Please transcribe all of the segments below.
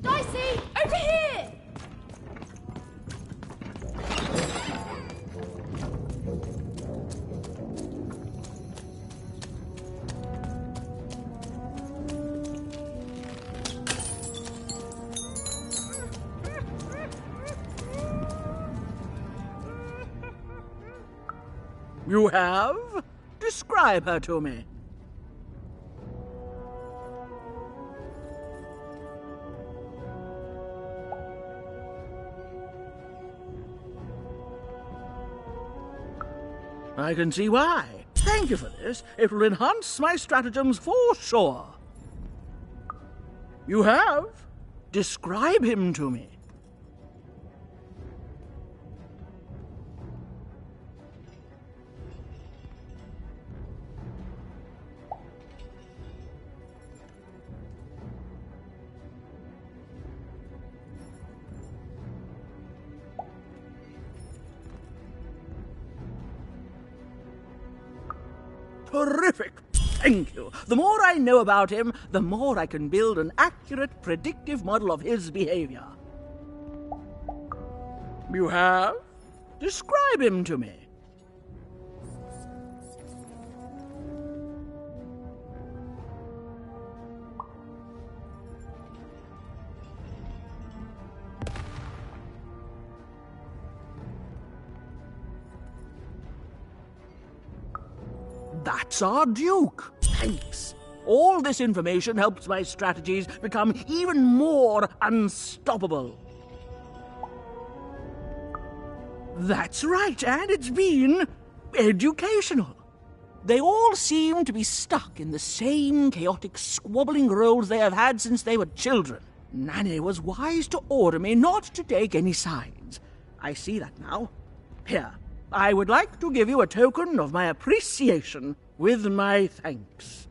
Dicey, over here! You have? Describe her to me. I can see why. Thank you for this. It will enhance my stratagems for sure. You have? Describe him to me. Terrific! Thank you. The more I know about him, the more I can build an accurate, predictive model of his behavior. You have? Describe him to me. That's our Duke. Thanks. All this information helps my strategies become even more unstoppable. That's right, and it's been educational. They all seem to be stuck in the same chaotic, squabbling roles they have had since they were children. Nanny was wise to order me not to take any sides. I see that now. Here, I would like to give you a token of my appreciation with my thanks.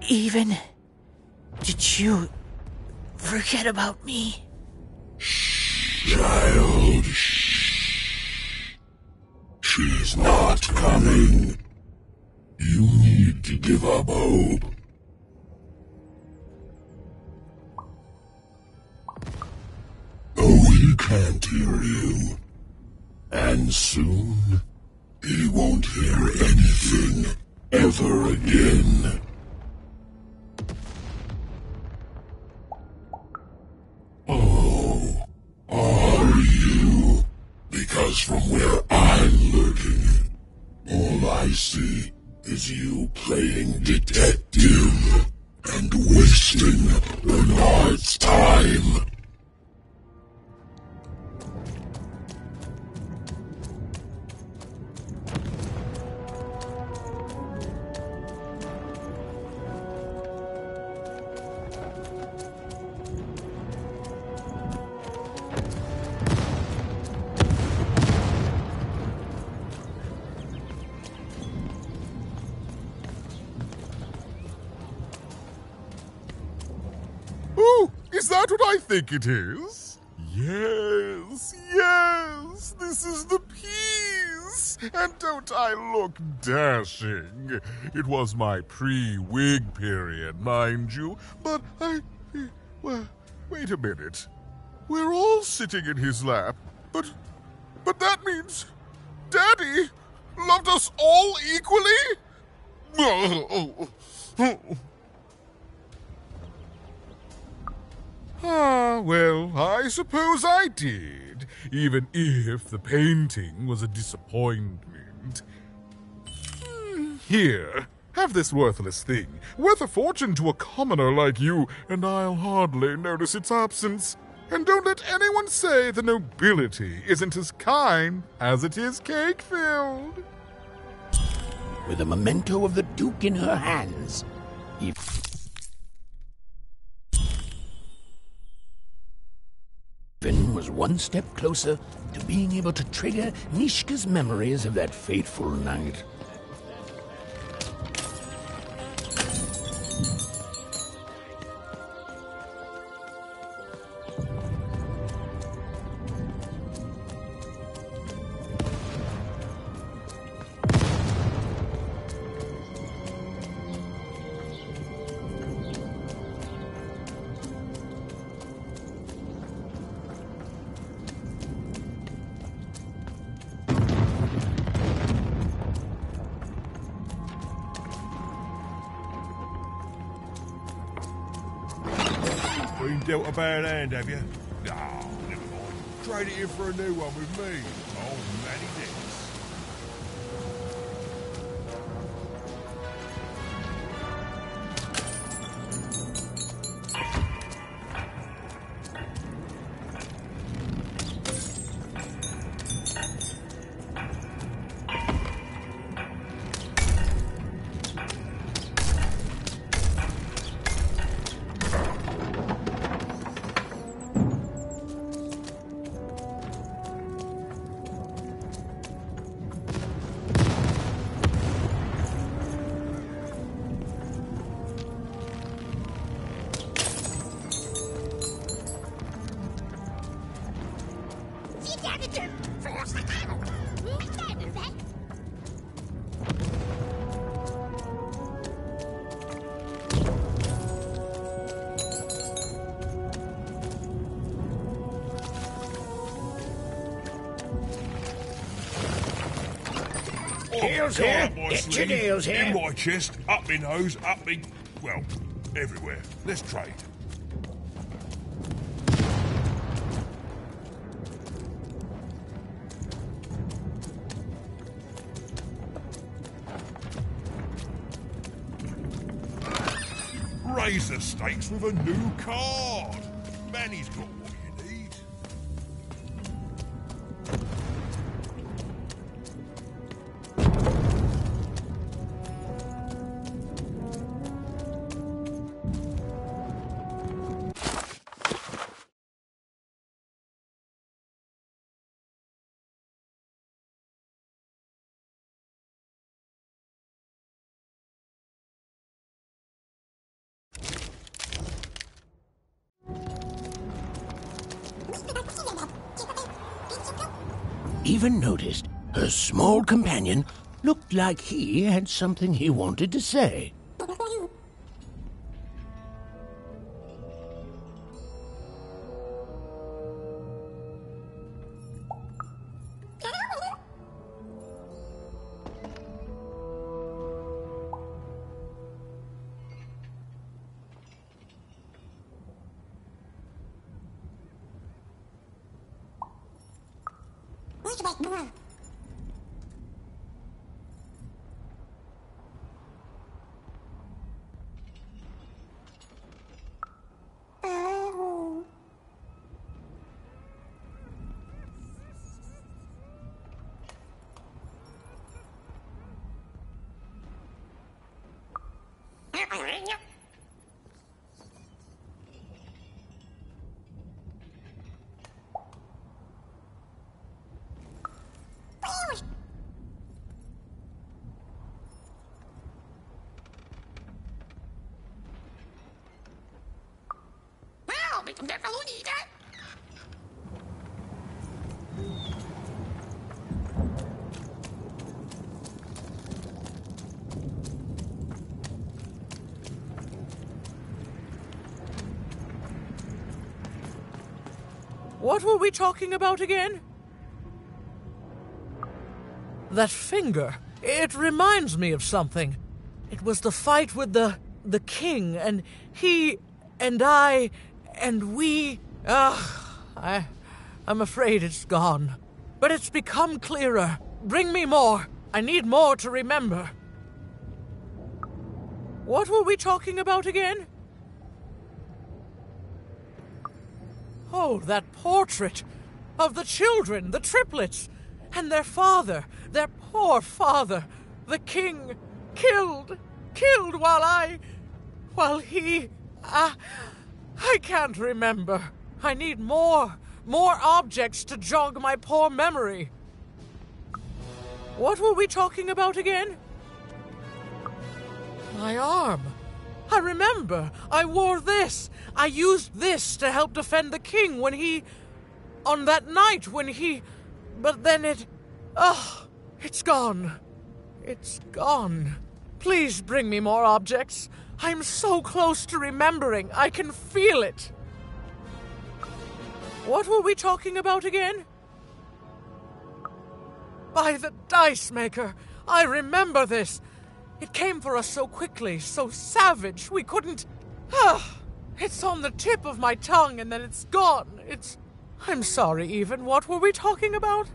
Even, did you forget about me? Child, she's not coming. You need to give up hope. Oh, he can't hear you. And soon, he won't hear anything ever again. Oh, are you? Because from where I'm looking, all I see is you playing detective and wasting Bernard's time. Oh, is that what I think it is? Yes, yes, this is the piece. And don't I look dashing? It was my pre-wig period, mind you, but well, wait a minute. We're all sitting in his lap, but that means Daddy loved us all equally? Ah, well, I suppose I did, even if the painting was a disappointment. Here, have this worthless thing, worth a fortune to a commoner like you, and I'll hardly notice its absence. And don't let anyone say the nobility isn't as kind as it is cake-filled. With a memento of the Duke in her hands, Finn was one step closer to being able to trigger Nishka's memories of that fateful night. Been dealt a bad hand, have you? No, never mind. Trade it in for a new one with me. Oh, Manny Dix. Heels here, get your deals here. In my chest, up me nose, up me... well, everywhere. Let's trade. Raise the stakes with a new card. Manny's got what you need. even noticed her small companion looked like he had something he wanted to say. What were we talking about again? That finger. It reminds me of something. It was the fight with the king, and he, and I, and we... I'm afraid it's gone. But it's become clearer. Bring me more. I need more to remember. What were we talking about again? Oh, that portrait of the children, the triplets, and their father, their poor father, the king, killed while he... I can't remember. I need more objects to jog my poor memory. What were we talking about again? My arm. I remember. I wore this. I used this to help defend the king when he... on that night when he... But then it... it's gone. It's gone. Please bring me more objects. I'm so close to remembering. I can feel it. What were we talking about again? By the Dice Maker. I remember this. It came for us so quickly, so savage, we couldn't... It's on the tip of my tongue and then it's gone. I'm sorry, Even. What were we talking about?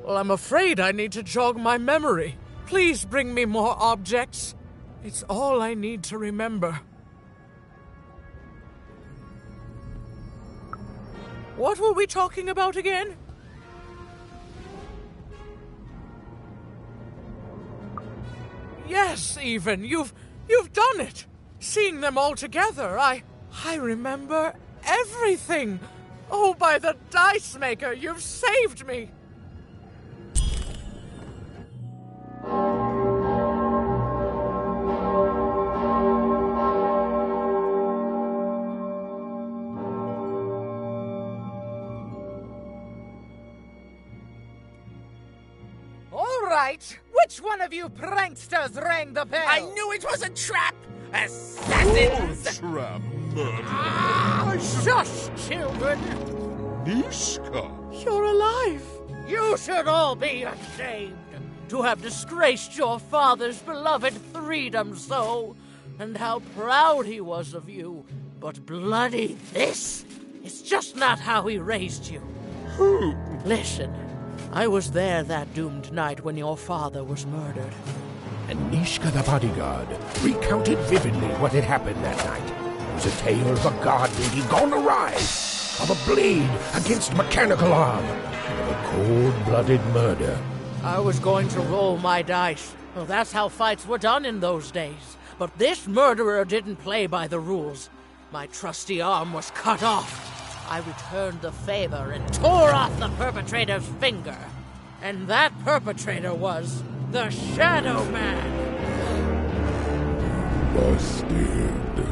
Well, I'm afraid I need to jog my memory. Please bring me more objects. It's all I need to remember. What were we talking about again? Yes, Even, you've done it. Seeing them all together, I remember everything. Oh, by the Dice Maker, you've saved me. Which one of you pranksters rang the bell? I knew it was a trap! Assassins! Trap Shush, children! Nishka! You're alive. You should all be ashamed to have disgraced your father's beloved freedom so, and how proud he was of you. But bloody this is just not how he raised you. Listen. I was there that doomed night when your father was murdered. And Nishka the bodyguard recounted vividly what had happened that night. It was a tale of a god lady gone awry, of a blade against mechanical arm, of a cold-blooded murder. I was going to roll my dice. Well, that's how fights were done in those days. But this murderer didn't play by the rules. My trusty arm was cut off. I returned the favor and tore off the perpetrator's finger. And that perpetrator was the Shadow Man. Busted.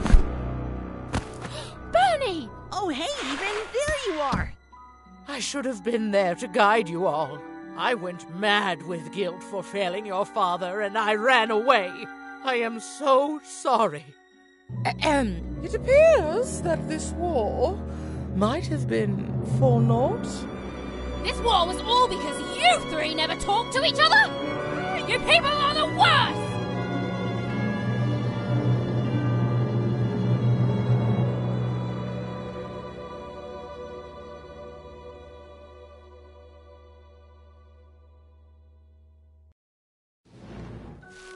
I should have been there to guide you all. I went mad with guilt for failing your father, and I ran away. I am so sorry. It appears that this war might have been for naught. This war was all because you three never talked to each other! You people are the worst!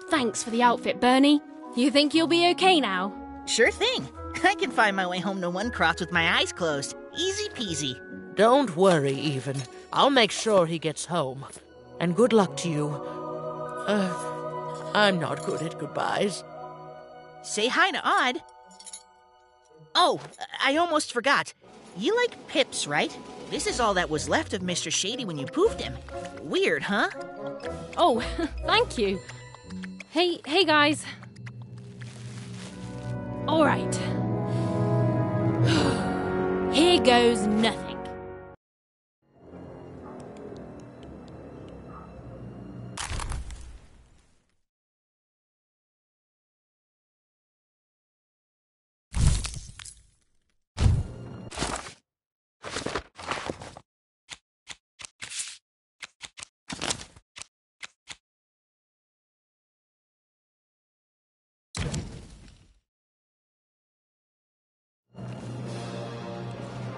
Thanks for the outfit, Bernie. You think you'll be okay now? Sure thing. I can find my way home to One-Cross with my eyes closed. Easy peasy. Don't worry, Even. I'll make sure he gets home. And good luck to you. I'm not good at goodbyes. Say hi to Odd. Oh, I almost forgot. You like pips, right? This is all that was left of Mr. Shady when you poofed him. Weird, huh? Oh, thank you. Hey guys. All right. Here goes nothing.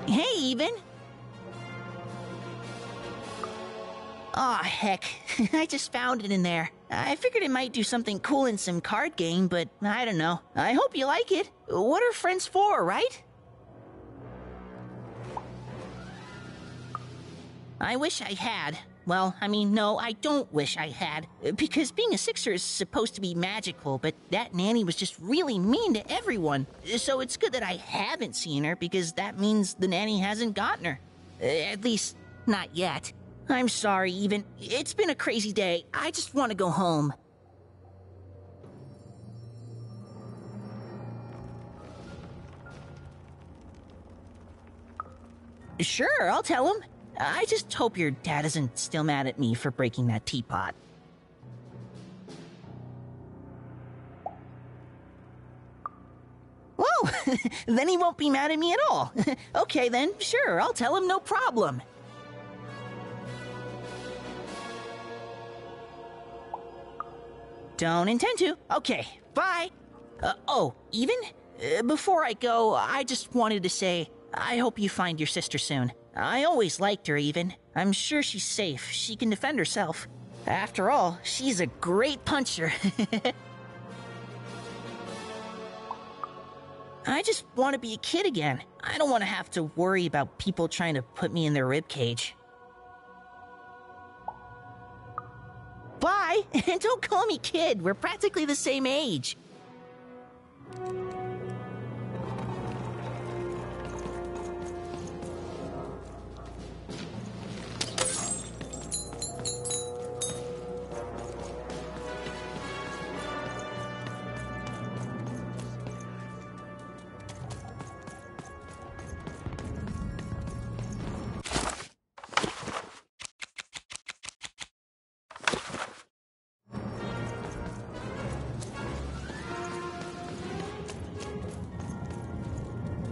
Hey, Even. Aw, heck. I just found it in there. I figured it might do something cool in some card game, but I don't know. I hope you like it. What are friends for, right? I wish I had. Well, I mean, no, I don't wish I had. Because being a Sixer is supposed to be magical, but that nanny was just really mean to everyone. So it's good that I haven't seen her, because that means the nanny hasn't gotten her. At least, not yet. I'm sorry, Even. It's been a crazy day. I just want to go home. Sure, I'll tell him. I just hope your dad isn't still mad at me for breaking that teapot. Whoa! Then he won't be mad at me at all. Okay then, sure, I'll tell him, no problem. Don't intend to. Okay, bye. Even? Before I go, I just wanted to say, I hope you find your sister soon. I always liked her, Even. I'm sure she's safe. She can defend herself. After all, she's a great puncher. I just want to be a kid again. I don't want to have to worry about people trying to put me in their ribcage. Bye! And don't call me kid. We're practically the same age.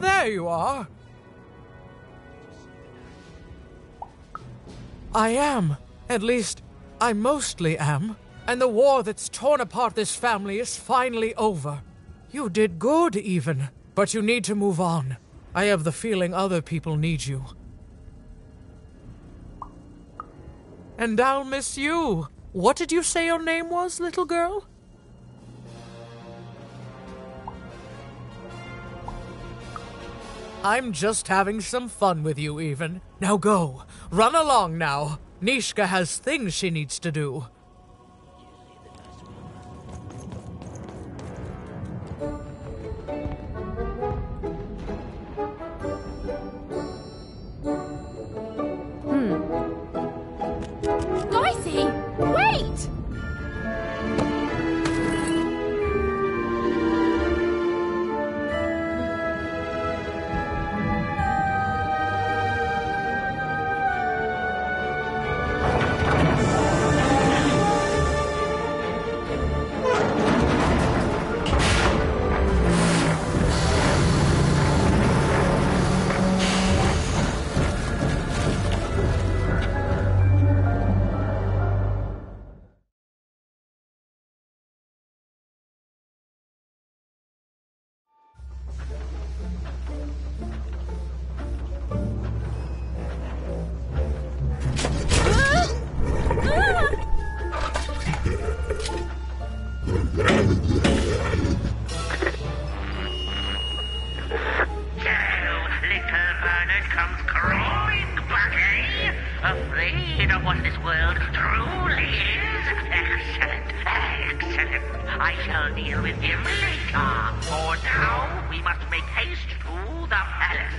There you are. I am. At least, I mostly am. And the war that's torn apart this family is finally over. You did good, Even. But you need to move on. I have the feeling other people need you. And I'll miss you. What did you say your name was, little girl? I'm just having some fun with you, Even. Now go. Run along now. Nishka has things she needs to do. Dicey! Wait! I shall deal with him later. For now, we must make haste to the palace.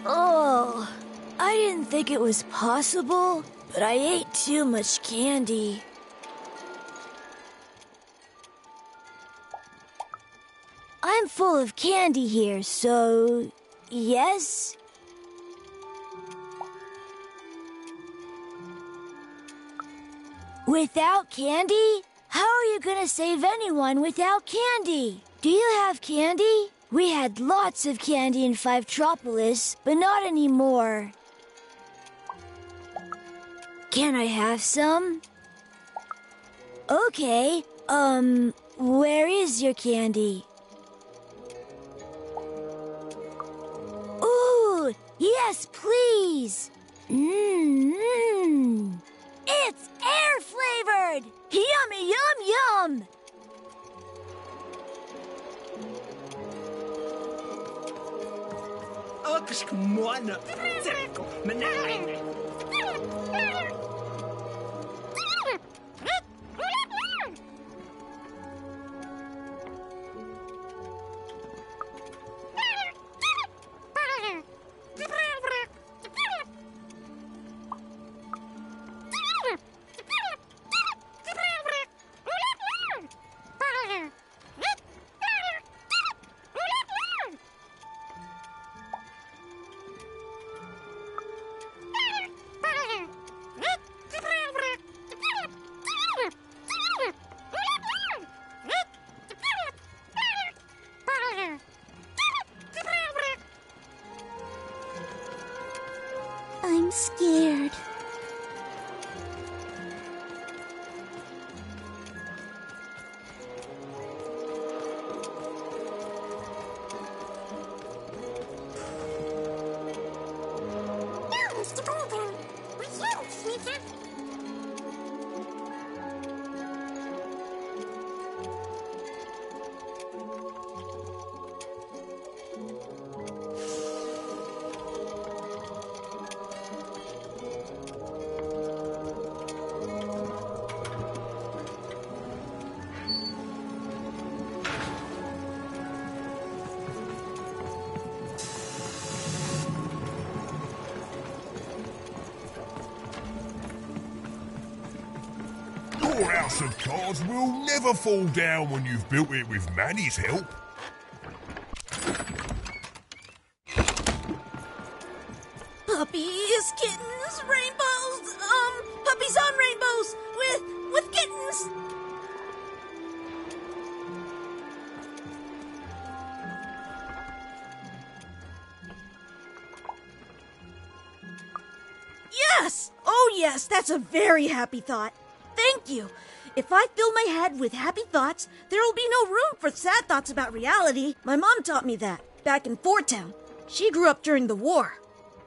Oh, I didn't think it was possible, but I ate too much candy. I'm full of candy here, so yes? Without candy? How are you gonna save anyone without candy? Do you have candy? We had lots of candy in Fivetropolis, but not anymore. Can I have some? Okay, where is your candy? Ooh, yes, please. Mmm. It's air-flavored! Yummy, yum, yum! I'm scared. Your house of cards will never fall down when you've built it with Manny's help. Puppies, kittens, rainbows, puppies on rainbows with kittens. Yes! Oh yes, that's a very happy thought. Thank you. If I fill my head with happy thoughts, there will be no room for sad thoughts about reality. My mom taught me that back in Fort Town. She grew up during the war.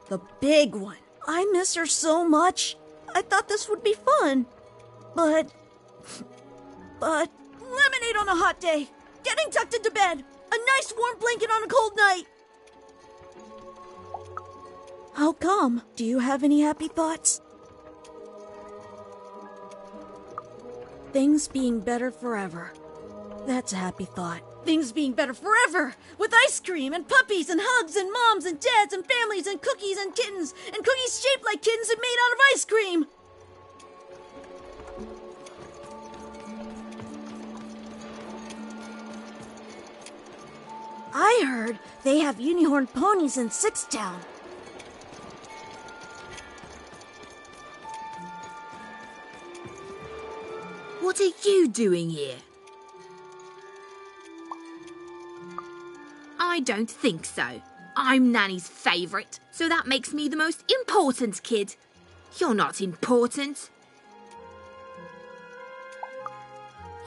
The big one. I miss her so much. I thought this would be fun. But lemonade on a hot day, getting tucked into bed, a nice warm blanket on a cold night. How come? Do you have any happy thoughts? Things being better forever. That's a happy thought. Things being better forever! With ice cream and puppies and hugs and moms and dads and families and cookies and kittens and cookies shaped like kittens and made out of ice cream! I heard they have unicorn ponies in Sixtown. What are you doing here? I don't think so. I'm Nanny's favourite, so that makes me the most important kid. You're not important.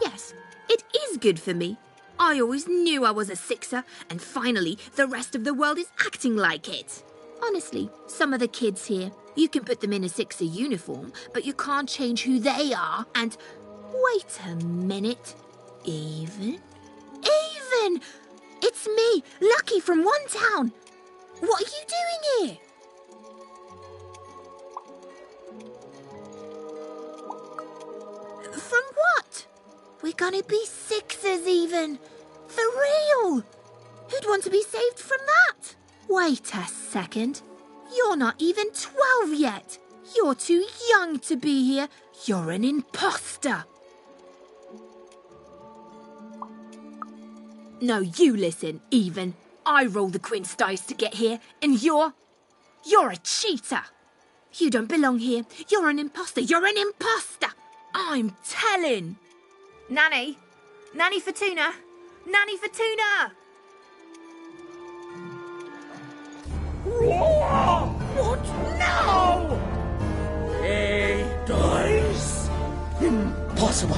Yes, it is good for me. I always knew I was a sixer, and finally, the rest of the world is acting like it. Honestly, some of the kids here, you can put them in a sixer uniform, but you can't change who they are. And wait a minute. Even? It's me, Lucky from One Town. What are you doing here? From what? We're gonna be sixers even. For real. Who'd want to be saved from that? Wait a second. You're not even 12 yet. You're too young to be here. You're an imposter. No, you listen, Even. I rolled the quince dice to get here, and you're a cheater. You don't belong here. You're an imposter. You're an imposter. I'm telling. Nanny. Nanny Fortuna. Nanny Fortuna. What now? A dice? Impossible.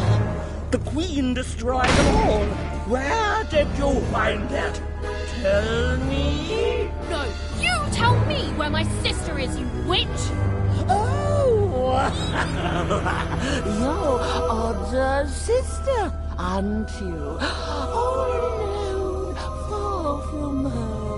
The Queen destroyed them all. Where did you find that? Tell me. No, you tell me where my sister is, you witch! Oh! Your older sister, aren't you? All alone, far from home.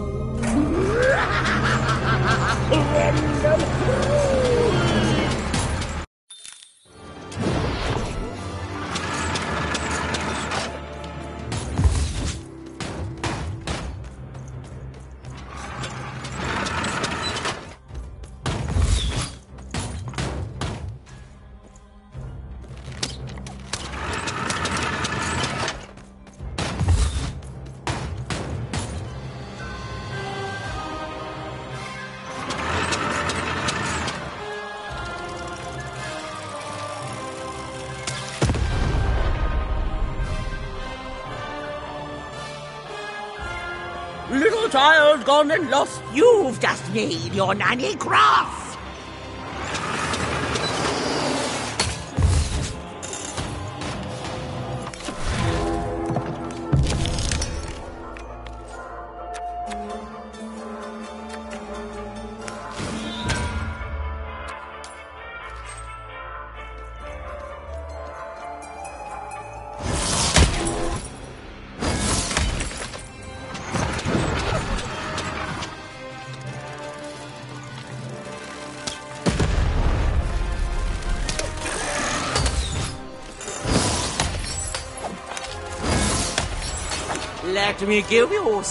Little child gone and lost, you've just made your nanny cross! Let me give you...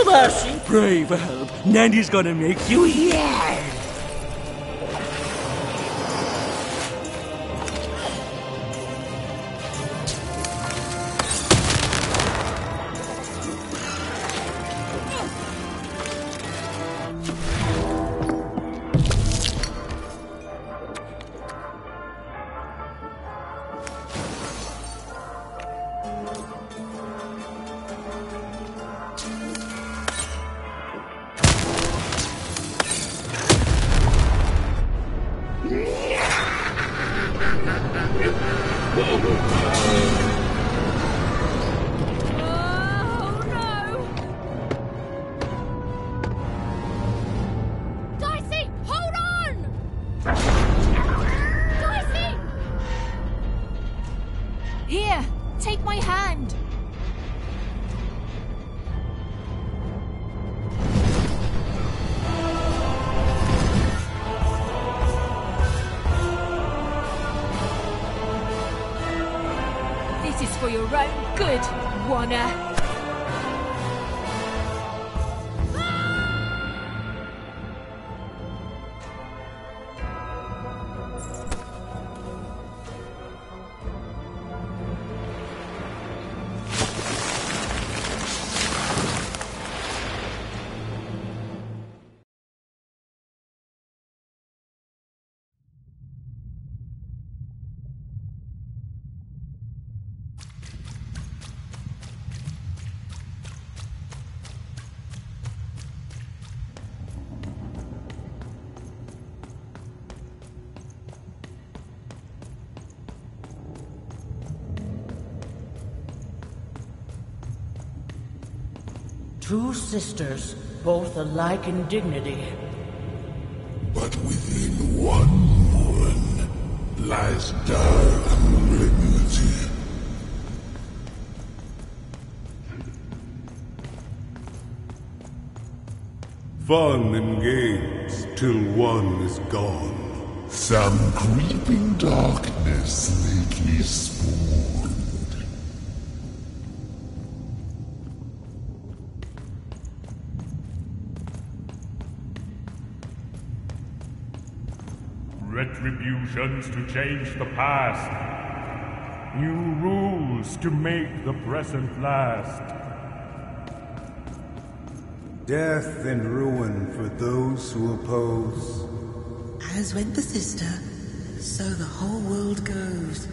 Mercy, pray for help. Nanny's gonna make you yell. Dicey, hold on! Dicey! Here, take my hand. This is for your own good, Wanna. Two sisters, both alike in dignity. But within one woman lies dark malignity. Fun and games till one is gone. Some creeping darkness lately spawned. Retributions to change the past. New rules to make the present last. Death and ruin for those who oppose. As went the sister, so the whole world goes.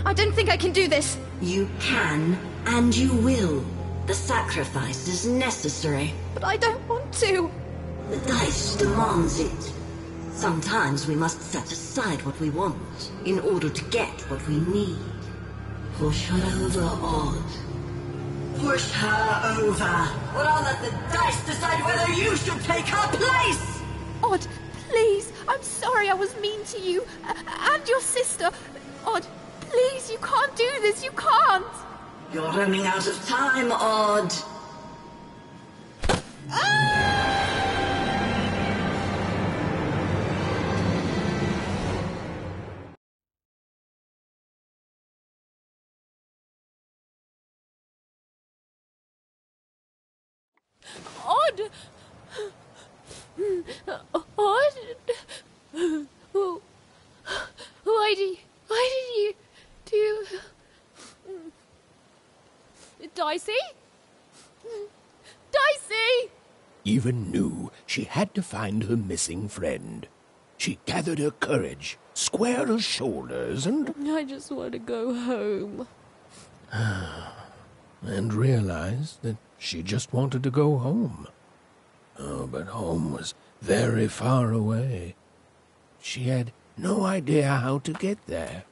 I don't think I can do this. You can, and you will. The sacrifice is necessary. But I don't want to. The dice demands it. Sometimes we must set aside what we want in order to get what we need. Push her over, Odd. Push her over. Or I'll let the dice decide whether you should take her place! Odd, please. I'm sorry I was mean to you. And your sister. Odd, please, you can't do this. You can't. You're running out of time, Odd. Odd! Odd? Why did you do... Dicey? Dicey! Even knew she had to find her missing friend. She gathered her courage, squared her shoulders, and... I just want to go home. and realized that she just wanted to go home. Oh, but home was very far away. She had no idea how to get there.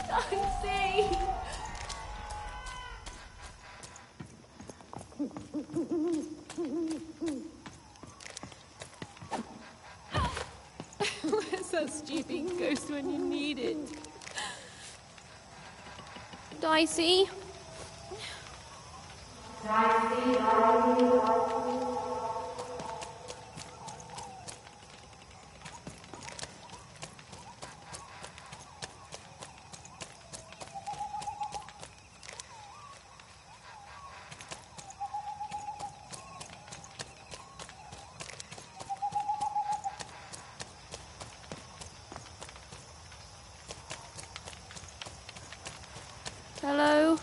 Dicey! do you think goes when you need it? Dicey? Hello?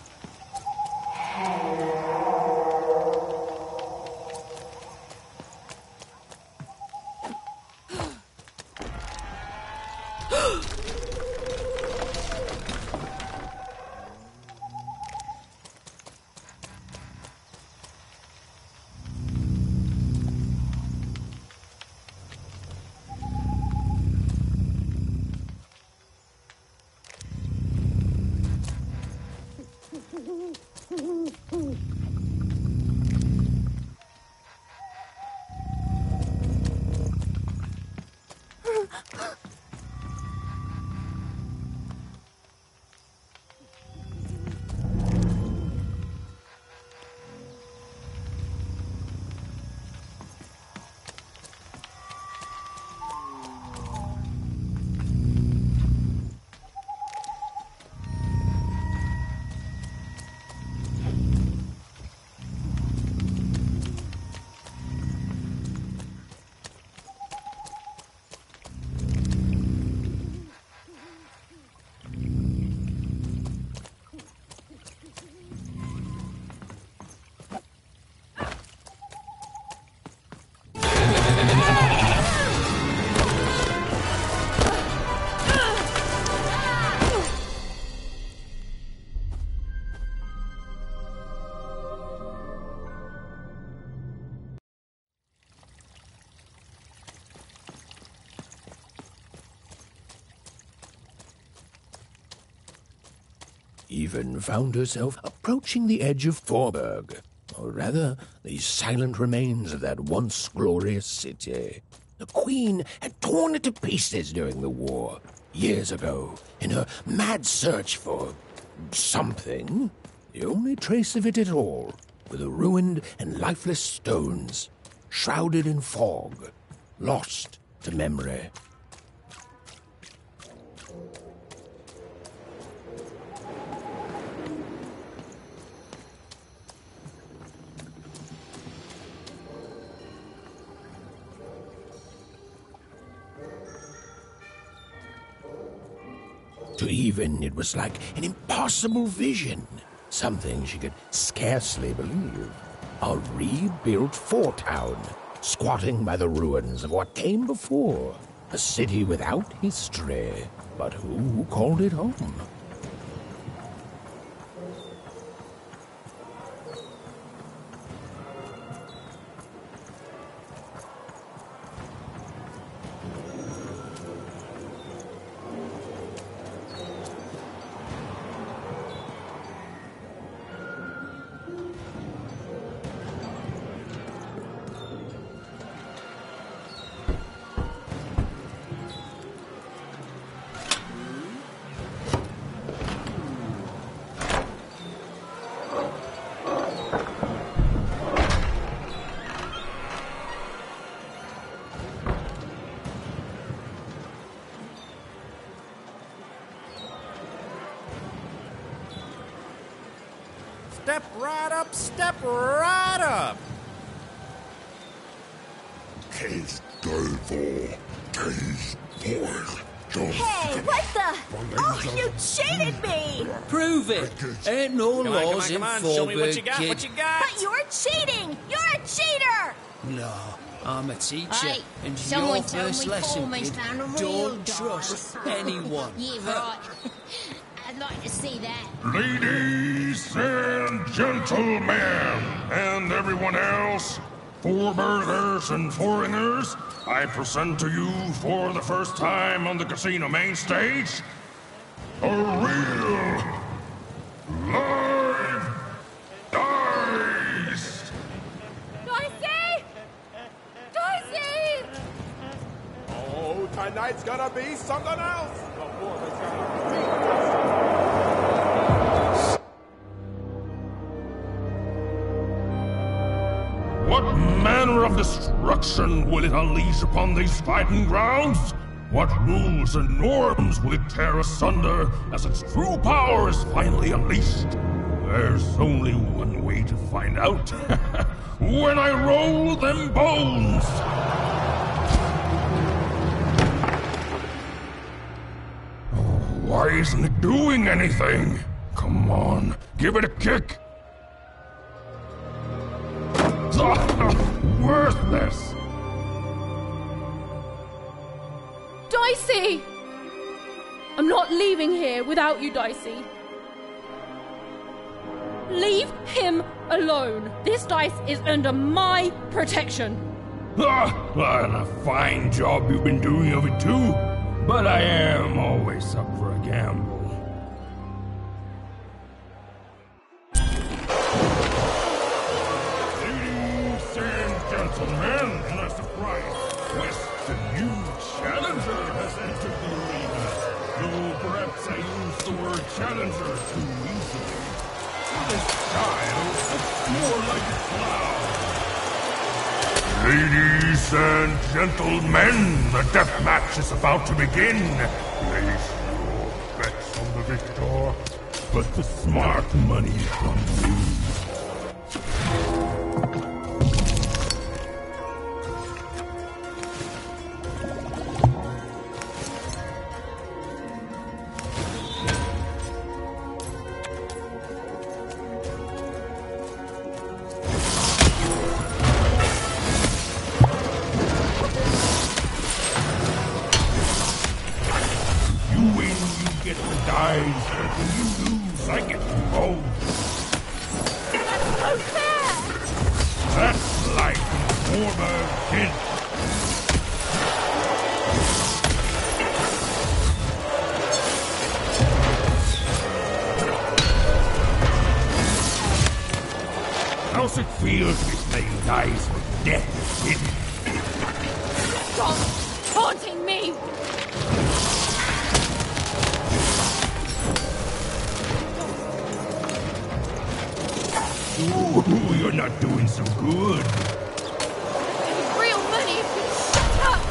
Even found herself approaching the edge of Forburg, or rather, the silent remains of that once glorious city. The Queen had torn it to pieces during the war, years ago, in her mad search for something. The only trace of it at all were the ruined and lifeless stones, shrouded in fog, lost to memory. To Even, it was like an impossible vision, something she could scarcely believe. A rebuilt fort town, squatting by the ruins of what came before. A city without history, but who called it home? Step right up! Case Devil, Case Void. Hey, what the? Oh, you cheated me! Prove it! Ain't no laws in Come on, show me what you Forburg, got, kid. what you got! But you're cheating! You're a cheater! No, I'm a teacher, Hey, and someone your told first me lesson, Foreman's kid, found a real don't dog. trust anyone. Yeah, right. I'd like to see that. Ladies and gentlemen, and everyone else, Forburgers and foreigners, I present to you for the first time on the casino main stage, a real, live dice! Dicey! Dicey! Oh, time Tonight's gonna be something else. What manner of destruction will it unleash upon these fighting grounds? What rules and norms will it tear asunder as its true power is finally unleashed? There's only one way to find out. When I roll them bones! Why isn't it doing anything? Come on, give it a kick! Worthless! Dicey! I'm not leaving here without you, Dicey. Leave him alone. This dice is under my protection. A fine job you've been doing of it too. But I am always up for a gamble. Ladies and gentlemen, to a surprise twist, a new challenger has entered the arena. Though perhaps I used the word challenger too easily. This child looks more like a clown. Ladies and gentlemen, the death match is about to begin. Place your bets on the victor, but the smart money from you. How's it feel to be playing dice with death hidden? Stop taunting me! Ooh, you're not doing so good. Real money if you shut up!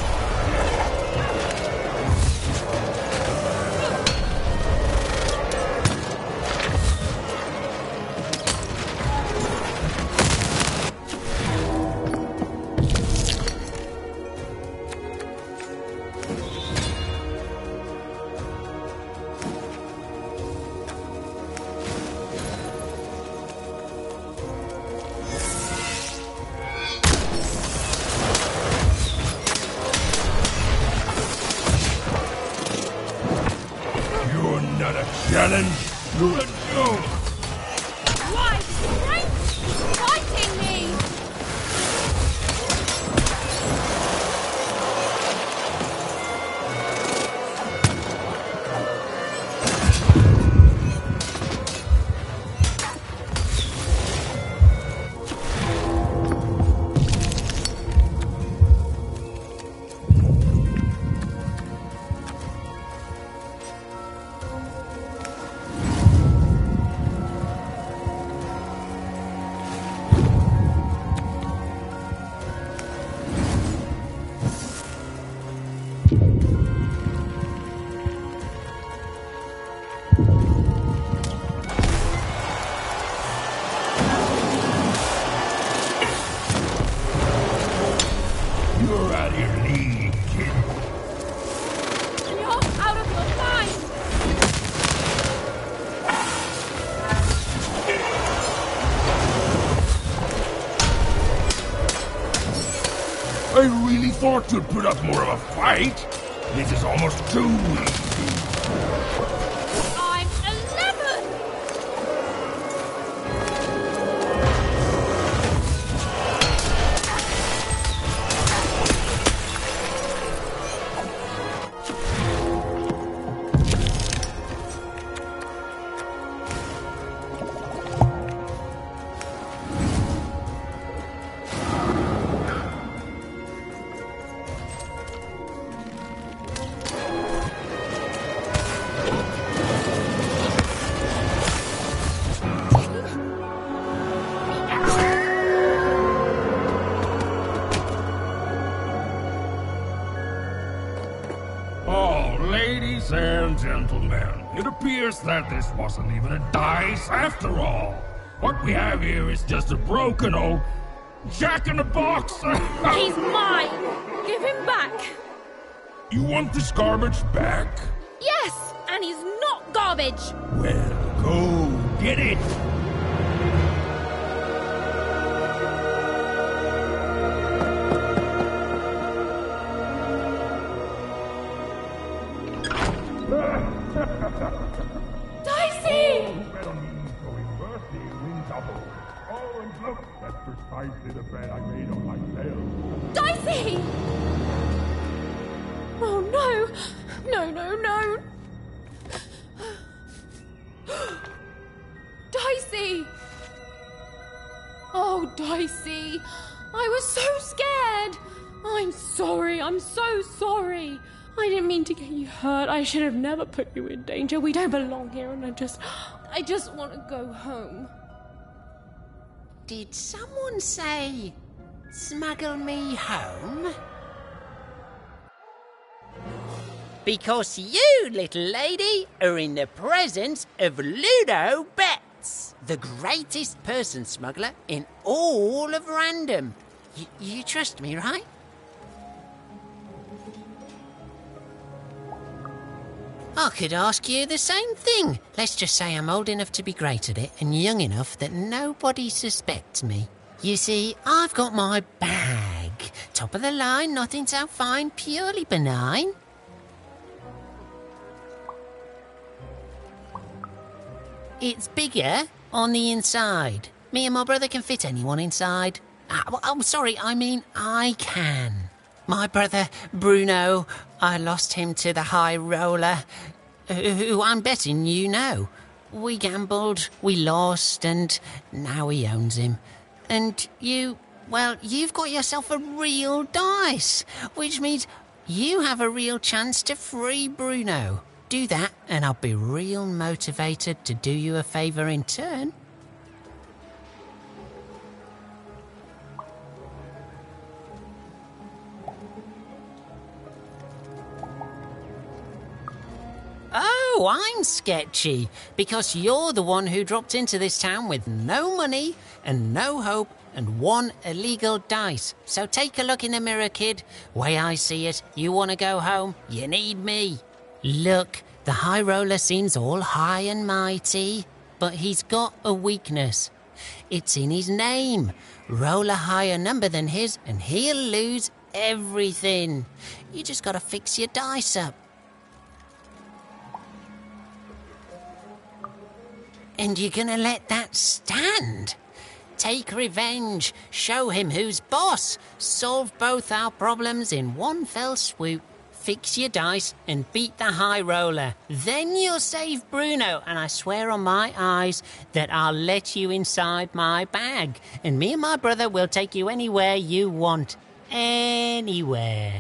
Challenge, you're a joke. Why? Why fighting me? You're out of your league, kid. You're out of your mind! I really thought you'd put up more of a fight. This is almost too easy. I'm 11! Ladies and gentlemen, it appears that this wasn't even a dice after all. What we have here is just a broken old jack-in-the-box. He's mine! Give him back! You want this garbage back? Yes, and he's not garbage! Well, go get it! Dicey! Oh, and look, that's precisely the bed I made on myself. Dicey! Oh no! No, no, no! Dicey! Oh, Dicey! I was so scared! I'm sorry, I'm so sorry! I didn't mean to get you hurt. I should have never put you in danger. We don't belong here, and I just want to go home. Did someone say, smuggle me home? Because you, little lady, are in the presence of Ludo Betts, the greatest person smuggler in all of Random. You trust me, right? I could ask you the same thing. Let's just say I'm old enough to be great at it and young enough that nobody suspects me. You see, I've got my bag. Top of the line, nothing so fine, purely benign. It's bigger on the inside. Me and my brother can fit anyone inside. Oh, sorry, I mean I can. My brother, Bruno, I lost him to the High Roller, who I'm betting you know. We gambled, we lost, and now he owns him. And you, well, you've got yourself a real dice, which means you have a real chance to free Bruno. Do that, and I'll be real motivated to do you a favour in turn. Oh, I'm sketchy, because you're the one who dropped into this town with no money and no hope and one illegal dice. So take a look in the mirror, kid. Way I see it, you want to go home, you need me. Look, the High Roller seems all high and mighty, but he's got a weakness. It's in his name. Roll a higher number than his and he'll lose everything. You just gotta fix your dice up. And you're gonna let that stand? Take revenge, show him who's boss, solve both our problems in one fell swoop, fix your dice and beat the High Roller. Then you'll save Bruno, and I swear on my eyes that I'll let you inside my bag, and me and my brother will take you anywhere you want. Anywhere.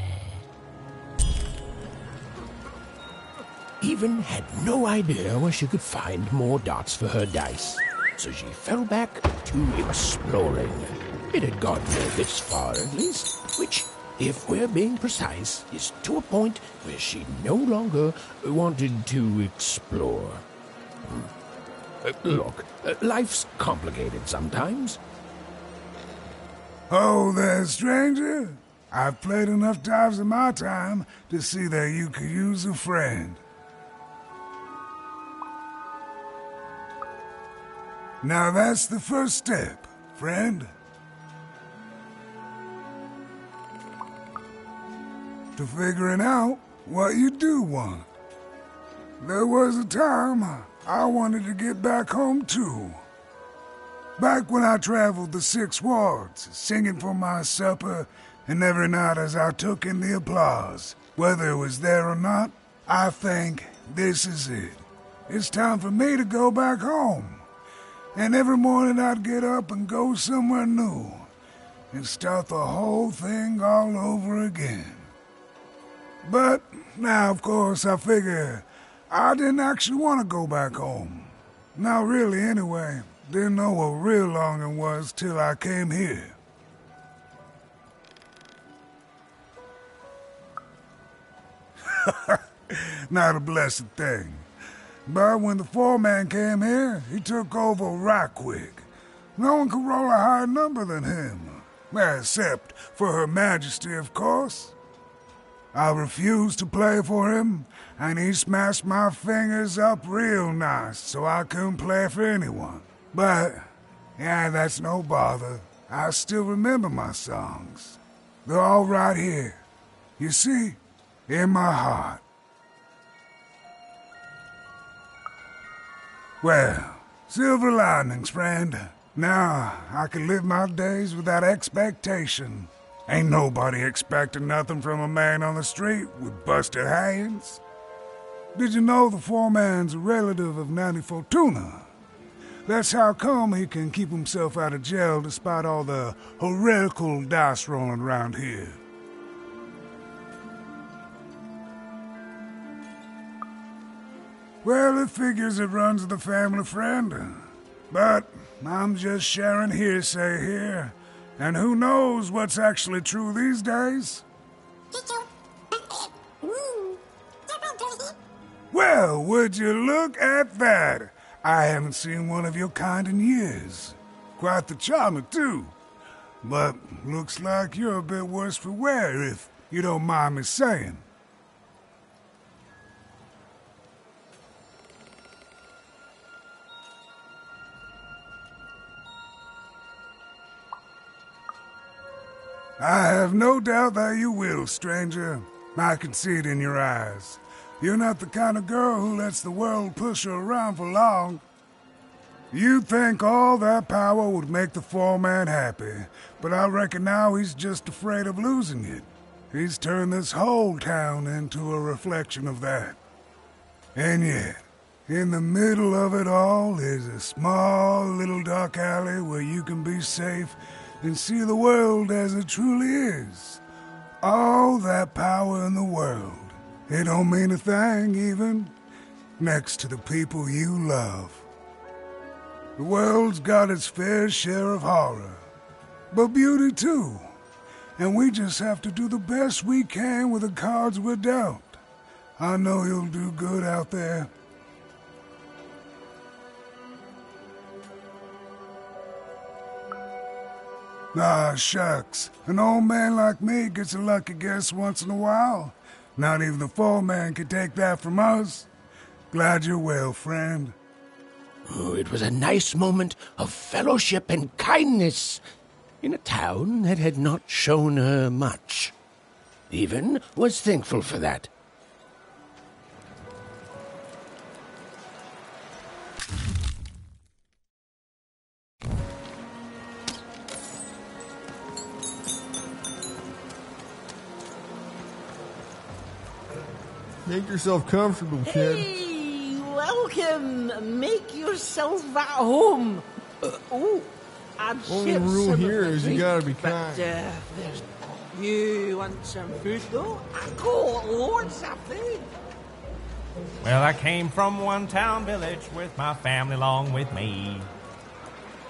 Even had no idea where she could find more dots for her dice, so she fell back to exploring. It had gotten her this far, at least, which, if we're being precise, is to a point where she no longer wanted to explore. Look, life's complicated sometimes. Oh there, stranger. I've played enough times in my time to see that you could use a friend. Now that's the first step, friend. To figuring out what you do want. There was a time I wanted to get back home too. Back when I traveled the 6 wards, singing for my supper, and every night as I took in the applause, whether it was there or not, I think this is it. It's time for me to go back home. And every morning I'd get up and go somewhere new and start the whole thing all over again. But now, of course, I figure I didn't actually want to go back home. Not really, anyway. Didn't know what real longing was till I came here. Not a blessed thing. But when the foreman came here, he took over right quick. No one could roll a higher number than him. Except for Her Majesty, of course. I refused to play for him, and he smashed my fingers up real nice so I couldn't play for anyone. But, yeah, that's no bother. I still remember my songs. They're all right here. You see, in my heart. Well, silver linings, friend. Now I can live my days without expectation. Ain't nobody expecting nothing from a man on the street with busted hands. Did you know the foreman's a relative of Nanny Fortuna? That's how come he can keep himself out of jail despite all the heretical dice rolling around here. Well, it figures it runs the family, friend. But I'm just sharing hearsay here. And who knows what's actually true these days? Well, would you look at that? I haven't seen one of your kind in years. Quite the charmer, too. But looks like you're a bit worse for wear, if you don't mind me saying. I have no doubt that you will, stranger. I can see it in your eyes. You're not the kind of girl who lets the world push her around for long. You'd think all that power would make the foreman happy, but I reckon now he's just afraid of losing it. He's turned this whole town into a reflection of that. And yet, in the middle of it all is a small little dark alley where you can be safe and see the world as it truly is. All that power in the world. It don't mean a thing, even, next to the people you love. The world's got its fair share of horror, but beauty too. And we just have to do the best we can with the cards we're dealt. I know you'll do good out there. Ah, shucks. An old man like me gets a lucky guess once in a while. Not even the foreman can take that from us. Glad you're well, friend. Oh, it was a nice moment of fellowship and kindness in a town that had not shown her much. Even was thankful for that. Make yourself comfortable, kid. Hey, welcome. Make yourself at home. Only rule here is you gotta be kind. You want some food, though? I got loads of food. Well, I came from one town village with my family along with me.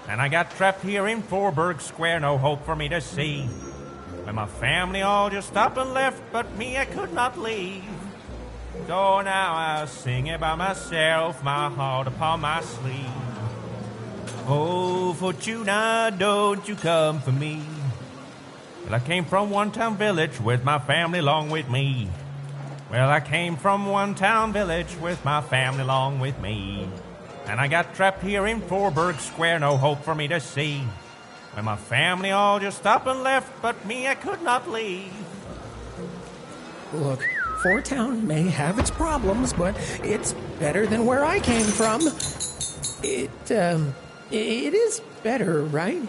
And I got trapped here in Forburg Square, no hope for me to see. When my family all just up and left, but me I could not leave. So now I sing it by myself, my heart upon my sleeve. Oh, Fortuna, don't you come for me. Well, I came from one town village with my family along with me. Well, I came from one town village with my family along with me. And I got trapped here in Forburg Square, no hope for me to see. When my family all just up and left, but me I could not leave. Look, Fortown may have its problems, but it's better than where I came from. It is better, right?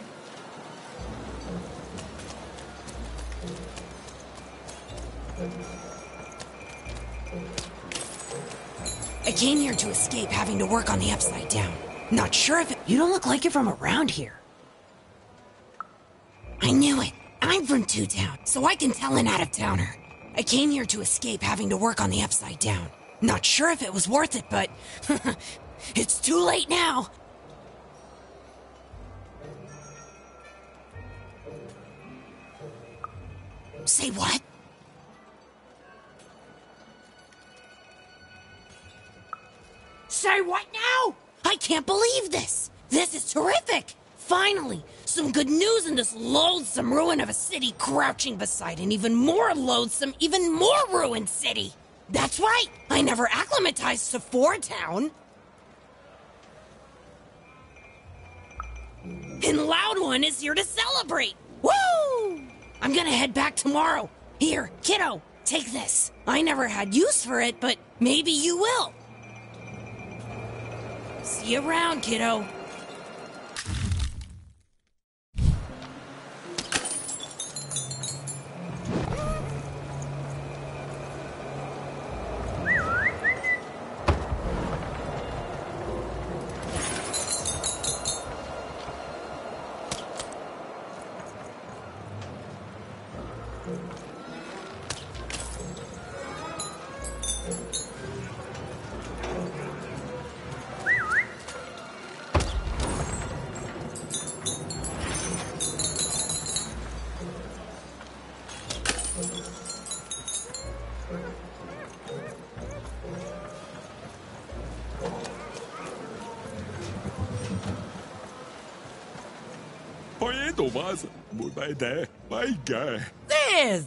I came here to escape having to work on the Upside Down. Not sure if it... You don't look like you're from around here. I knew it. I'm from Two Town, so I can tell an out-of-towner. I came here to escape having to work on the Upside Down. Not sure if it was worth it, but... it's too late now! Say what? believe this! This is terrific! Finally, some good news in this loathsome ruin of a city crouching beside an even more loathsome, even more ruined city. That's right, I never acclimatized to Four Town. And Loud One is here to celebrate. Woo! I'm gonna head back tomorrow. Here, kiddo, take this. I never had use for it, but maybe you will. See you around, kiddo.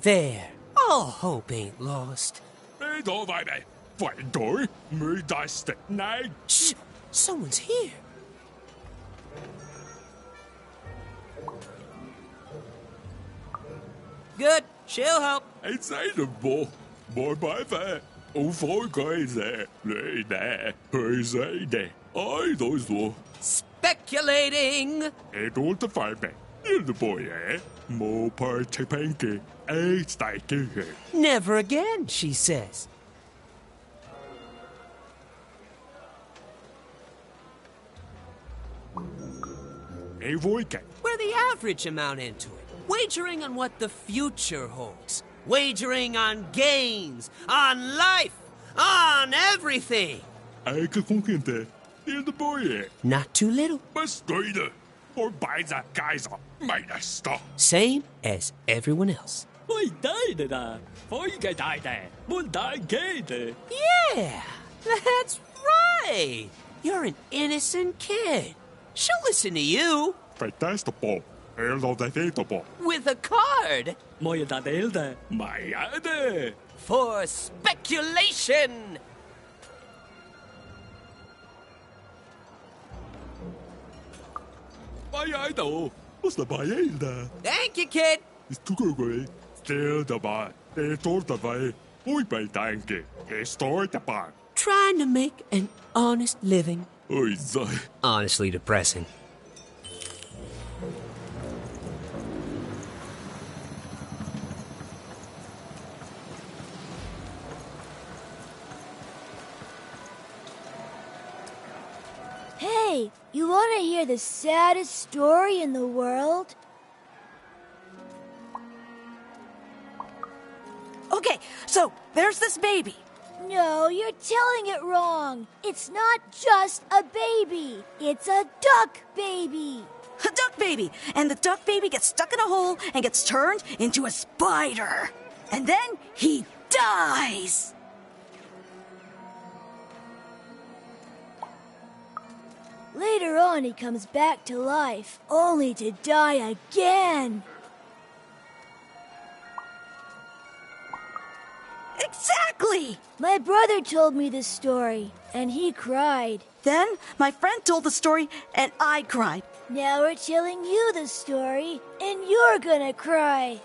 There. All hope ain't lost. Shh! Someone's here. Good. She'll help. Speculating. Never again, she says. We're the average amount into it. Wagering on what the future holds. Wagering on gains, on life, on everything. Not too little. Same as everyone else. Yeah, that's right. You're an innocent kid. She'll listen to you. With a card. For speculation. Thank you, kid. Trying to make an honest living. Honestly depressing. Hey, you want to hear the saddest story in the world? Okay, so there's this baby. No, you're telling it wrong. It's not just a baby. It's a duck baby. A duck baby. And the duck baby gets stuck in a hole and gets turned into a spider. And then he dies. Later on, he comes back to life, only to die again. Exactly! My brother told me this story, and he cried. Then my friend told the story, and I cried. Now we're telling you the story, and you're gonna cry.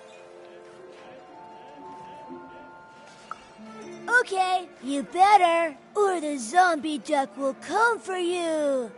Okay, you better, or the zombie duck will come for you.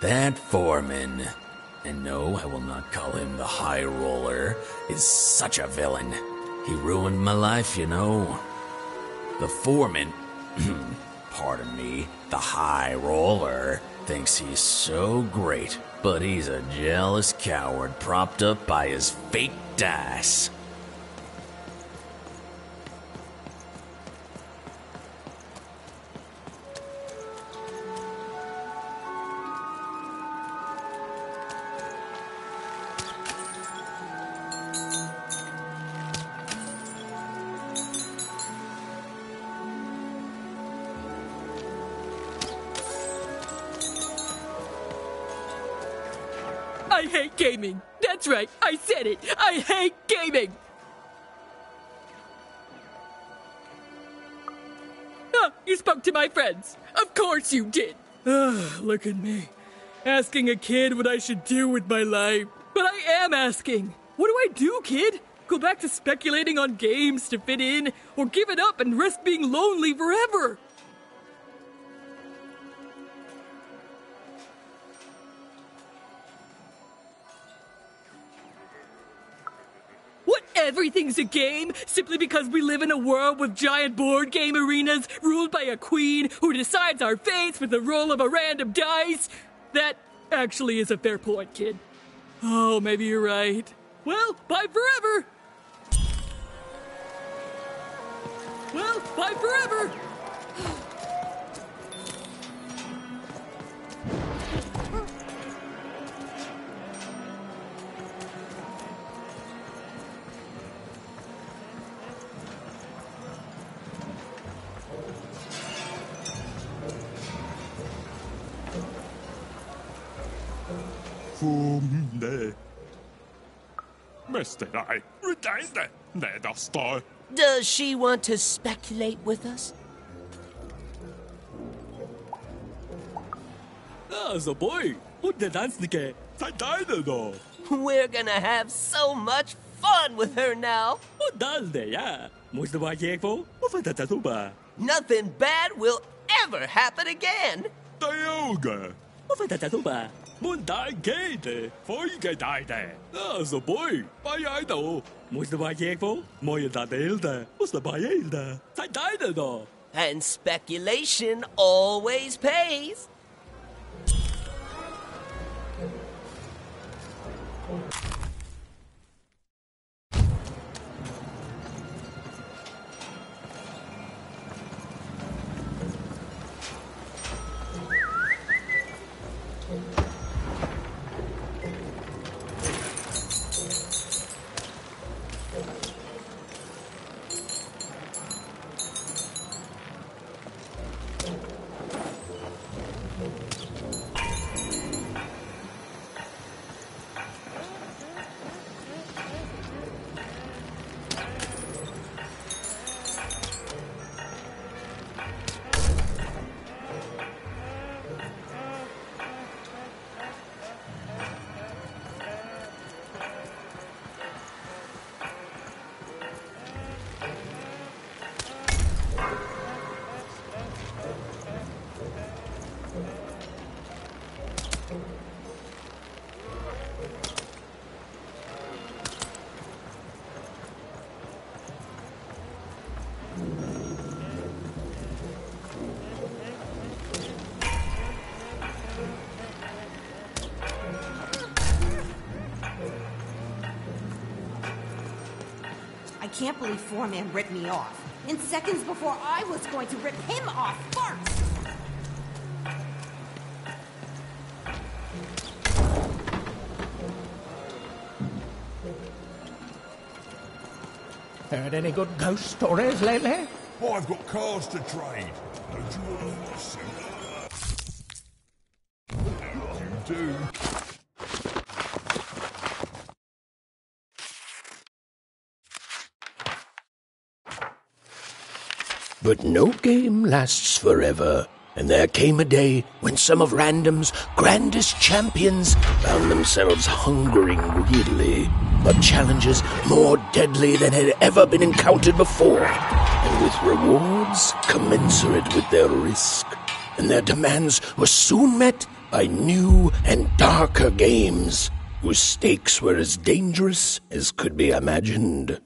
That foreman. And no, I will not call him the High Roller. He's such a villain. He ruined my life, you know. The foreman, pardon me, the High Roller, thinks he's so great, but he's a jealous coward propped up by his fake dice. I hate gaming. That's right, I said it. I hate gaming. Ah, you spoke to my friends. Of course you did. Look at me. Asking a kid what I should do with my life. But I am asking. What do I do, kid? Go back to speculating on games to fit in, or give it up and risk being lonely forever? What, everything's a game simply because we live in a world with giant board game arenas ruled by a queen who decides our fates with the roll of a random dice? That actually is a fair point, kid. Oh, maybe you're right. Well, bye forever! Well, bye forever! Mr. I, retain the star. Does she want to speculate with us? Så boy, och det dansnike, då. We're gonna have so much fun with her now. Och dalde, ja. Måste vara jag på och fatta tuba. Nothing bad will ever happen again. Dioga. Och fatta tuba. Mundai gate, foige daide. Så boy, vad då? Måste vara jag på, moje dadelda, måste vara elda. Då. And speculation always pays. I can't believe Foreman ripped me off. In seconds before I was going to rip him off first! Heard any good ghost stories lately? Oh, I've got cars to trade. Don't you want to see? You do. But no game lasts forever, and there came a day when some of Random's grandest champions found themselves hungering greedily for challenges more deadly than had ever been encountered before, and with rewards commensurate with their risk. And their demands were soon met by new and darker games, whose stakes were as dangerous as could be imagined.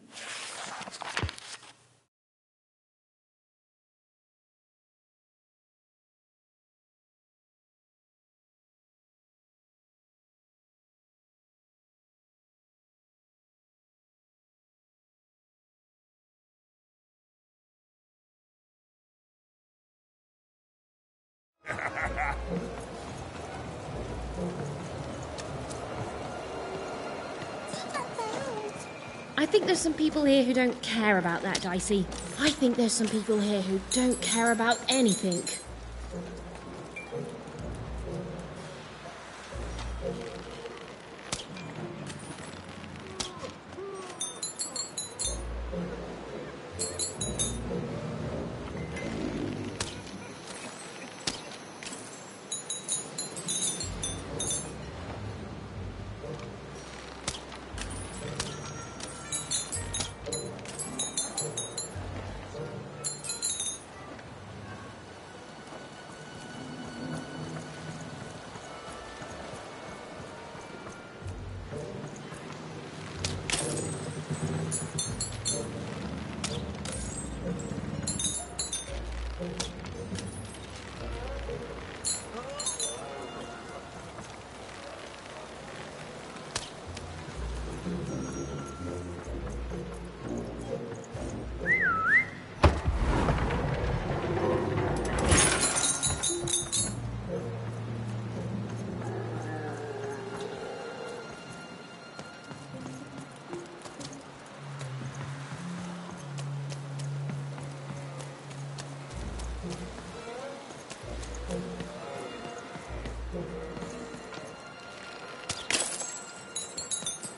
I think there's some people here who don't care about that, Dicey. I think there's some people here who don't care about anything.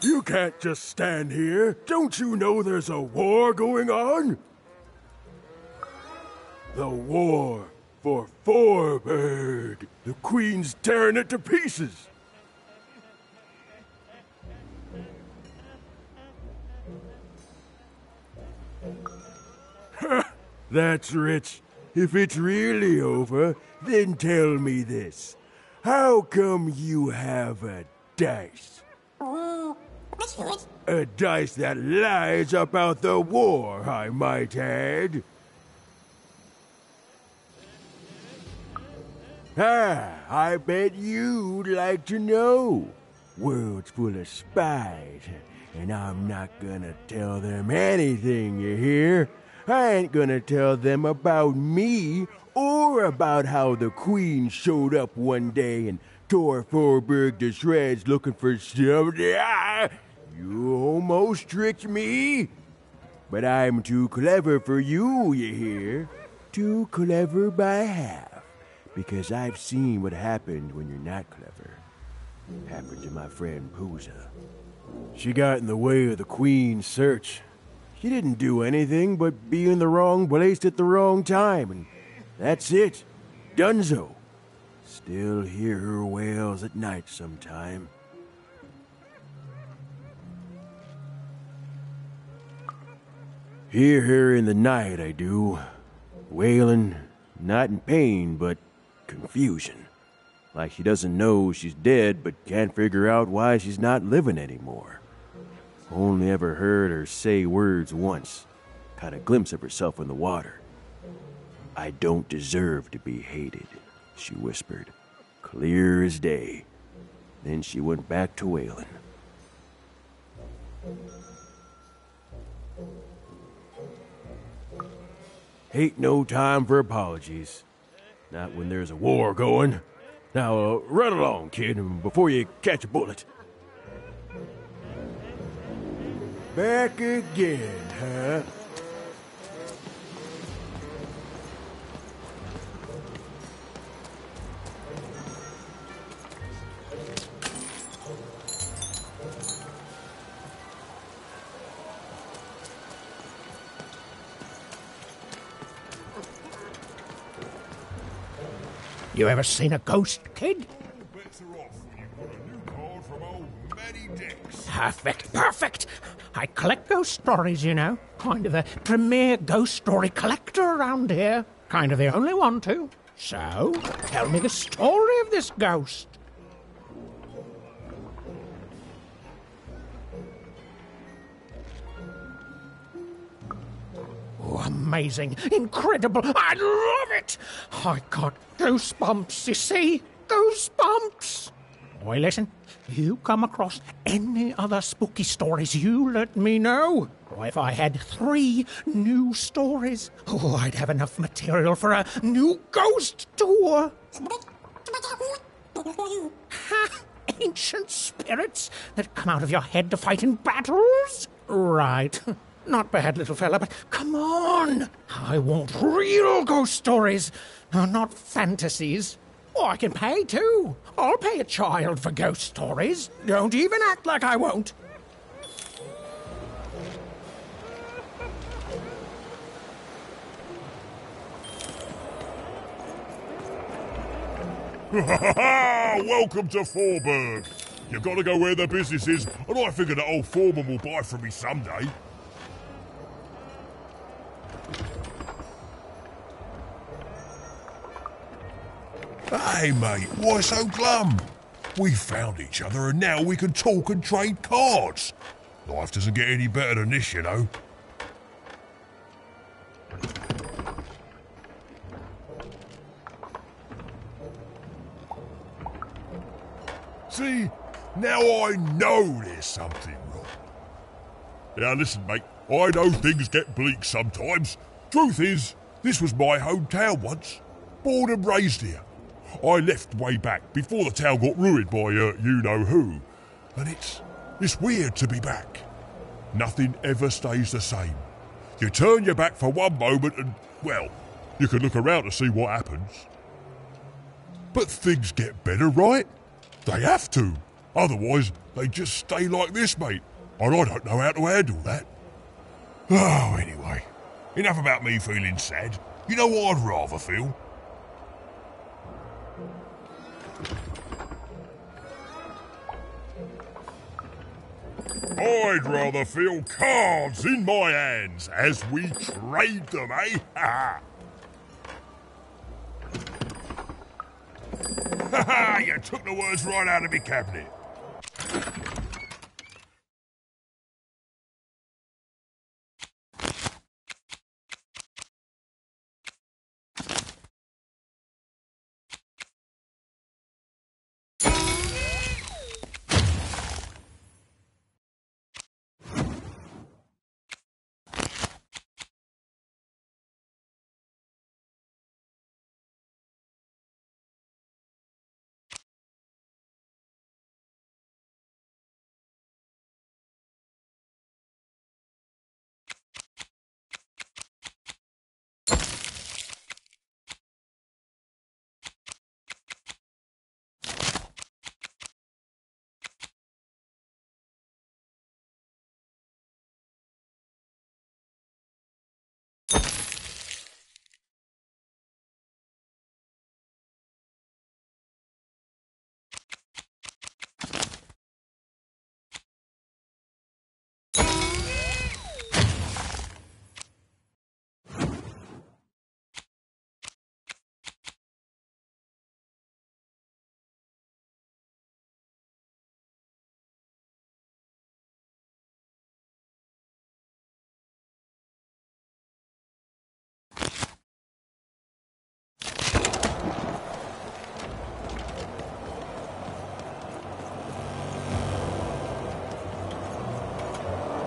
You can't just stand here. Don't you know there's a war going on? The war for Forbird. The Queen's tearing it to pieces. That's rich. If it's really over, then tell me this. How come you have a dice? A dice that lies about the war, I might add. I bet you'd like to know. World's full of spies, and I'm not gonna tell them anything, you hear? I ain't gonna tell them about me, or about how the Queen showed up one day and tore Forbird to shreds looking for something. You almost tricked me. But I'm too clever for you, you hear? Too clever by half. Because I've seen what happened when you're not clever. Happened to my friend Pooza. She got in the way of the Queen's search. She didn't do anything but be in the wrong place at the wrong time, and that's it. Dunzo. Still hear her wails at night sometime. Hear her in the night, I do. Wailing, not in pain, but confusion. Like she doesn't know she's dead, but can't figure out why she's not living anymore. Only ever heard her say words once. Caught a glimpse of herself in the water. I don't deserve to be hated, she whispered, clear as day. Then she went back to wailing. Ain't no time for apologies. Not when there's a war going. Now, run along, kid, before you catch a bullet. Back again, huh? You ever seen a ghost, kid? Perfect. I collect ghost stories, you know. Kind of the premier ghost story collector around here. Kind of the only one, too. So, tell me the story of this ghost. amazing, incredible. I love it. I got goosebumps, you see? Goosebumps. Boy, listen. If you come across any other spooky stories, you let me know. Or if I had 3 new stories, I'd have enough material for a new ghost tour. Ancient spirits that come out of your head to fight in battles? Right. Not bad, little fella, but come on. I want real ghost stories, not fantasies. Oh, I can pay, too. I'll pay a child for ghost stories. Don't even act like I won't. Welcome to Forburg. You gotta go where the business is, and I figure that old foreman will buy from me someday. Hey, mate, why so glum? We found each other and now we can talk and trade cards. Life doesn't get any better than this, you know. See, now I know there's something wrong. Now listen, mate, I know things get bleak sometimes. Truth is, this was my hometown once. Born and raised here. I left way back before the town got ruined by you-know-who. And it's weird to be back. Nothing ever stays the same. You turn your back for one moment and, well, you can look around to see what happens. But things get better, right? They have to. Otherwise, they just stay like this, mate. And I don't know how to handle that. Oh, anyway. Enough about me feeling sad. You know what I'd rather feel? I'd rather feel cards in my hands as we trade them, eh? Ha ha! You took the words right out of me cabinet.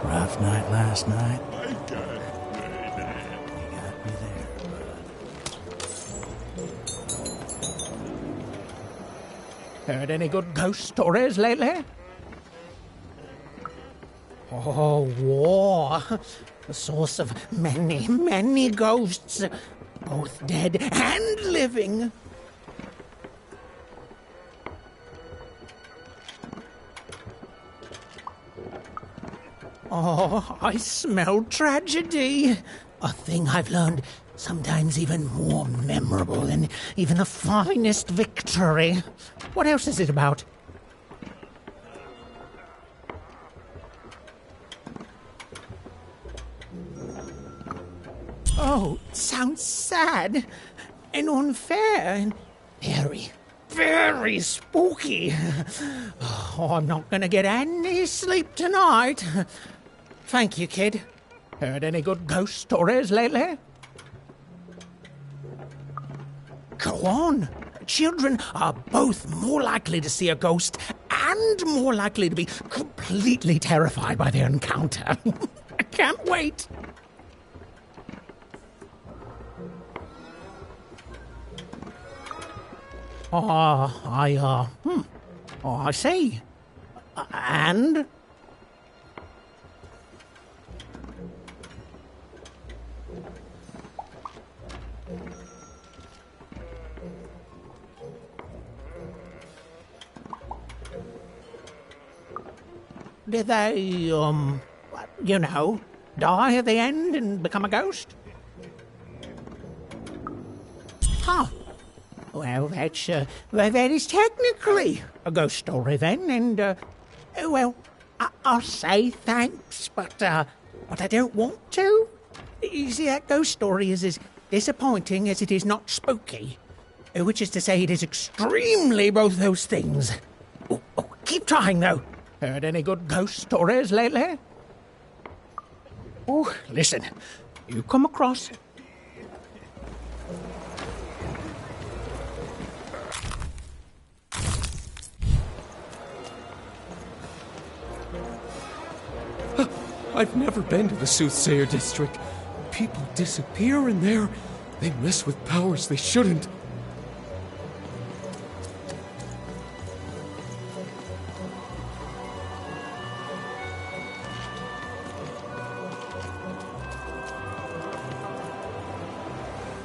Rough night last night. Heard any good ghost stories lately? Oh, war. The source of many, many ghosts, both dead and living. Oh, I smell tragedy. A thing I've learned sometimes even more memorable than even the finest victory. What else is it about? Oh, it sounds sad and unfair and very, very spooky. Oh, I'm not going to get any sleep tonight. Thank you, kid. Heard any good ghost stories lately? Go on. Children are both more likely to see a ghost and more likely to be completely terrified by their encounter. I can't wait. I see. And? Did they, die at the end and become a ghost? Huh. Well, that is technically a ghost story then, and, I'll say thanks, but I don't want to. You see, that ghost story is as disappointing as it is not spooky, which is to say it is extremely both those things. Keep trying, though. Heard any good ghost stories lately? Oh, listen, you come across... I've never been to the Soothsayer District. People disappear in there. They mess with powers they shouldn't.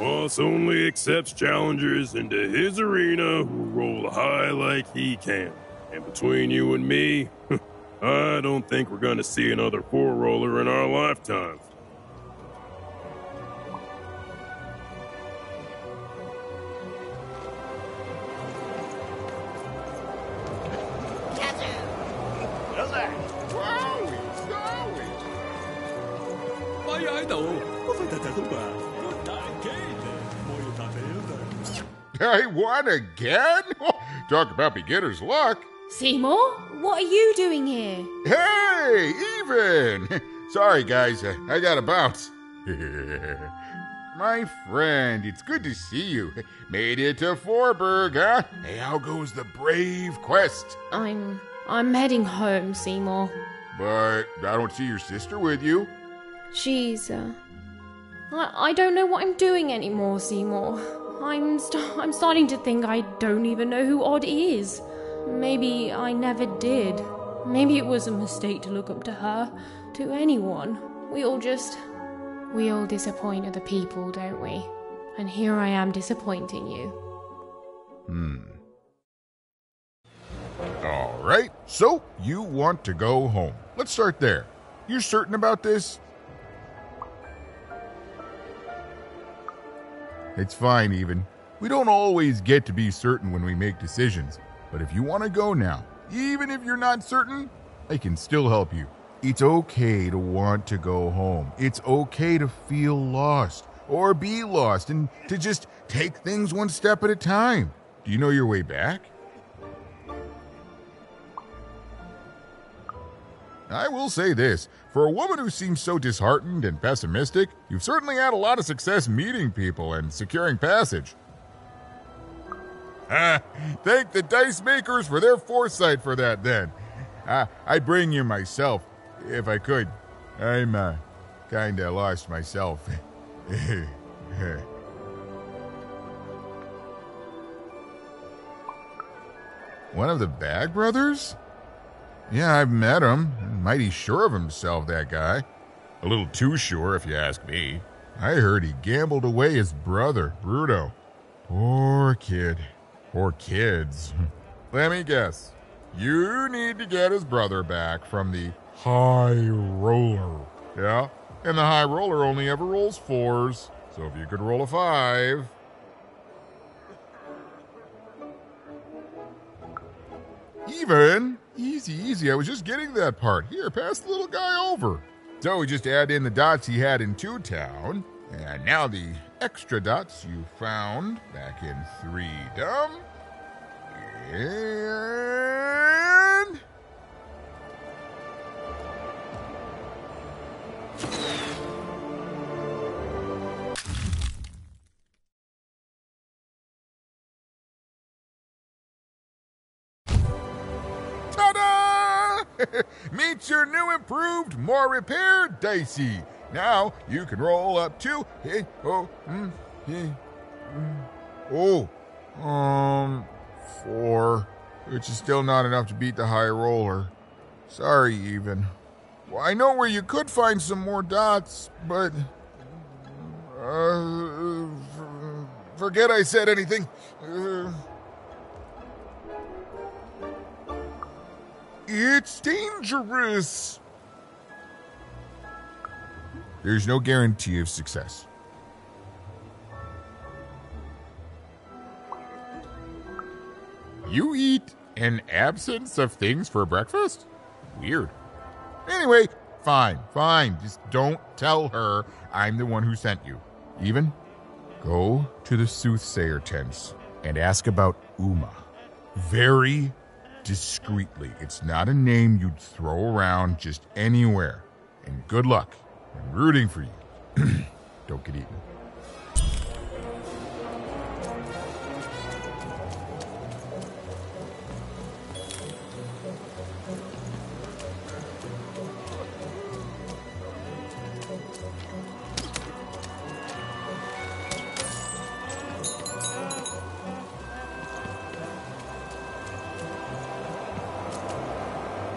Boss only accepts challengers into his arena who roll high like he can. And between you and me, I don't think we're gonna see another four-roller in our lifetime. I won again? Talk about beginner's luck. Seymour, what are you doing here? Hey, Even! Sorry, guys, I gotta bounce. My friend, it's good to see you. Made it to Forburg, huh? Hey, how goes the brave quest? I'm heading home, Seymour. But I don't see your sister with you. She's, I don't know what I'm doing anymore, Seymour. I'm starting to think I don't even know who Odd is. Maybe I never did. Maybe it was a mistake to look up to her, to anyone. We all disappoint other people, don't we? And here I am disappointing you. All right, so you want to go home. Let's start there. You're certain about this? It's fine, Even. We don't always get to be certain when we make decisions. But if you want to go now, even if you're not certain, I can still help you. It's okay to want to go home. It's okay to feel lost or be lost and to just take things one step at a time. Do you know your way back? I will say this. For a woman who seems so disheartened and pessimistic, you've certainly had a lot of success meeting people and securing passage. Thank the dice makers for their foresight for that, then. I'd bring you myself, if I could. I'm, kinda lost myself. One of the Bag Brothers? Yeah, I've met him. Mighty sure of himself, that guy. A little too sure, if you ask me. I heard he gambled away his brother, Bruto. Poor kid. Or kids. Let me guess. You need to get his brother back from the High Roller. Yeah? And the High Roller only ever rolls 4s. So if you could roll a 5... Even? Easy. I was just getting that part. Here, pass the little guy over. So we just add in the dots he had in 2-Town. And now the extra dots you found back in 3-Dom. And... Meet your new improved, more repaired Dicey. Now you can roll up to 4, which is still not enough to beat the high roller. Sorry, even. Well, I know where you could find some more dots, but forget I said anything. It's dangerous. There's no guarantee of success. You eat an absence of things for breakfast? Weird. Anyway, fine. Just don't tell her I'm the one who sent you. Even, go to the soothsayer tents and ask about Uma. Very discreetly. It's not a name you'd throw around just anywhere. And good luck. I'm rooting for you. Don't get eaten.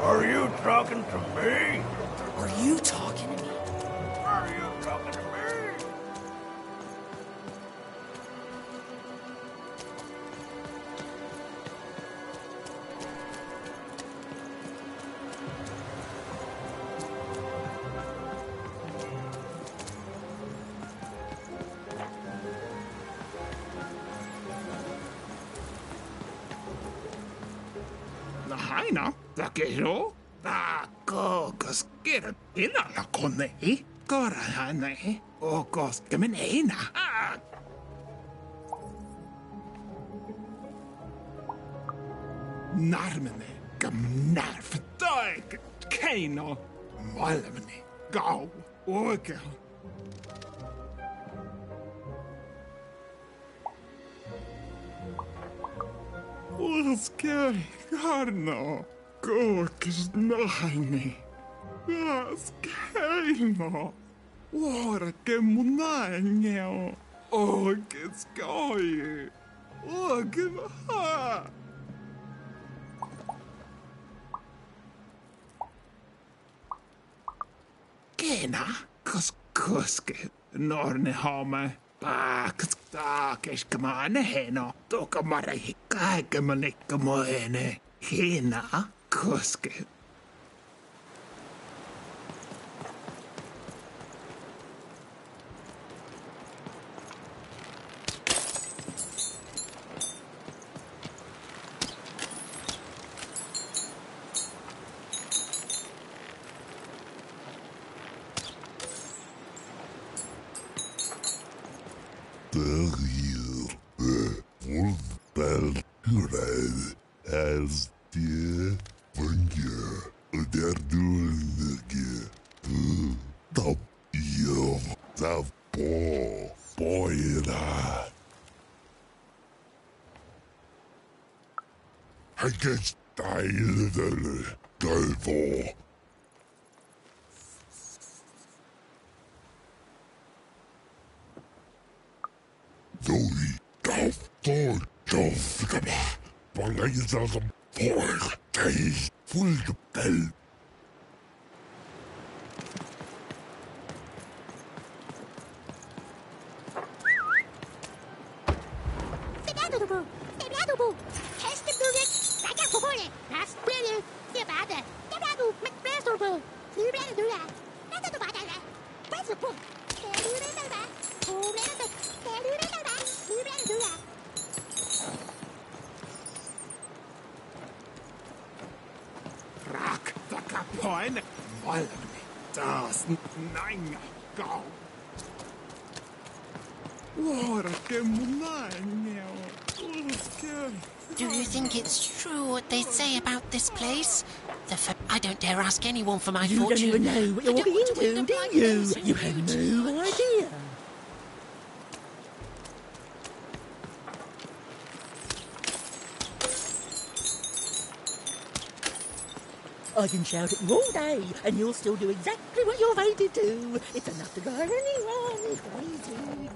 Are you talking to me? Are you talking to me? Are you talking to me? Lahaina, takeho, koskera inala kone, korahane, o koskemenena. Narmene, gamnar fördag, keino, malemene, gau, orgel. Oskar, Garno, Gorkis Naini, Askelno, Orke Munanio, Orkis Goy, Orkin Ha. Kena, Kuske, Norne Home. Pakistamane heno, tokamara hikaikamalikamoene, hina kuske. As dear Bunga, der Dulnige, Top Yo, the Boyra. I guess I little Gulfo. Doi, Gulf, Gulf, Balays as a boy, days full of bell. Rock the Capoine, Molly, das Nine Go. What a Do you think it's true what they say about this place? I don't dare ask anyone for my fortune. You don't even know what you're walking into, do you? You have no idea. I can shout at you all day, and you'll still do exactly what you're made to do. It's enough to drive anyone crazy.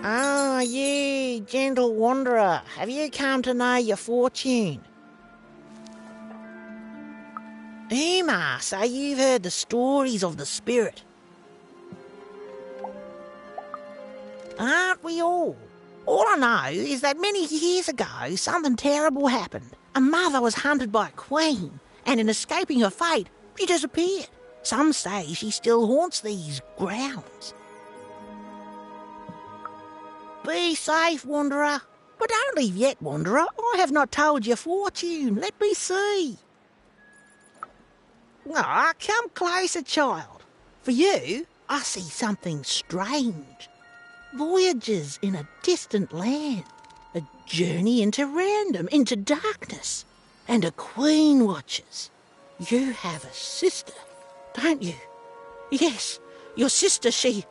Ah, you, gentle wanderer, have you come to know your fortune? Uma, so you've heard the stories of the spirit. Aren't we all? All I know is that many years ago, something terrible happened. A mother was hunted by a queen, and in escaping her fate, she disappeared. Some say she still haunts these grounds. Be safe, wanderer. But don't leave yet, wanderer. I have not told your fortune. Let me see. Ah, come closer, child. For you, I see something strange. Voyages in a distant land. A journey into random, into darkness. And a queen watches. You have a sister, don't you? Yes, your sister, she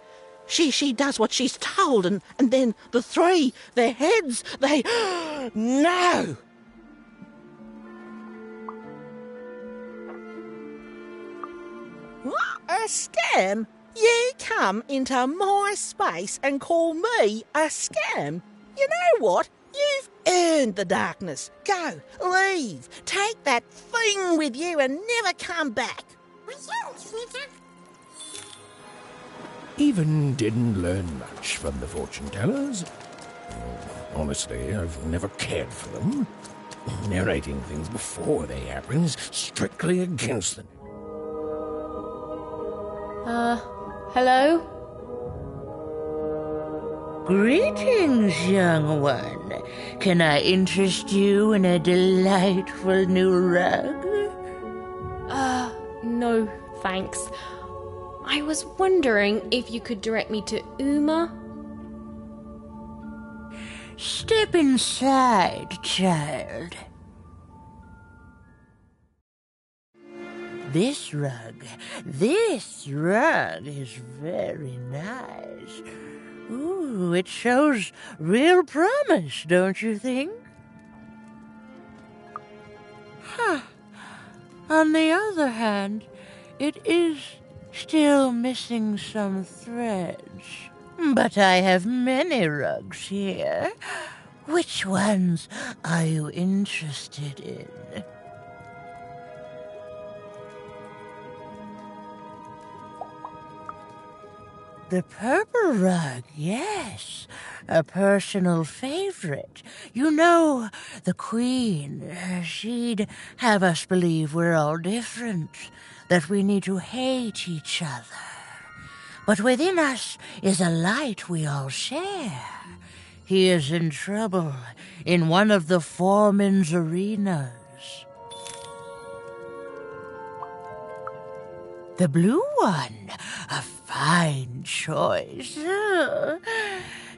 does what she's told, and then the three, their heads, they... No! What? A scam? You come into my space and call me a scam? You know what? You've earned the darkness. Go, leave, take that thing with you and never come back. Even didn't learn much from the fortune tellers. Honestly, I've never cared for them. Narrating things before they happen is strictly against them. Hello? Greetings, young one. Can I interest you in a delightful new rug? No, thanks. I was wondering if you could direct me to Uma. Step inside, child. This rug is very nice. Ooh, it shows real promise, don't you think? Huh. On the other hand, it is still missing some threads. But I have many rugs here. Which ones are you interested in? The purple rug, yes. A personal favorite. You know, the Queen, she'd have us believe we're all different, that we need to hate each other. But within us is a light we all share. He is in trouble in one of the foreman's arenas. The blue one, a fine choice.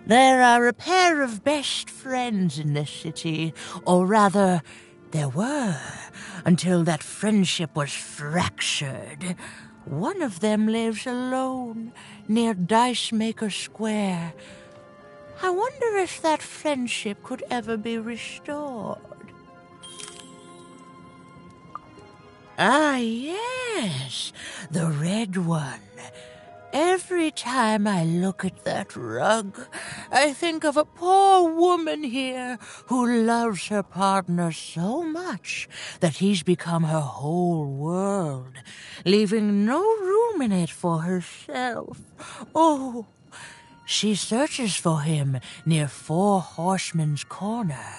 There are a pair of best friends in this city, or rather, there were, until that friendship was fractured. One of them lives alone near Dicemaker Square. I wonder if that friendship could ever be restored. Ah, yes, the red one. Every time I look at that rug, I think of a poor woman here who loves her partner so much that he's become her whole world, leaving no room in it for herself. Oh, she searches for him near Four Horsemen's Corner.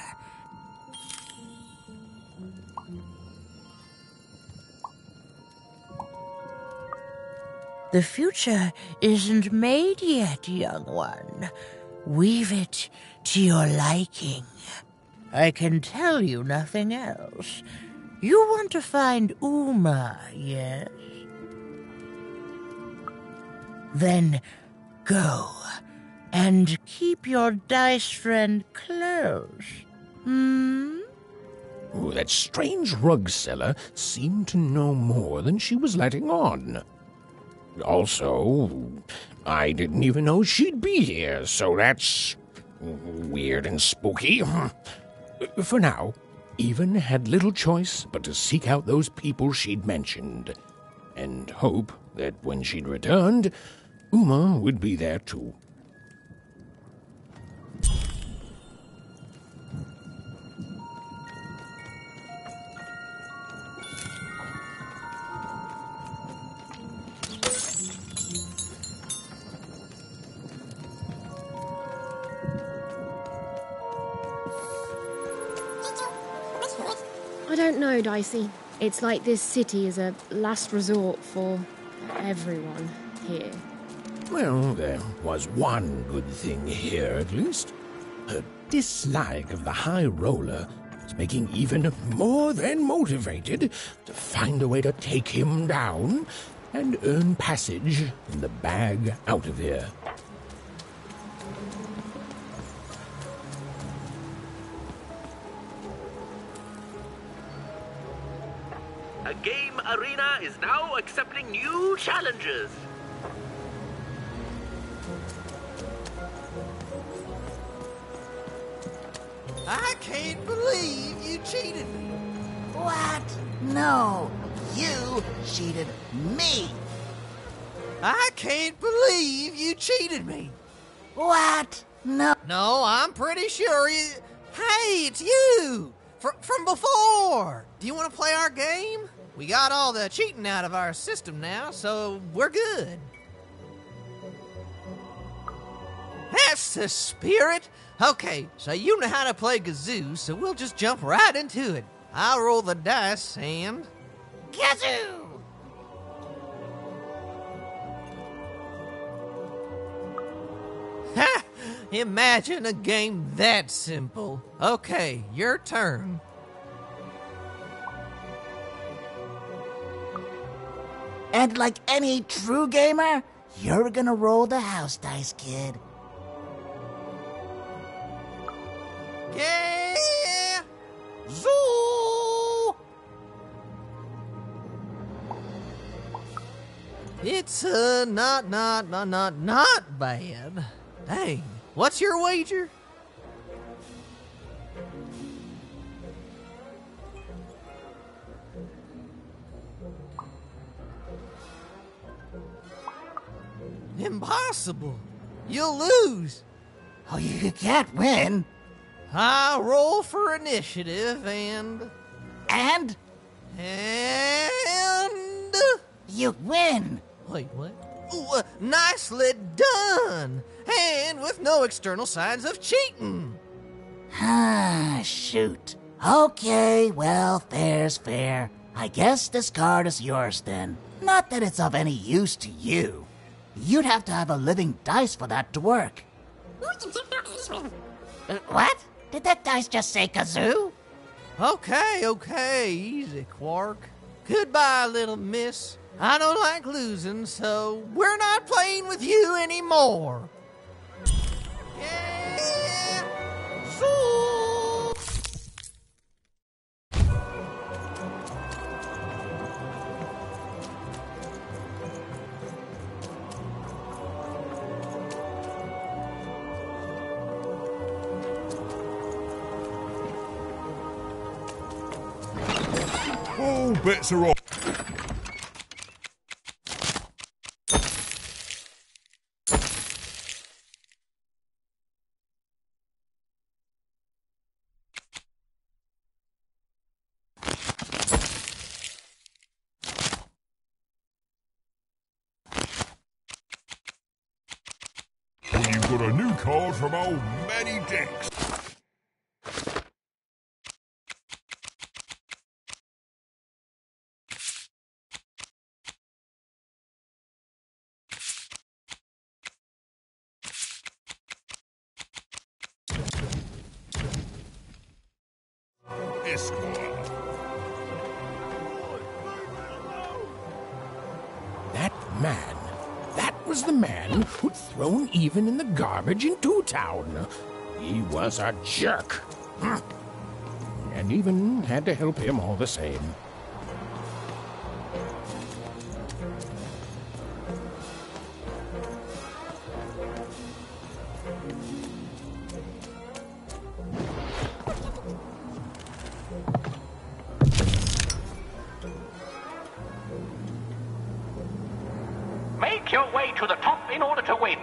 The future isn't made yet, young one. weave it to your liking. I can tell you nothing else. You want to find Uma, yes? Then go and keep your dice friend close. Oh, that strange rug seller seemed to know more than she was letting on. Also, I didn't even know she'd be here, so that's weird and spooky. For now, Even had little choice but to seek out those people she'd mentioned, and hope that when she'd returned, Uma would be there too. I don't know, Dicey. It's like this city is a last resort for everyone here. Well, there was one good thing here, at least. Her dislike of the High Roller was making Even more than motivated to find a way to take him down and earn passage in the bag out of here. A game arena is now accepting new challenges. I can't believe you cheated me. What? No, you cheated me. I can't believe you cheated me. What? No. No, I'm pretty sure you... Hey, it's you! From before! Do you want to play our game? We got all the cheating out of our system now, so we're good. That's the spirit! Okay, so you know how to play Gazoo, so we'll just jump right into it. I'll roll the dice and... Gazoo! Ha! Imagine a game that simple. Okay, your turn. And like any true gamer, you're gonna roll the house dice, kid. Yeah! Zoo! It's not bad. Dang, what's your wager? Impossible. You'll lose. Oh, you can't win. I'll roll for initiative and... And? And... You win. Wait, what? Ooh, nicely done. And with no external signs of cheating. Ah, shoot. Okay, well, fair's fair. I guess this card is yours then. Not that it's of any use to you. You'd have to have a living dice for that to work. What? Did that dice just say kazoo? Okay, easy, Quark. Goodbye, little miss. I don't like losing, so we're not playing with you anymore. Yeah! Zoo! All bets are off. You've got a new card from old Manny Dex. Esquire. That man. That was the man who'd thrown Even in the garbage in Two Town. He was a jerk. And Even had to help him all the same. Make your way to the top in order to win.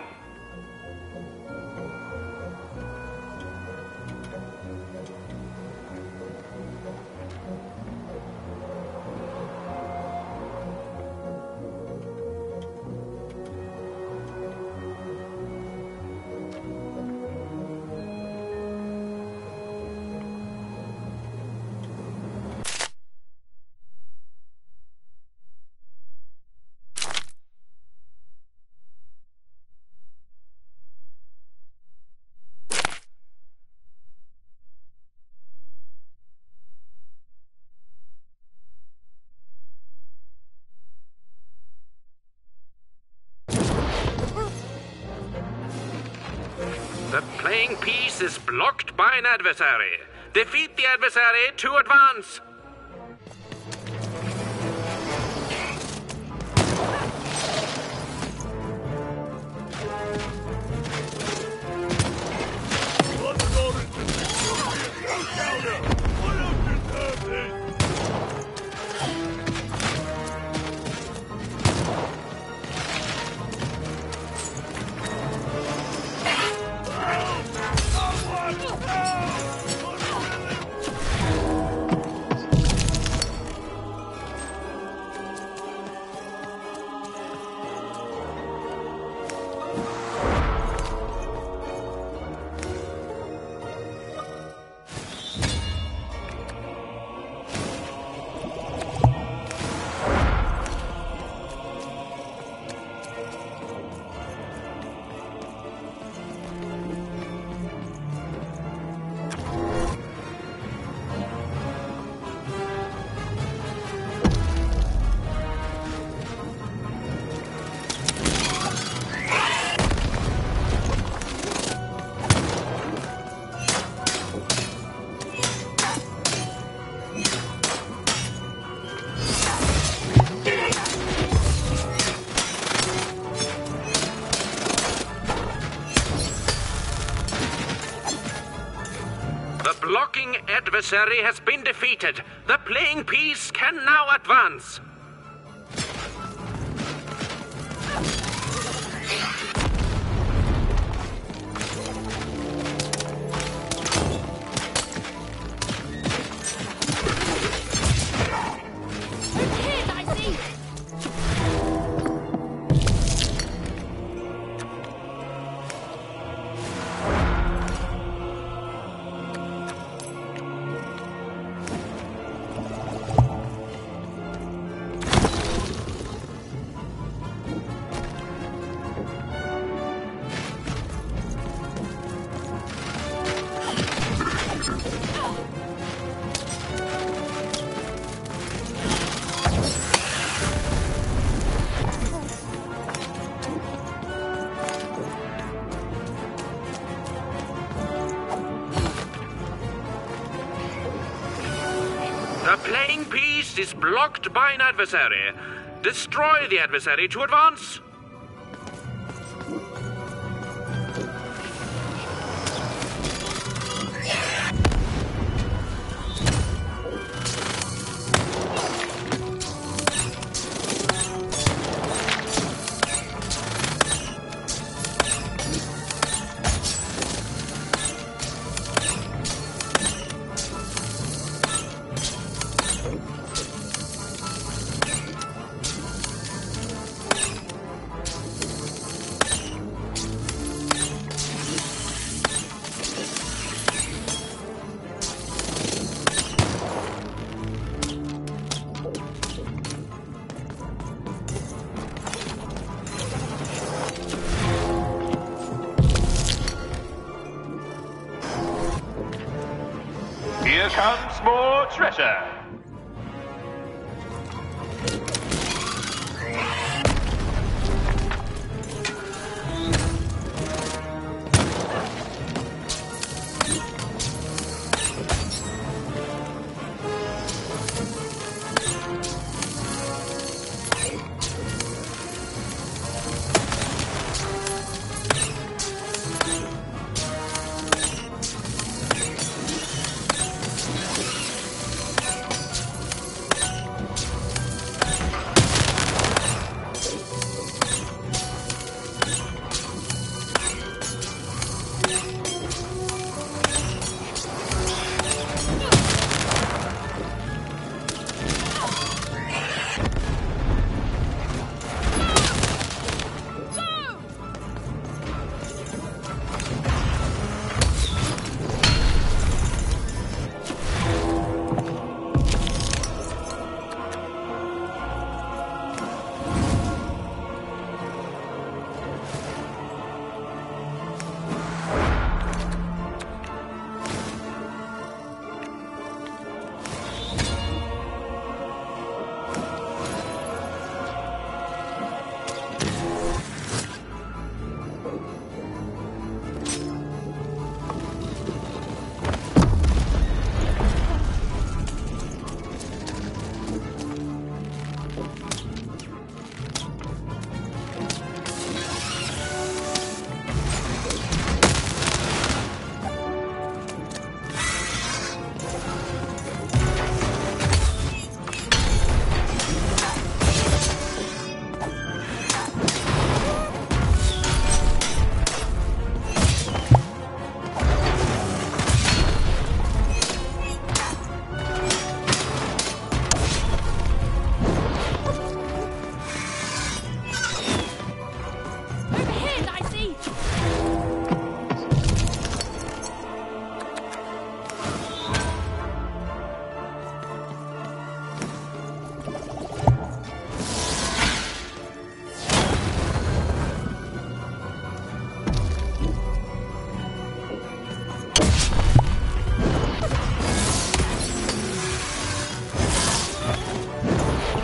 The playing piece is blocked by an adversary. Defeat the adversary to advance. Blocking adversary has been defeated. The playing piece can now advance. The playing piece is blocked by an adversary. Destroy the adversary to advance. treasure.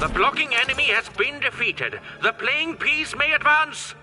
The blocking enemy has been defeated. The playing piece may advance.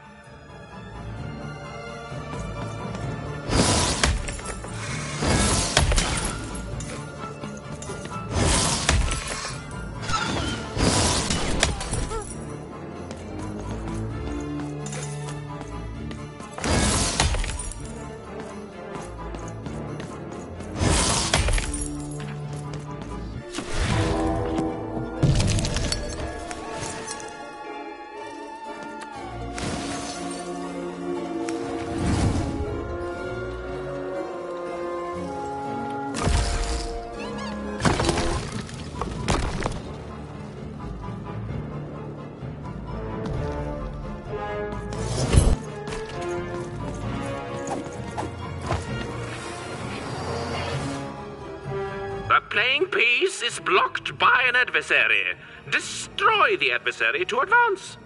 The playing piece is blocked by an adversary. Destroy the adversary to advance.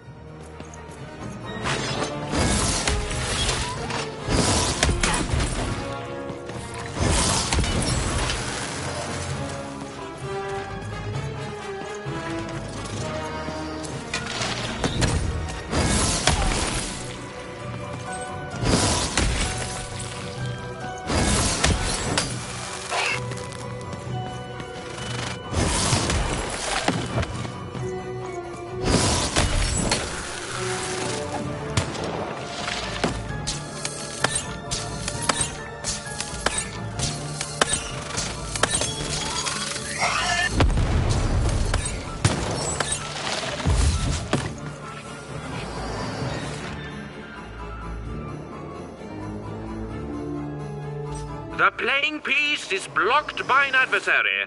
The playing piece is blocked by an adversary.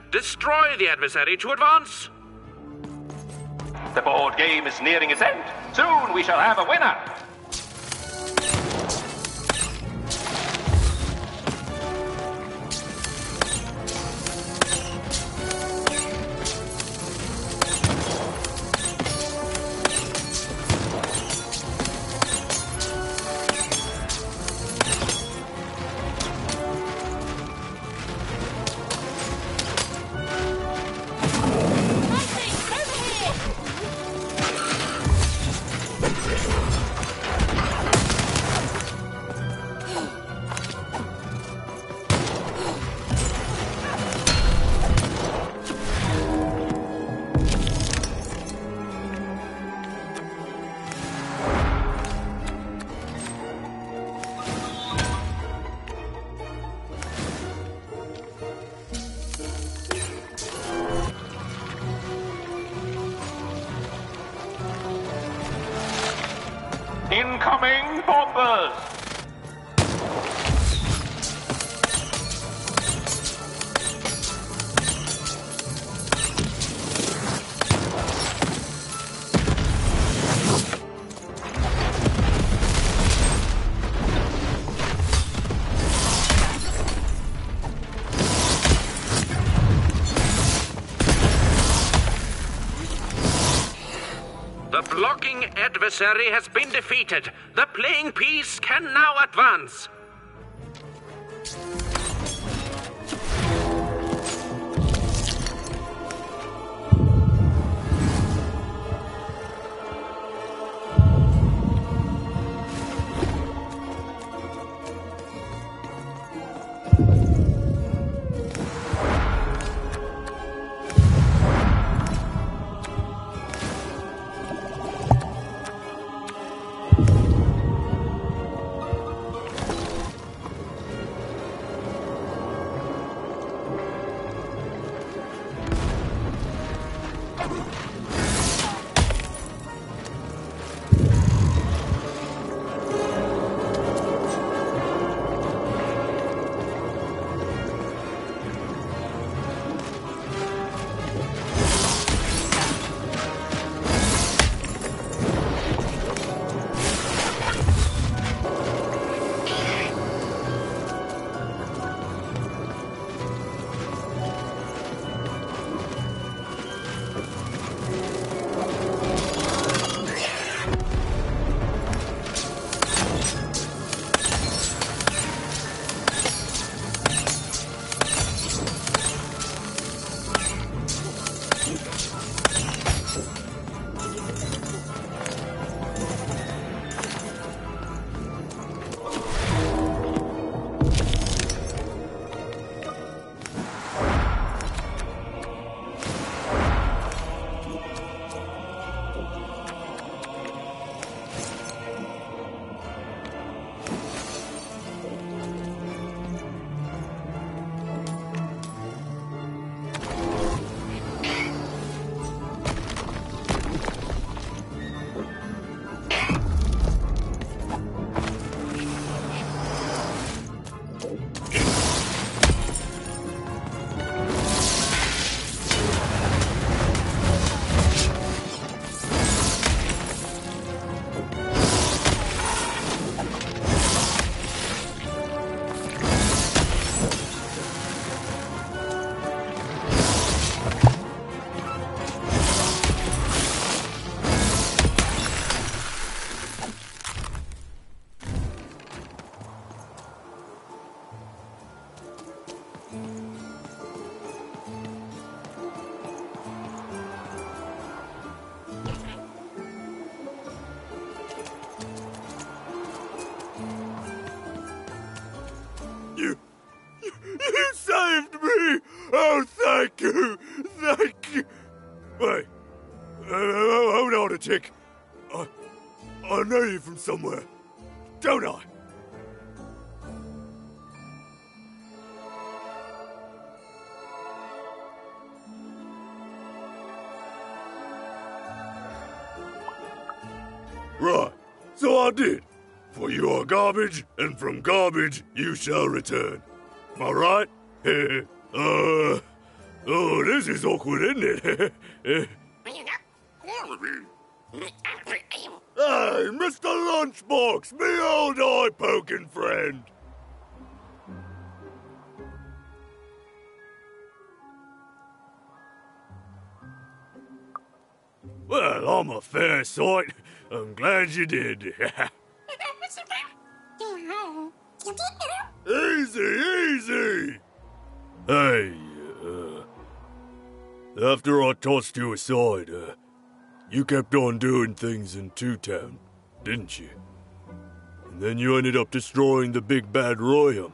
Destroy the adversary to advance. The board game is nearing its end. Soon we shall have a winner. Incoming bombers! The blocking adversary has been defeated. The playing piece can now advance. You saved me! Oh, thank you! Thank you! Wait. Hold on a tick. I know you from somewhere. Don't I? Right. So I did. For you are garbage, and from garbage you shall return. Am I right? Oh, this is awkward, isn't it? Hey, Mr. Lunchbox, me old eye-poking friend. Well, I'm a fair sight. I'm glad you did. Easy! Hey, after I tossed you aside, you kept on doing things in Two Town, didn't you? And then you ended up destroying the big bad Royum.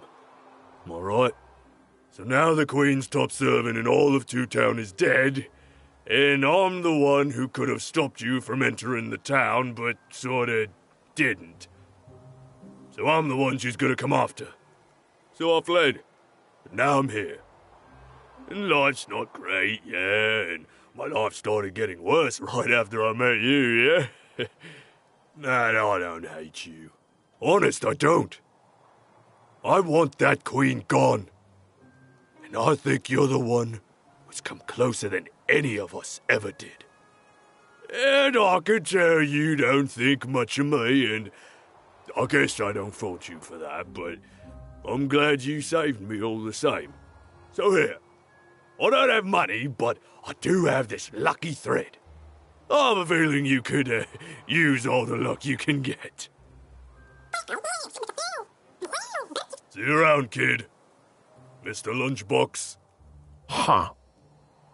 Am I right? So now the Queen's top servant in all of Two Town is dead, and I'm the one who could have stopped you from entering the town, but sorta didn't. So I'm the one she's gonna come after. So I fled. But now I'm here. And life's not great, yeah, and my life started getting worse right after I met you, yeah? Man, I don't hate you. Honest, I don't. I want that queen gone. And I think you're the one who's come closer than any of us ever did. And I can tell you don't think much of me, and I guess I don't fault you for that, but I'm glad you saved me all the same. So here, I don't have money, but I do have this lucky thread. I have a feeling you could use all the luck you can get. See you around, kid. Mr. Lunchbox. Huh.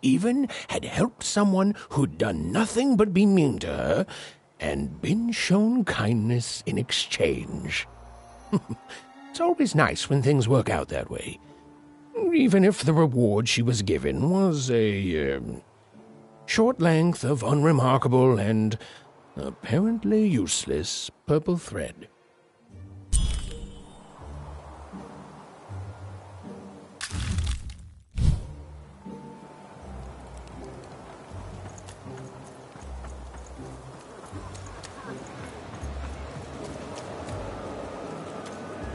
Even had helped someone who'd done nothing but be mean to her, and been shown kindness in exchange. It's always nice when things work out that way. Even if the reward she was given was a short length of unremarkable and apparently useless purple thread.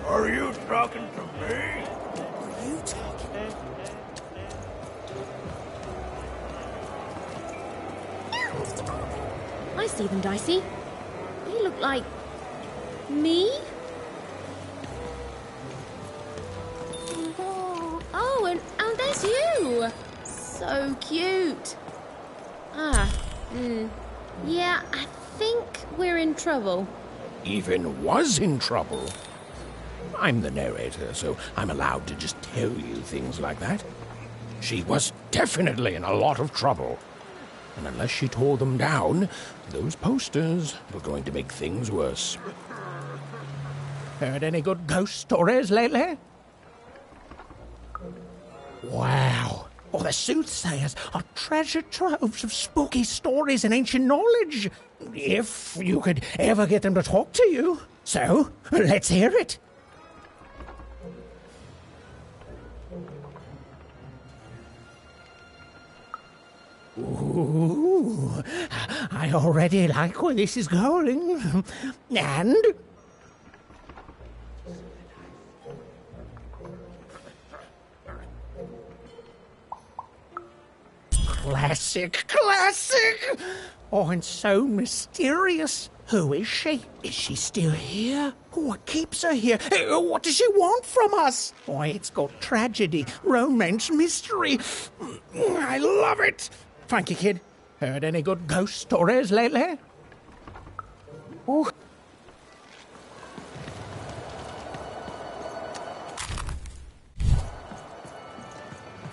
Are you talking to me? Are you talking? I see them, Dicey. You look like... me? Oh, and there's you! So cute. Yeah, I think we're in trouble. Even was in trouble. I'm the narrator, so I'm allowed to just tell you things like that. She was definitely in a lot of trouble. And unless she tore them down, those posters were going to make things worse. Heard any good ghost stories lately? Wow. Oh, the soothsayers are treasure troves of spooky stories and ancient knowledge. If you could ever get them to talk to you. So, let's hear it. Ooh, I already like where this is going. And... Classic! Oh, and so mysterious. Who is she? Is she still here? What keeps her here? What does she want from us? Why, it's got tragedy, romance, mystery. I love it. Thank you, kid. Heard any good ghost stories lately? Oh.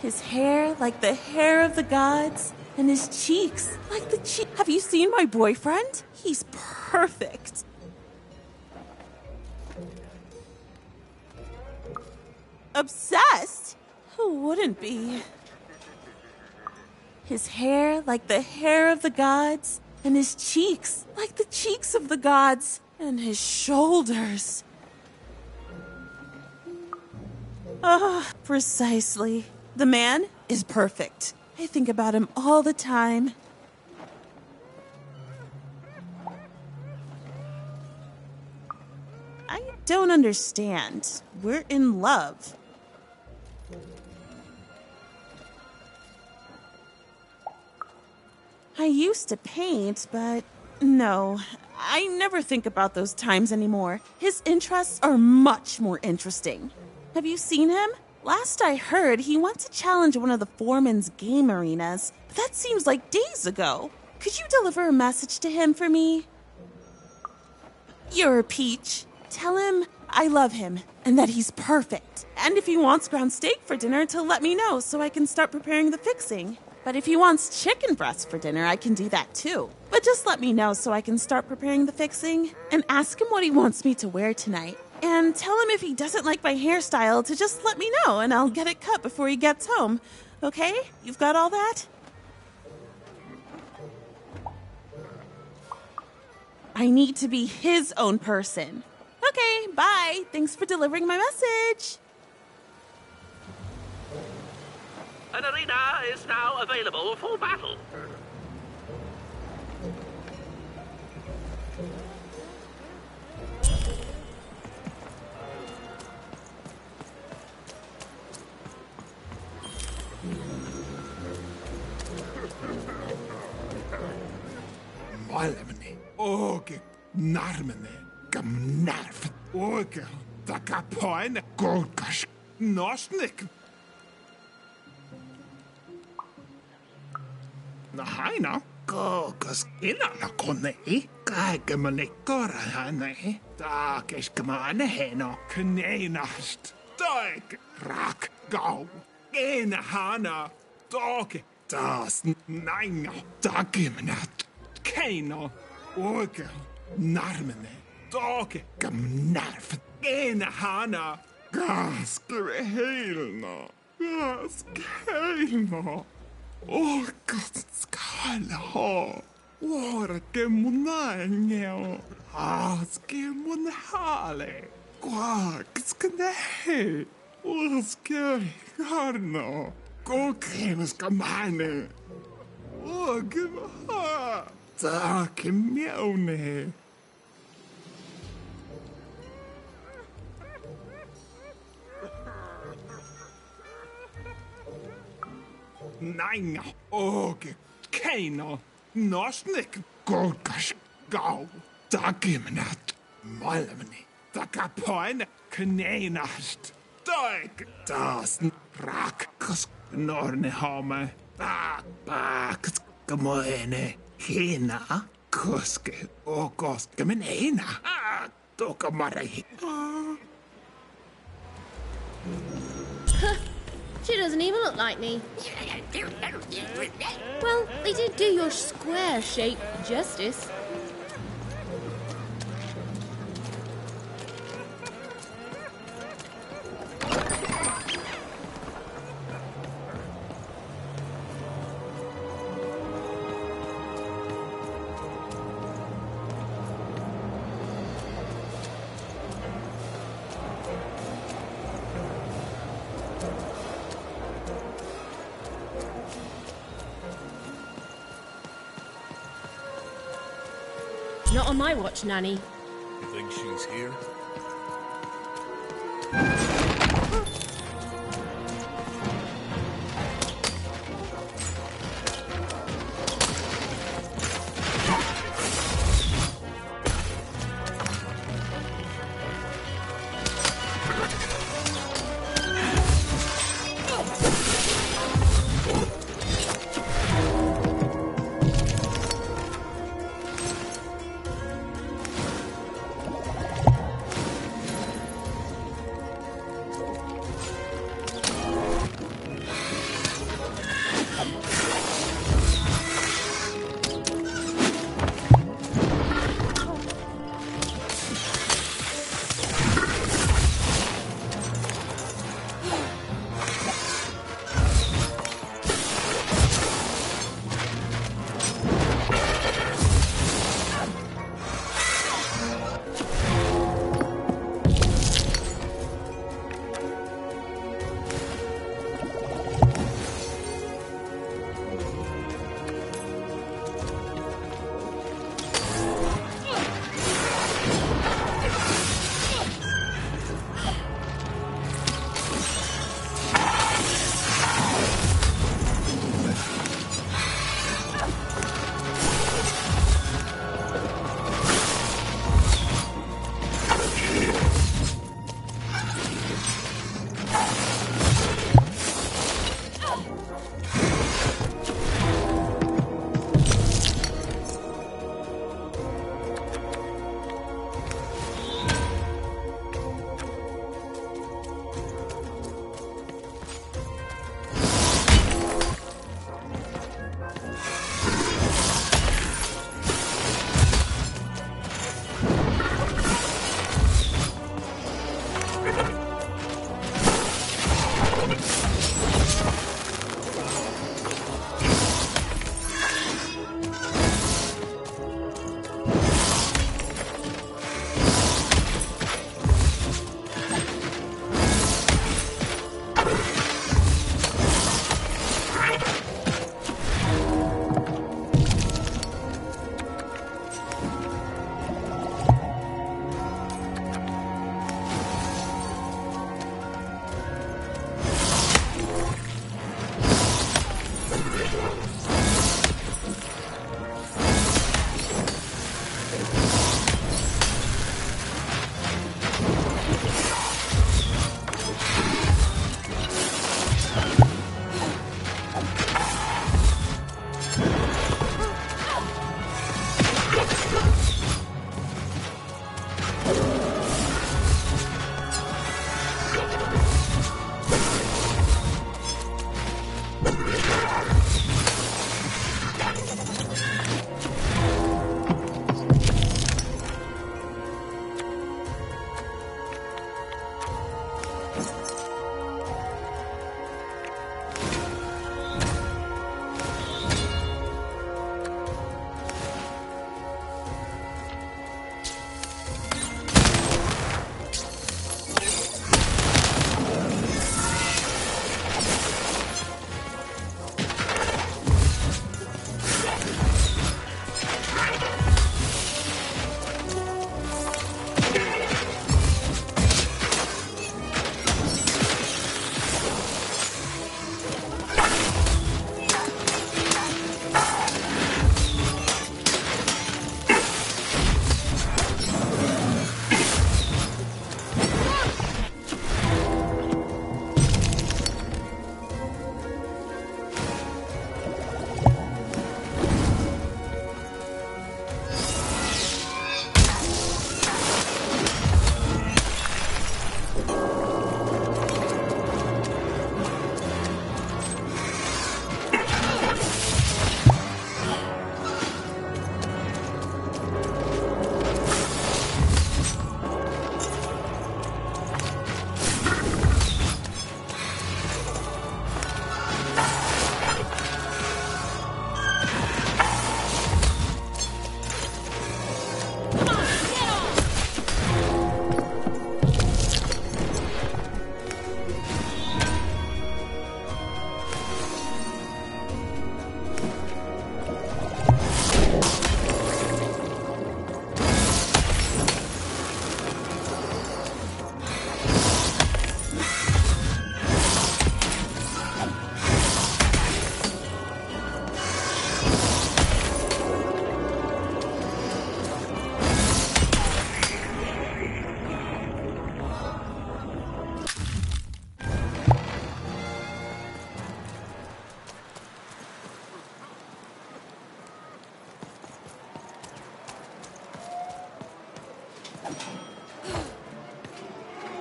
His hair like the hair of the gods, and his cheeks like the cheek. Have you seen my boyfriend? He's perfect. Obsessed? Who wouldn't be? His hair like the hair of the gods, and his cheeks like the cheeks of the gods, and his shoulders. Precisely. The man is perfect. I think about him all the time. I don't understand. We're in love. I used to paint, but no, I never think about those times anymore. His interests are much more interesting. Have you seen him? Last I heard, he wants to challenge one of the foreman's game arenas, but that seems like days ago. Could you deliver a message to him for me? You're a peach. Tell him I love him and that he's perfect. And if he wants ground steak for dinner, to let me know so I can start preparing the fixing. But if he wants chicken breast for dinner, I can do that too. But just let me know so I can start preparing the fixing. And ask him what he wants me to wear tonight. And tell him if he doesn't like my hairstyle to just let me know and I'll get it cut before he gets home. Okay? You've got all that? I need to be his own person. Okay, bye. Thanks for delivering my message. An arena is now available for battle. Mollemne. Åge. Narmene. Gamnarf. Åge. Takapoine. Golkash. Nosnik. Nahaina. Golkas. Inana kone. Kaikemane korahane. Taakeskamane heno. Kneinast. Taik. Rak. Gau. Enahana. Taake. Das. Nainga. Taakimnat. Keino. Åge. Narmene. Taake. Gamnarf. Enahana. Gaskehelna. Gaskehelna. Orkatskala. Orkemunangeo. Askemunhale. Quakskenehe. Orskehana. Kokemskamane. Orgemha. Takemione. Nein, åge, keino, nosnik, golkash, gau, dagimnat, mollemni, dagapoine, kneinast, doig, dasen, rakkus, nornehame, bak, gamoene, hina, kuske, ogoske, men hina, dogamare. She doesn't even look like me. Well, they did do your square shape justice. Not on my watch, Nanny. You think she's here?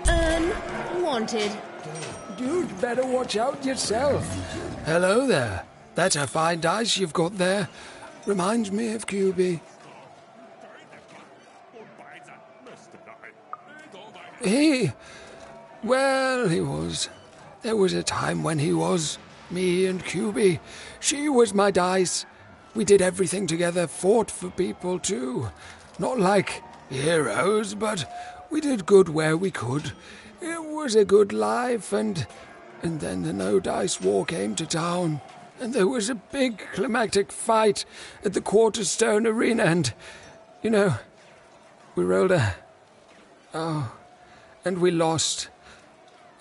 Unwanted. You'd better watch out yourself. Hello there. That's a fine dice you've got there. Reminds me of QB. He was. There was a time when he was. Me and QB. She was my dice. We did everything together, fought for people too. Not like heroes, but we did good where we could. It was a good life, and then the No Dice War came to town, and there was a big climactic fight at the Quarterstone Arena, and, you know, we rolled and we lost.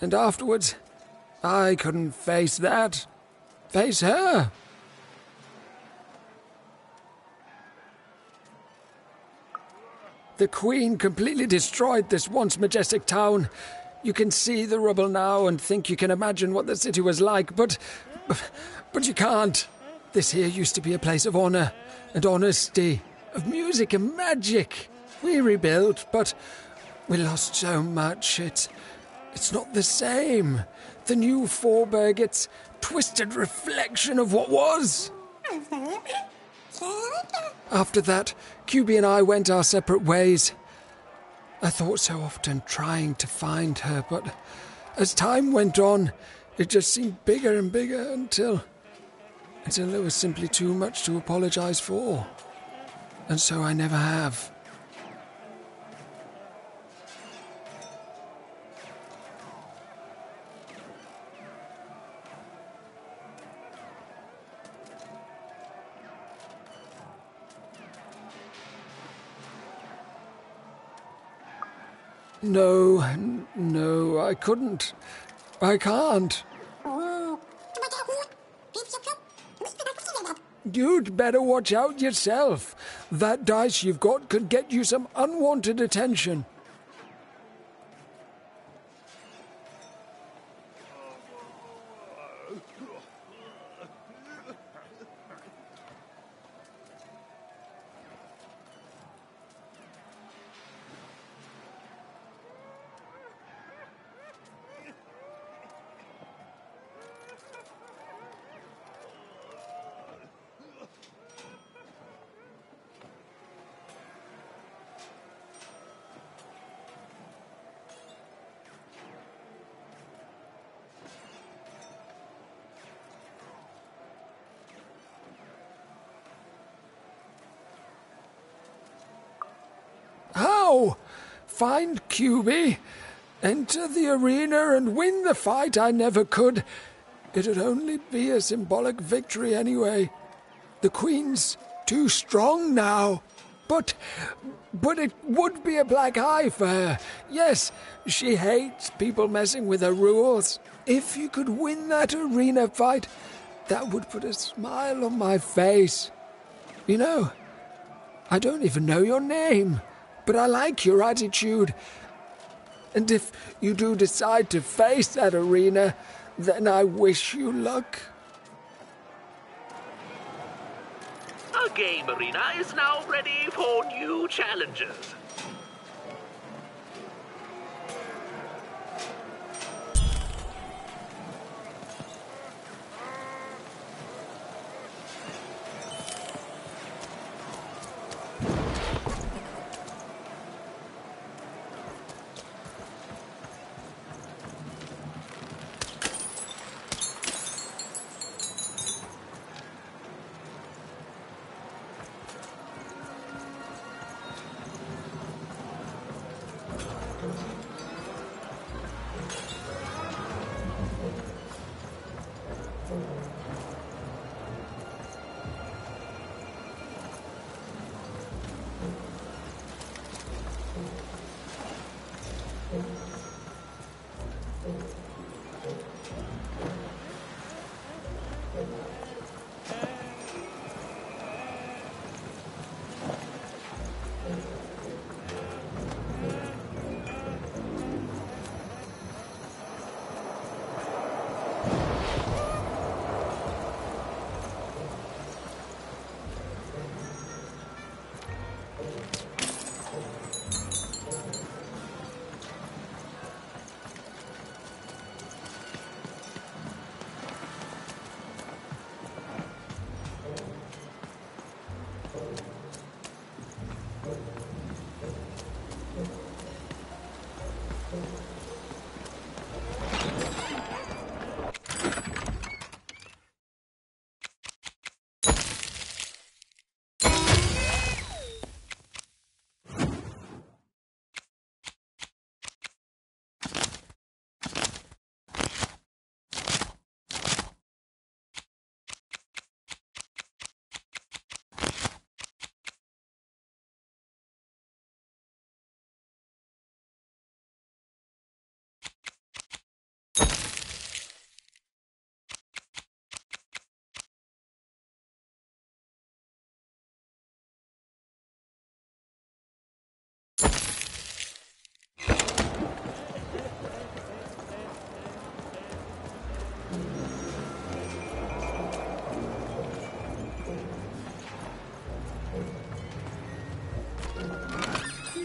And afterwards, I couldn't face that. Face her. The Queen completely destroyed this once majestic town. You can see the rubble now and think you can imagine what the city was like, but you can't. This here used to be a place of honor and honesty, of music and magic. We rebuilt, but we lost so much. It's not the same. The new Forberg, it's twisted reflection of what was. After that, QB and I went our separate ways. I thought so often trying to find her, but as time went on, it just seemed bigger and bigger until there was simply too much to apologize for. And so I never have. No, I couldn't. I can't. You'd better watch out yourself. That dice you've got could get you some unwanted attention. How? Find QB, enter the arena and win the fight I never could. It'd only be a symbolic victory anyway. The Queen's too strong now. But it would be a black eye for her. Yes, she hates people messing with her rules. If you could win that arena fight, that would put a smile on my face. You know, I don't even know your name. But I like your attitude. And if you do decide to face that arena, then I wish you luck. Our game arena is now ready for new challengers.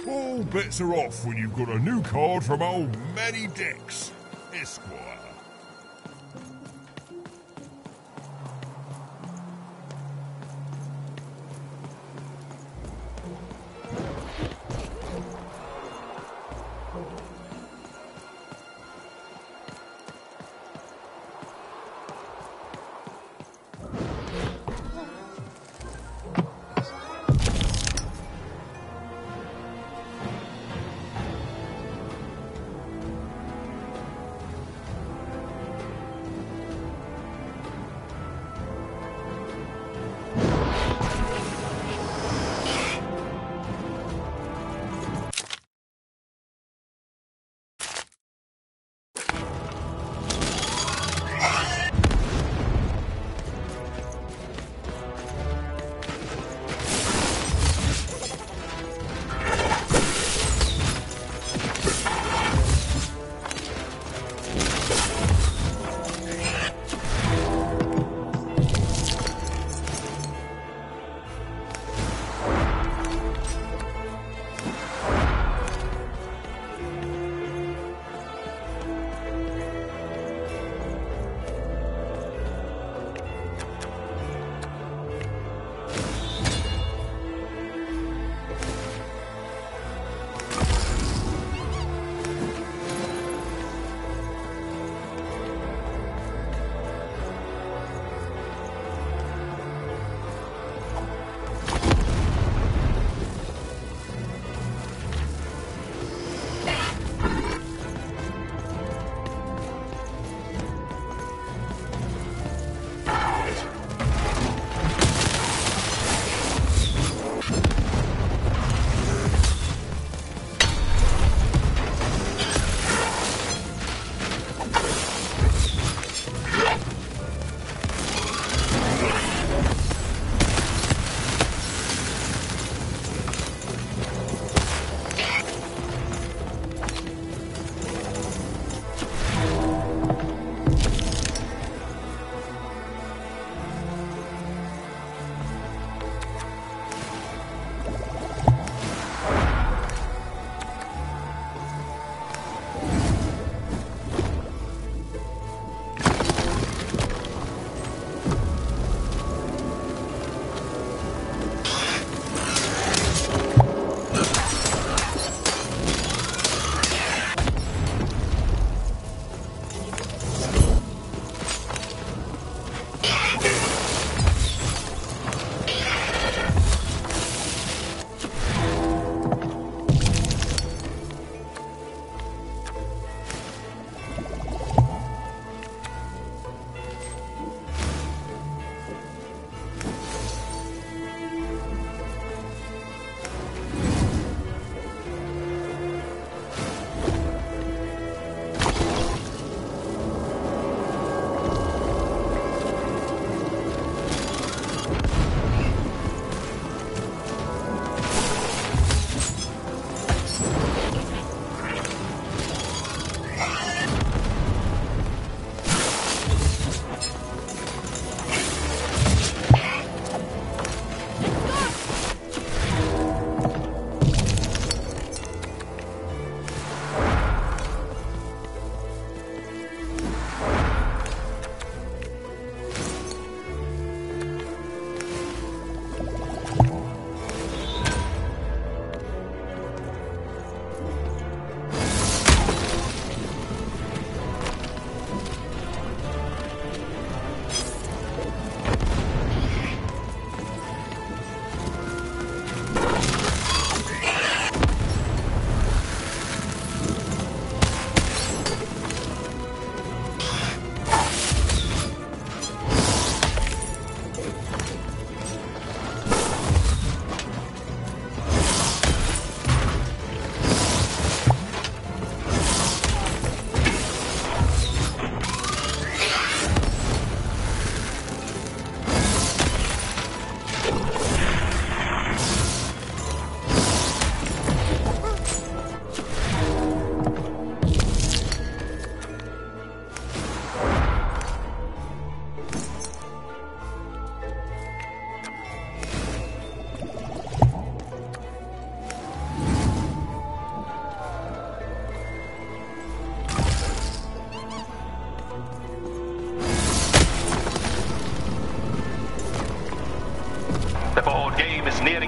All bets are off when you've got a new card from old Matty Dex, Esquire.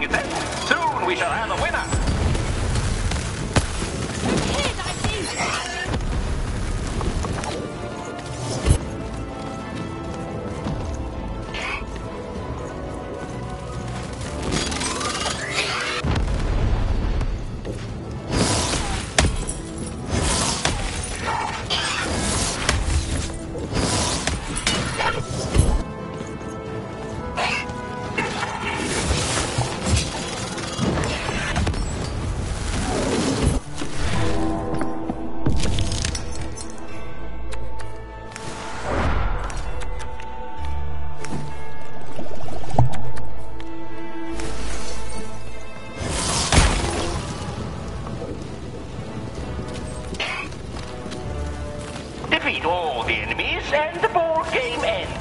nearing its end. Soon we shall have a winner. Defeat all the enemies and the board game ends.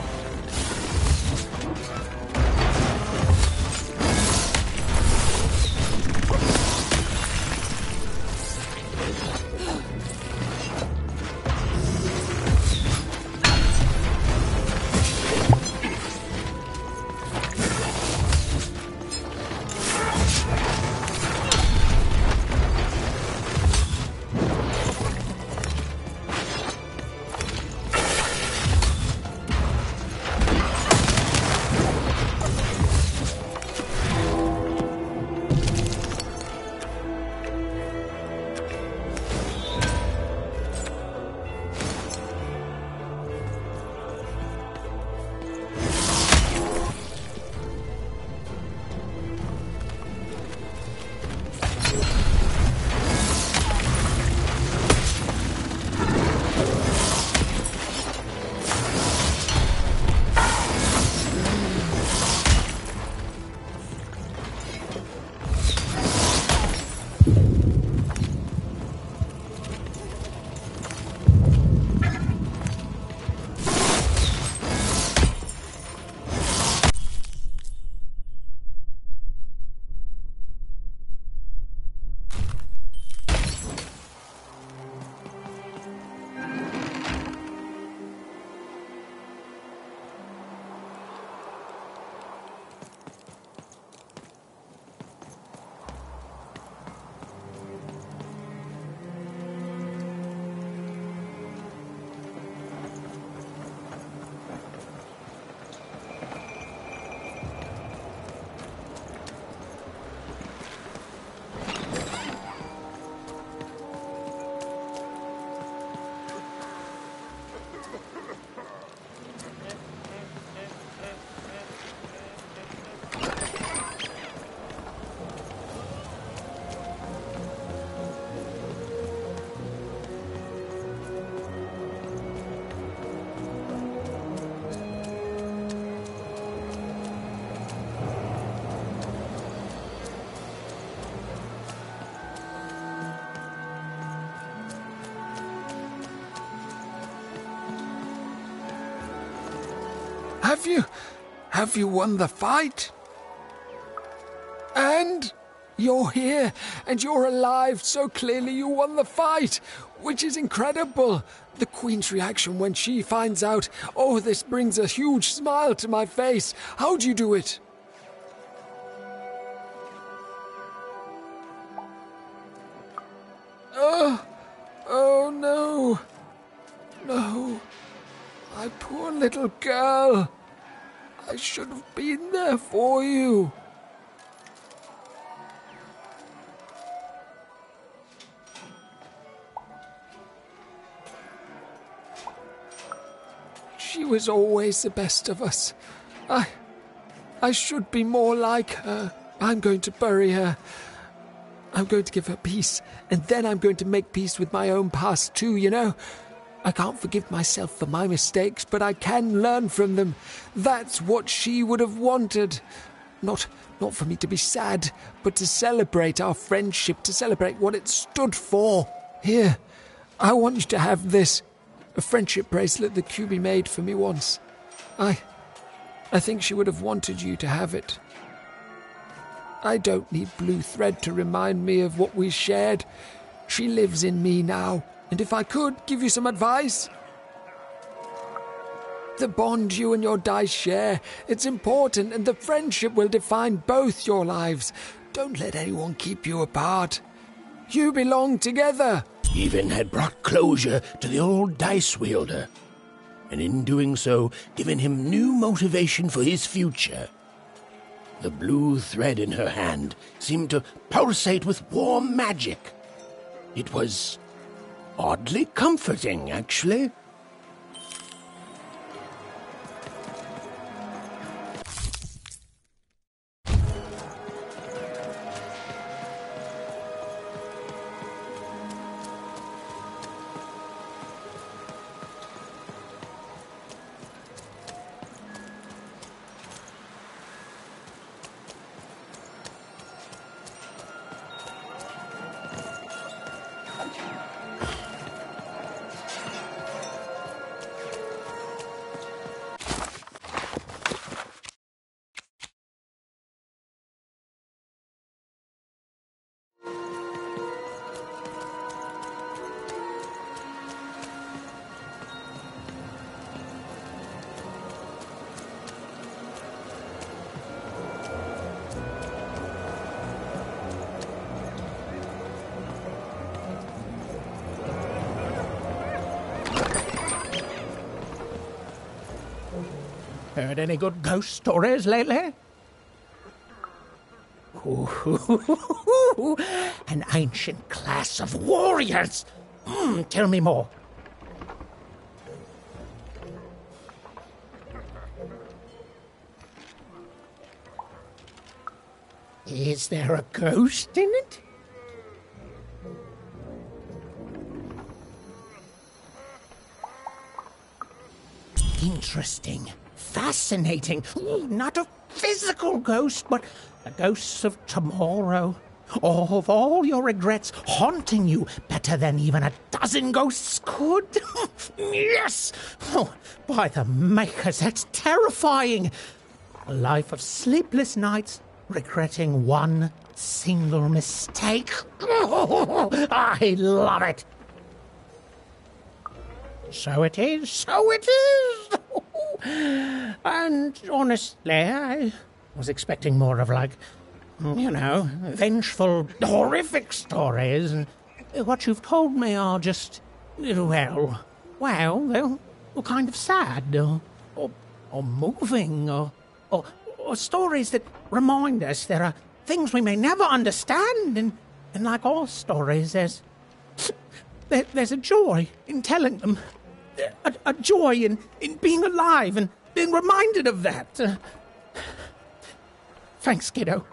Have you won the fight? And you're here, and you're alive, so clearly you won the fight, which is incredible. The Queen's reaction when she finds out, oh, this brings a huge smile to my face. How'd you do it? Oh no. No. My poor little girl. I should have been there for you. She was always the best of us. I should be more like her. I'm going to bury her. I'm going to give her peace, and then I'm going to make peace with my own past too, you know? I can't forgive myself for my mistakes, but I can learn from them. That's what she would have wanted. Not for me to be sad, but to celebrate our friendship, to celebrate what it stood for. Here, I want you to have this. A friendship bracelet that QB made for me once. I think she would have wanted you to have it. I don't need blue thread to remind me of what we shared. She lives in me now. And if I could give you some advice, the bond you and your dice share. It's important, and the friendship will define both your lives. Don't let anyone keep you apart. You belong together. Even had brought closure to the old dice wielder, and in doing so, given him new motivation for his future. The blue thread in her hand seemed to pulsate with warm magic. It was oddly comforting, actually. Heard any good ghost stories lately? Ooh, an ancient class of warriors. Tell me more. Is there a ghost in it? Interesting. Fascinating. Not a physical ghost, but the ghosts of tomorrow. Of all your regrets haunting you better than even a dozen ghosts could. Yes! Oh, by the makers, that's terrifying. A life of sleepless nights, regretting one single mistake. Oh, I love it. So it is, so it is. And honestly, I was expecting more of vengeful, horrific stories. And what you've told me are just, they're kind of sad, or moving, or stories that remind us there are things we may never understand, and like all stories, there's a joy in telling them. A joy in being alive and being reminded of that. Thanks, kiddo.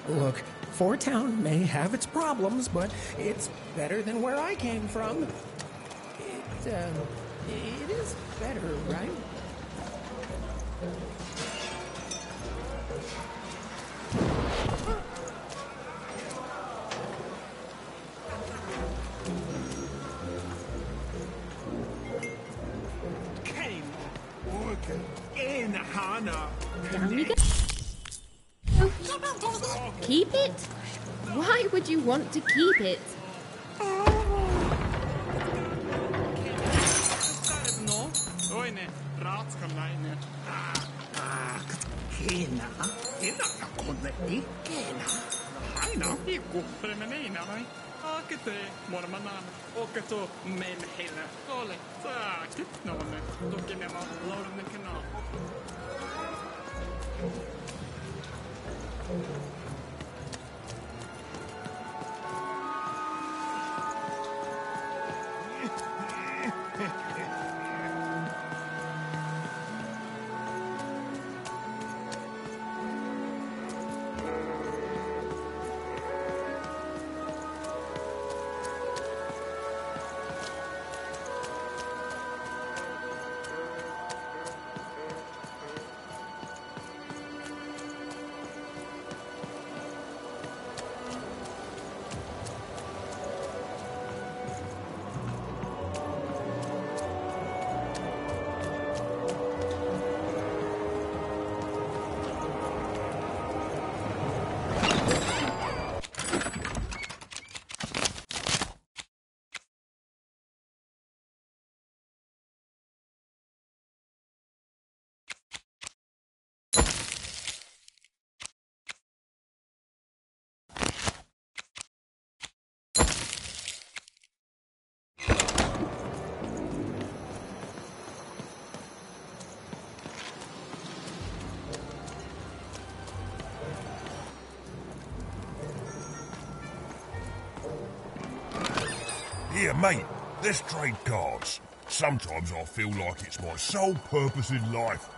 Look, Four Town may have its problems, but it's better than where I came from. It is better, right? Down you go. Keep it? Why would you want to keep it? Here, mate, let's trade cards. Sometimes I feel like it's my sole purpose in life.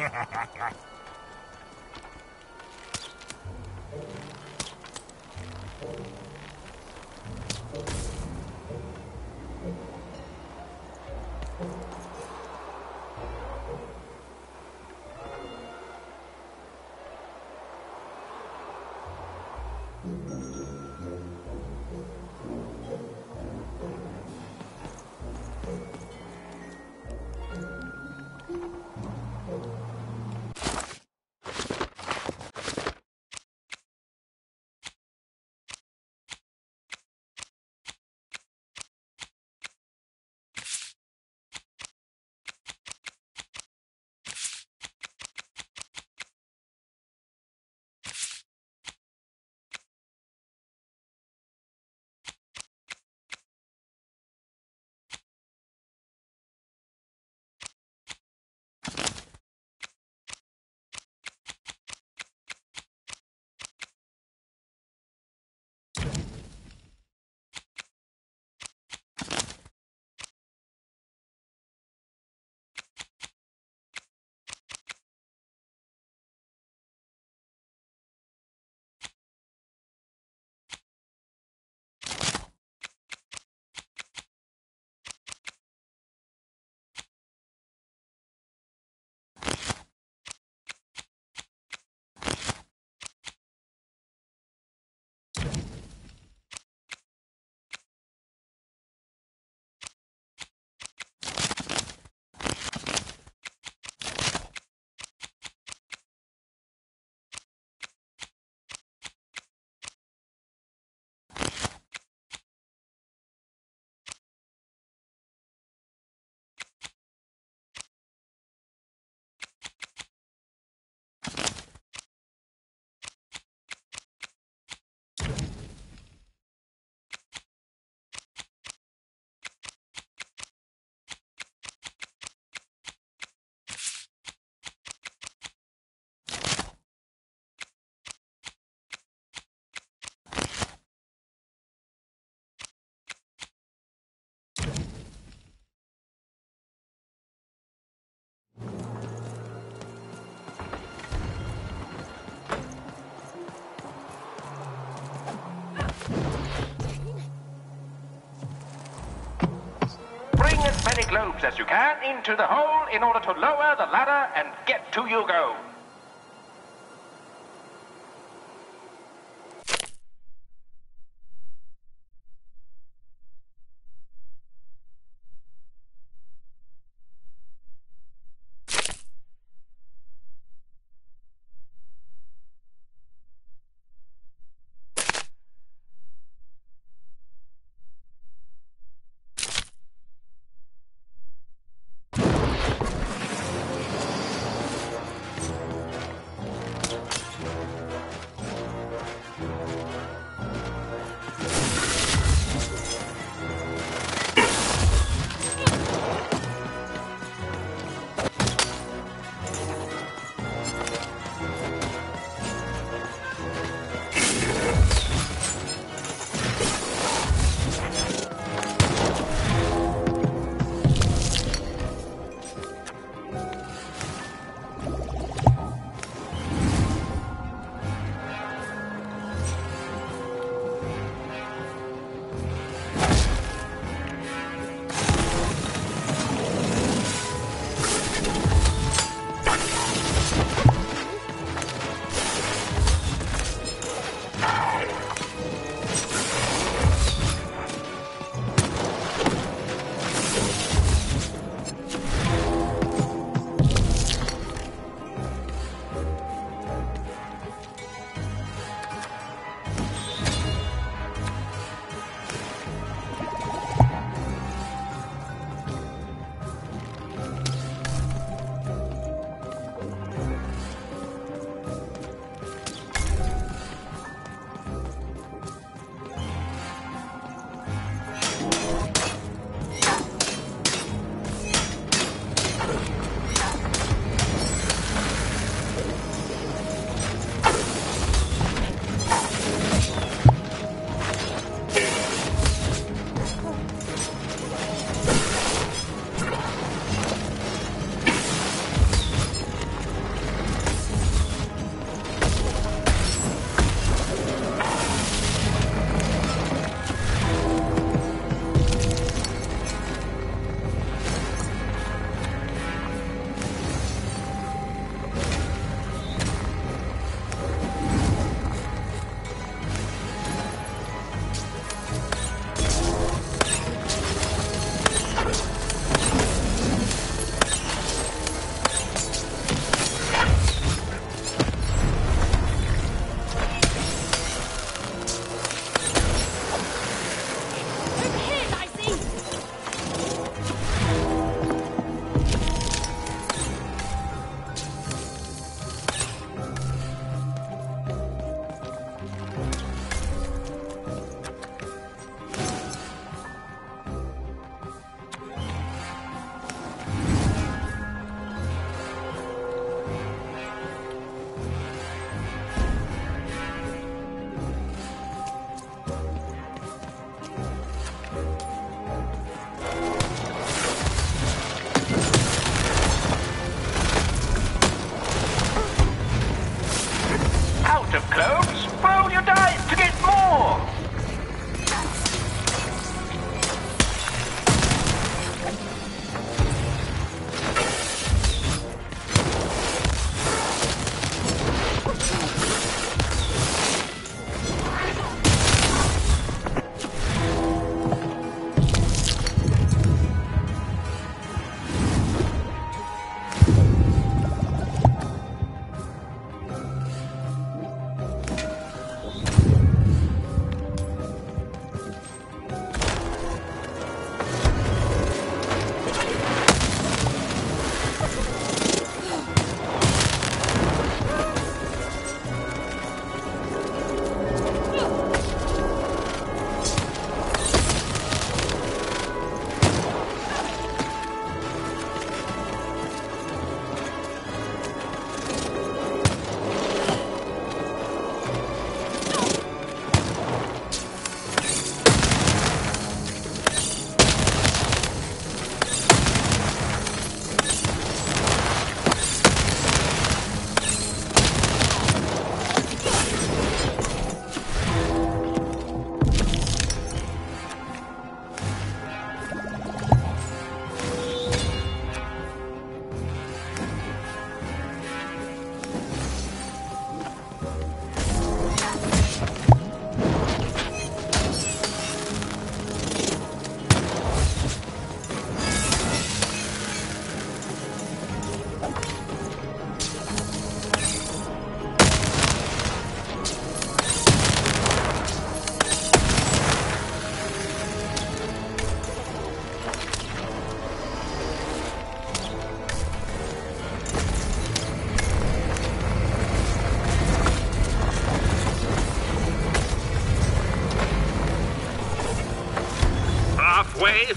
as many globes as you can into the hole in order to lower the ladder and get to your goal.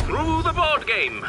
through the board game.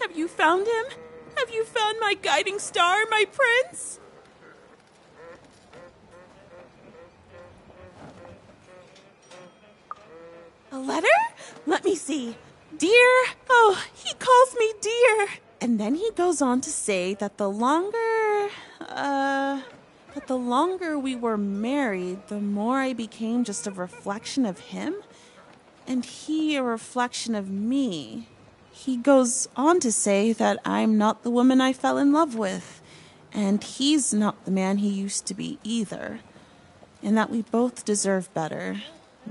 Have you found him? Have you found my guiding star, my prince? A letter? Let me see. Dear, oh, he calls me dear. And then he goes on to say that the longer we were married, the more I became just a reflection of him, and he a reflection of me. He goes on to say that I'm not the woman I fell in love with, and he's not the man he used to be either, and that we both deserve better.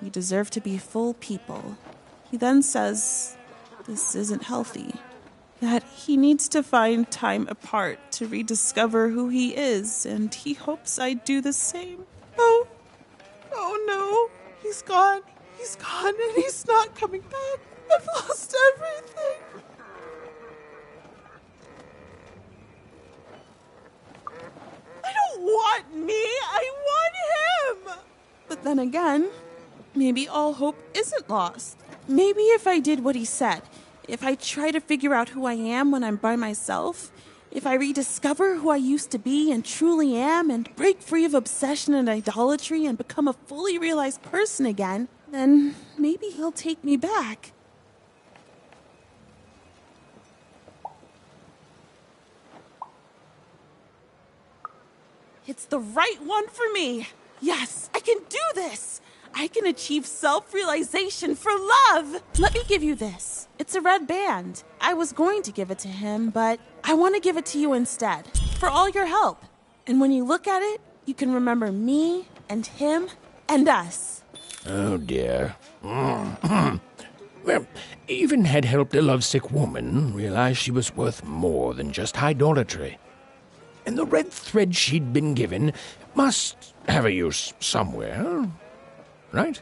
We deserve to be full people. He then says this isn't healthy, that he needs to find time apart to rediscover who he is, and he hopes I do the same. Oh no, he's gone, and he's not coming back. I've lost everything. then again, maybe all hope isn't lost. Maybe if I did what he said, if I try to figure out who I am when I'm by myself, if I rediscover who I used to be and truly am and break free of obsession and idolatry and become a fully realized person again, then maybe he'll take me back. It's the right one for me. Yes, I can do this. I can achieve self-realization for love. Let me give you this. It's a red band. I was going to give it to him, but I want to give it to you instead. For all your help. And when you look at it, you can remember me and him and us. Oh, dear. Well, even had helped a lovesick woman realize she was worth more than just idolatry. And the red thread she'd been given must have a use somewhere, right?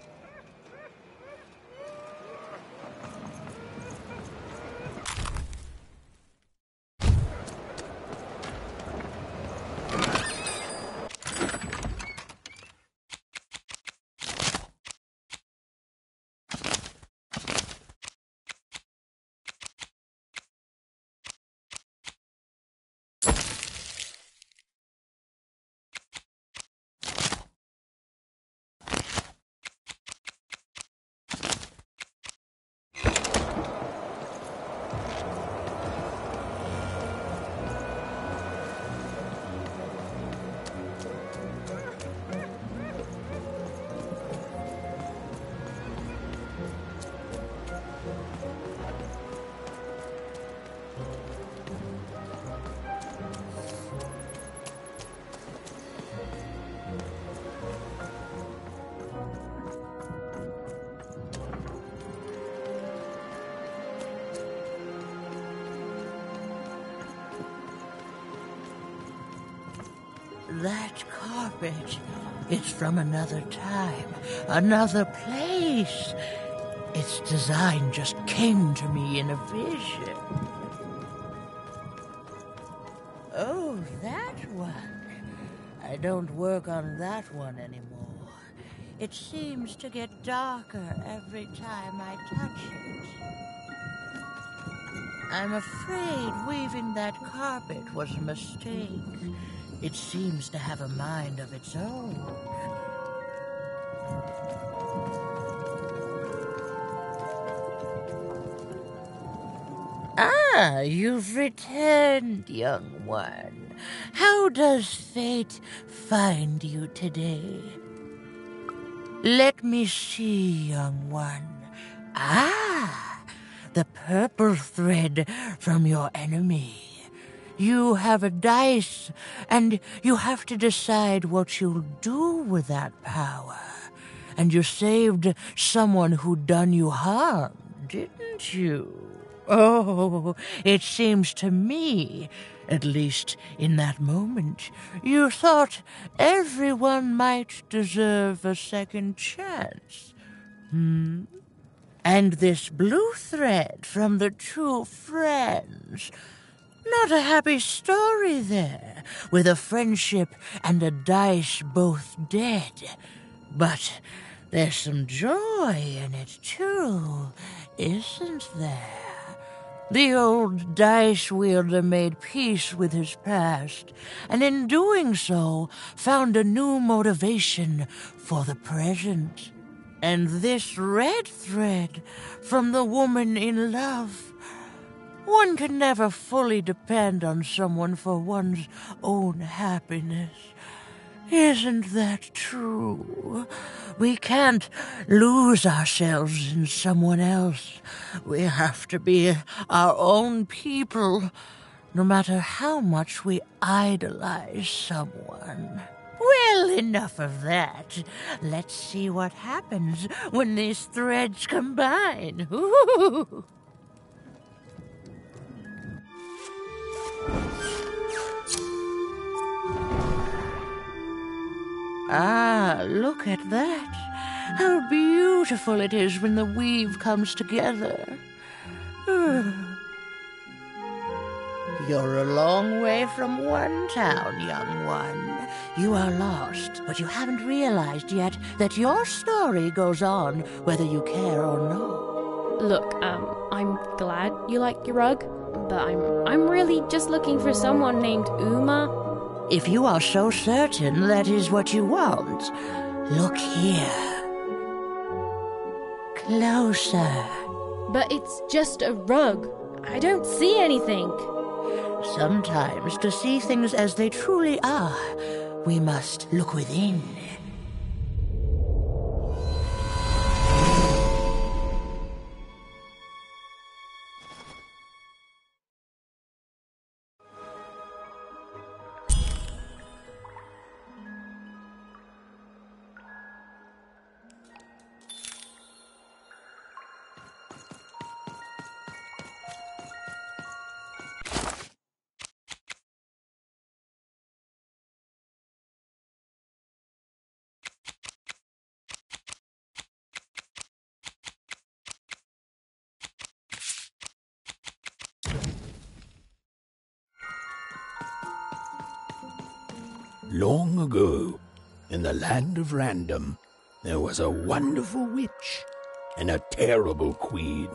That carpet is from another time, another place. Its design just came to me in a vision. Oh, that one. I don't work on that one anymore. It seems to get darker every time I touch it. I'm afraid weaving that carpet was a mistake. It seems to have a mind of its own. Ah, you've returned, young one. How does fate find you today? Let me see, young one. Ah, the purple thread from your enemy. You have a dice, and you have to decide what you'll do with that power. And you saved someone who'd done you harm, didn't you? Oh, it seems to me, at least in that moment, you thought everyone might deserve a second chance. And this blue thread from the two friends... Not a happy story there, with a friendship and a dice both dead. But there's some joy in it, too, isn't there? The old dice wielder made peace with his past, and in doing so, found a new motivation for the present. And this red thread from the woman in love... One can never fully depend on someone for one's own happiness. Isn't that true? We can't lose ourselves in someone else. We have to be our own people, no matter how much we idolize someone. Well, enough of that. Let's see what happens when these threads combine. Ooh. Ah, look at that. How beautiful it is when the weave comes together. You're a long way from one town, young one. You are lost, but you haven't realized yet that your story goes on whether you care or no. Look, I'm glad you like your rug, but I'm really just looking for someone named Uma. If you are so certain that is what you want, look here. Closer. But it's just a rug. I don't see anything. Sometimes, to see things as they truly are, we must look within. Long ago, in the land of Random, there was a wonderful witch and a terrible queen.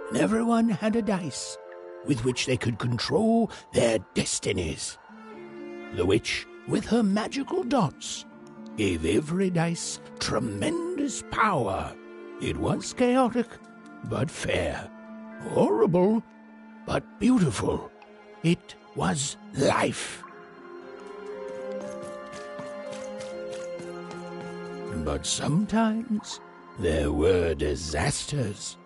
And everyone had a dice with which they could control their destinies. The witch, with her magical dots, gave every dice tremendous power. It was chaotic, but fair. Horrible, but beautiful. It was life. But sometimes there were disasters.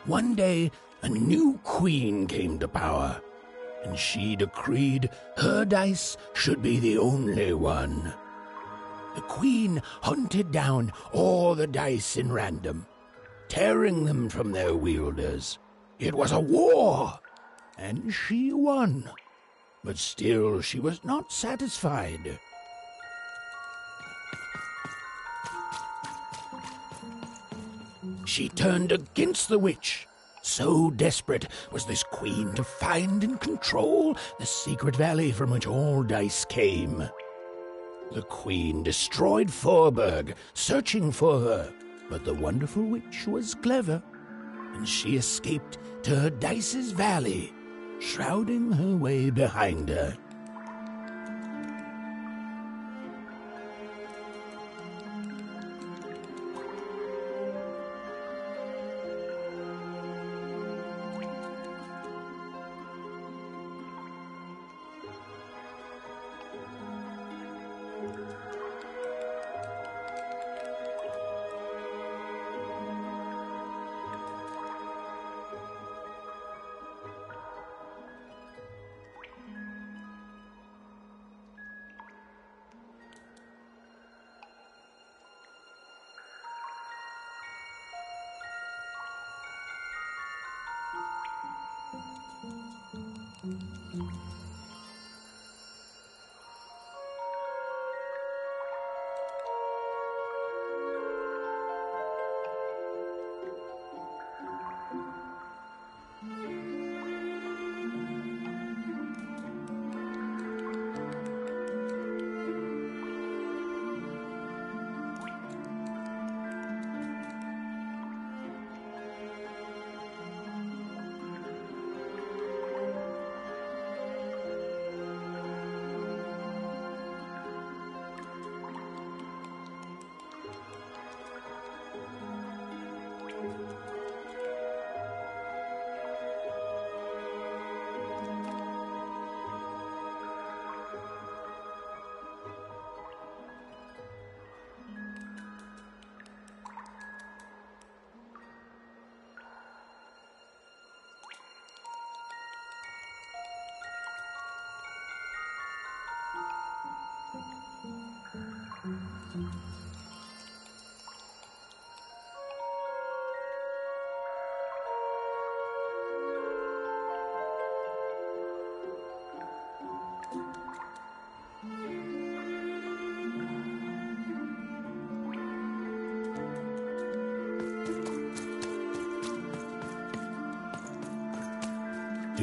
One day, a new queen came to power, and she decreed her dice should be the only one. The queen hunted down all the dice in Random, tearing them from their wielders. It was a war, and she won. But still she was not satisfied. She turned against the witch. So desperate was this queen to find and control the secret valley from which all dice came. The queen destroyed Forburg, searching for her, but the wonderful witch was clever, and she escaped to her dice's valley, shrouding her way behind her.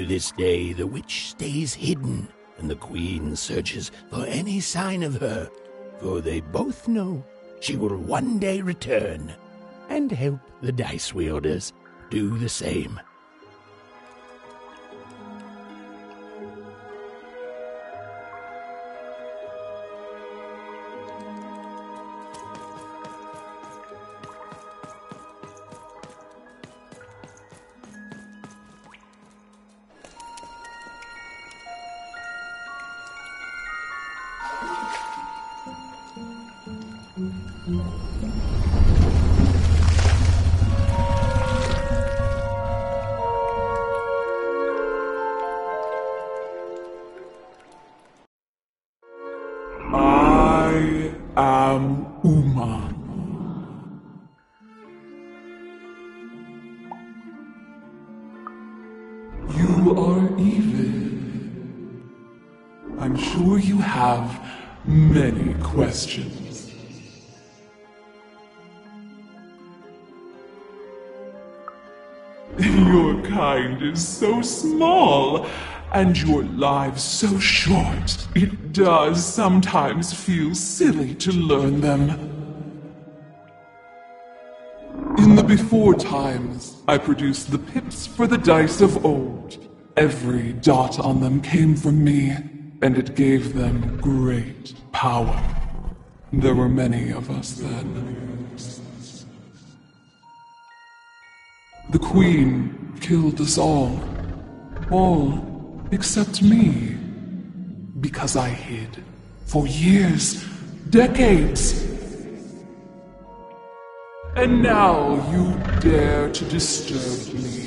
To this day, the witch stays hidden, and the queen searches for any sign of her, for they both know she will one day return and help the dice wielders do the same. I am Uma. You are evil. I'm sure you have many questions. Your kind is so small, and your lives so short, it does sometimes feel silly to learn them. In the before times, I produced the pips for the dice of old. Every dot on them came from me, and it gave them great power. There were many of us then. The Queen killed us all except me, because I hid for years, decades. And now you dare to disturb me.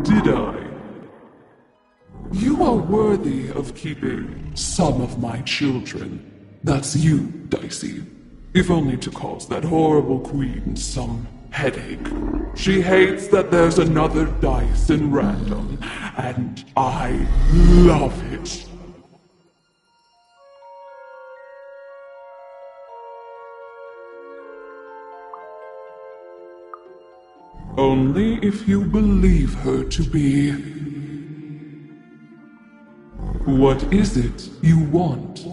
Did I? You are worthy of keeping some of my children. That's you, Dicey. If only to cause that horrible queen some headache. She hates that there's another dice in random, and I love it. Only if you believe her to be. What is it you want?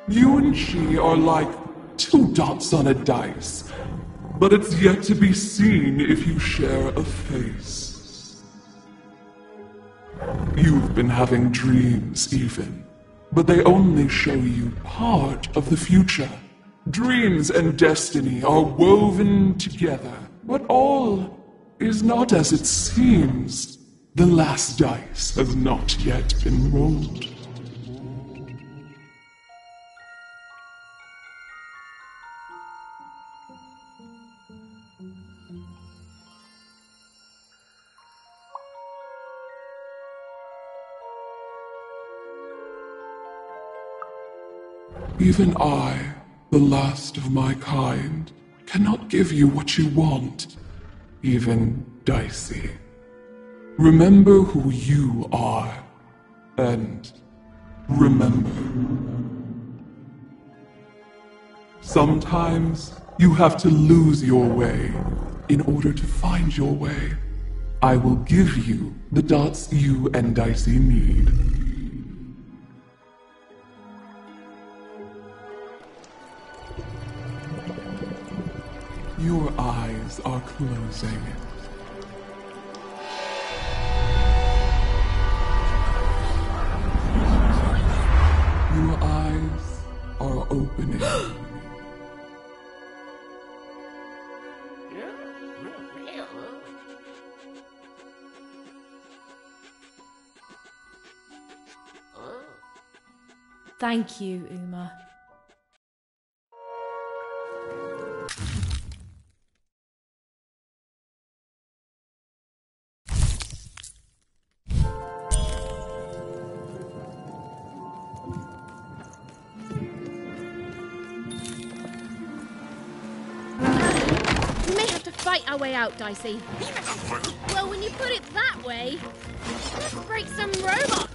You and she are like two dots on a dice, but it's yet to be seen if you share a face. You've been having dreams, even, but they only show you part of the future. Dreams and destiny are woven together, but all is not as it seems. The last dice has not yet been rolled. Even I, the last of my kind, cannot give you what you want, even Dicey. Remember who you are, and remember. Sometimes you have to lose your way in order to find your way. I will give you the dots you and Dicey need. Your eyes are closing. Your eyes are opening. Thank you, Uma. We may have to fight our way out, Dicey. Well, when you put it that way, let's break some robots.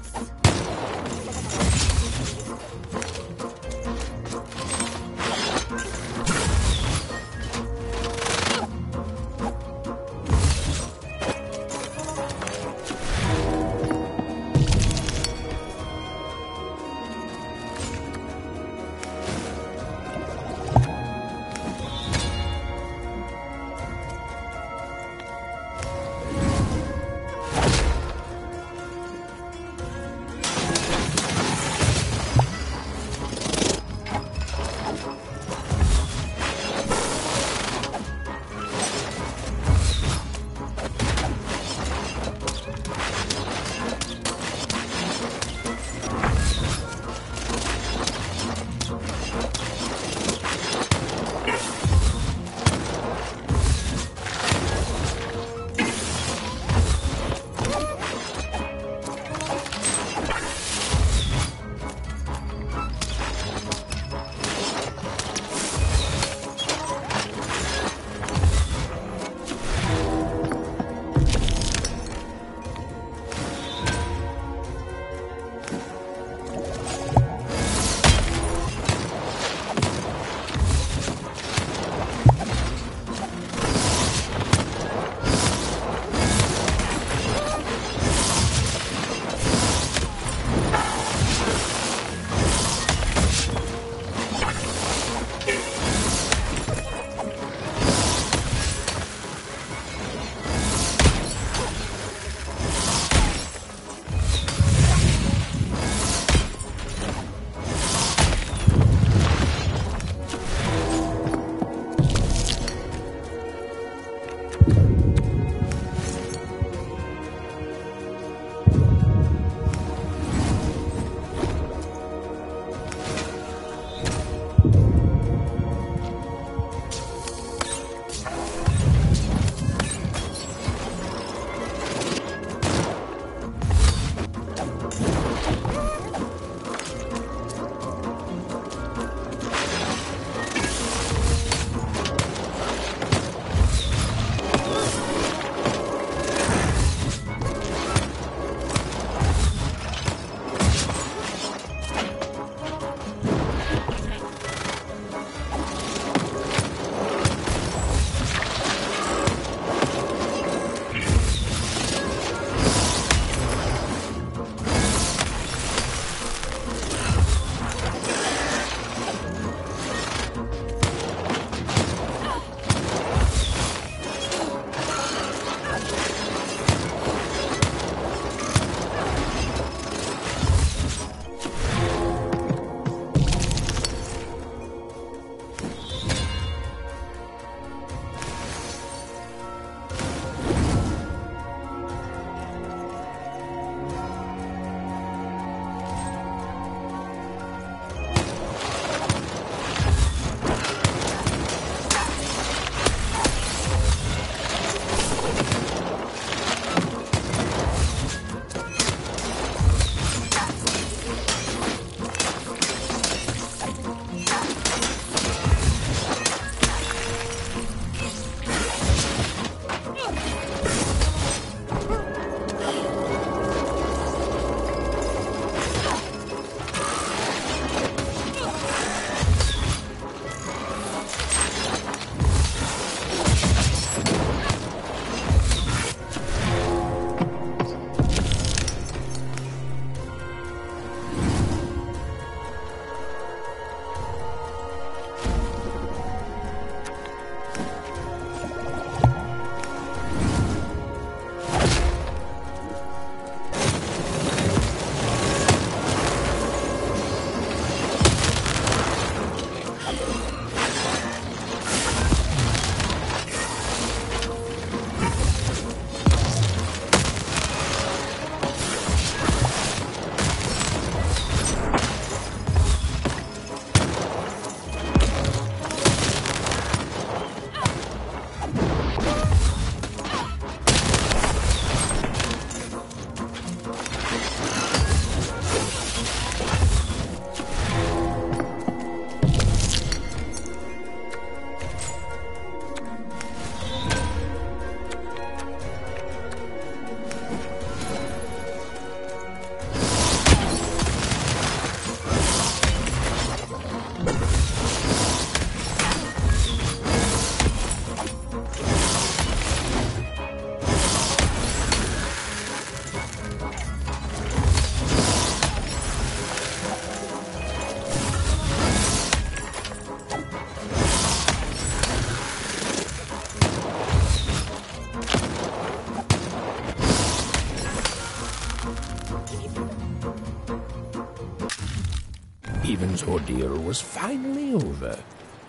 Raven's ordeal was finally over.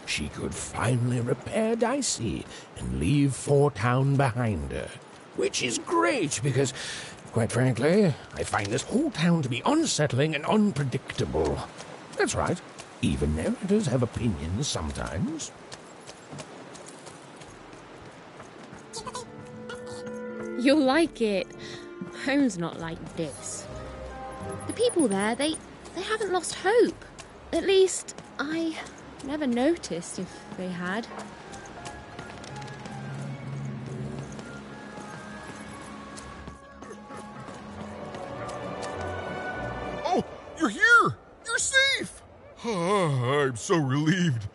She could finally repair Dicey and leave Four Town behind her. Which is great, because, quite frankly, I find this whole town to be unsettling and unpredictable. That's right. Even narrators have opinions sometimes. You'll like it. Home's not like this. The people there, they haven't lost hope. At least, I never noticed if they had. Oh, you're here! You're safe! Oh, I'm so relieved.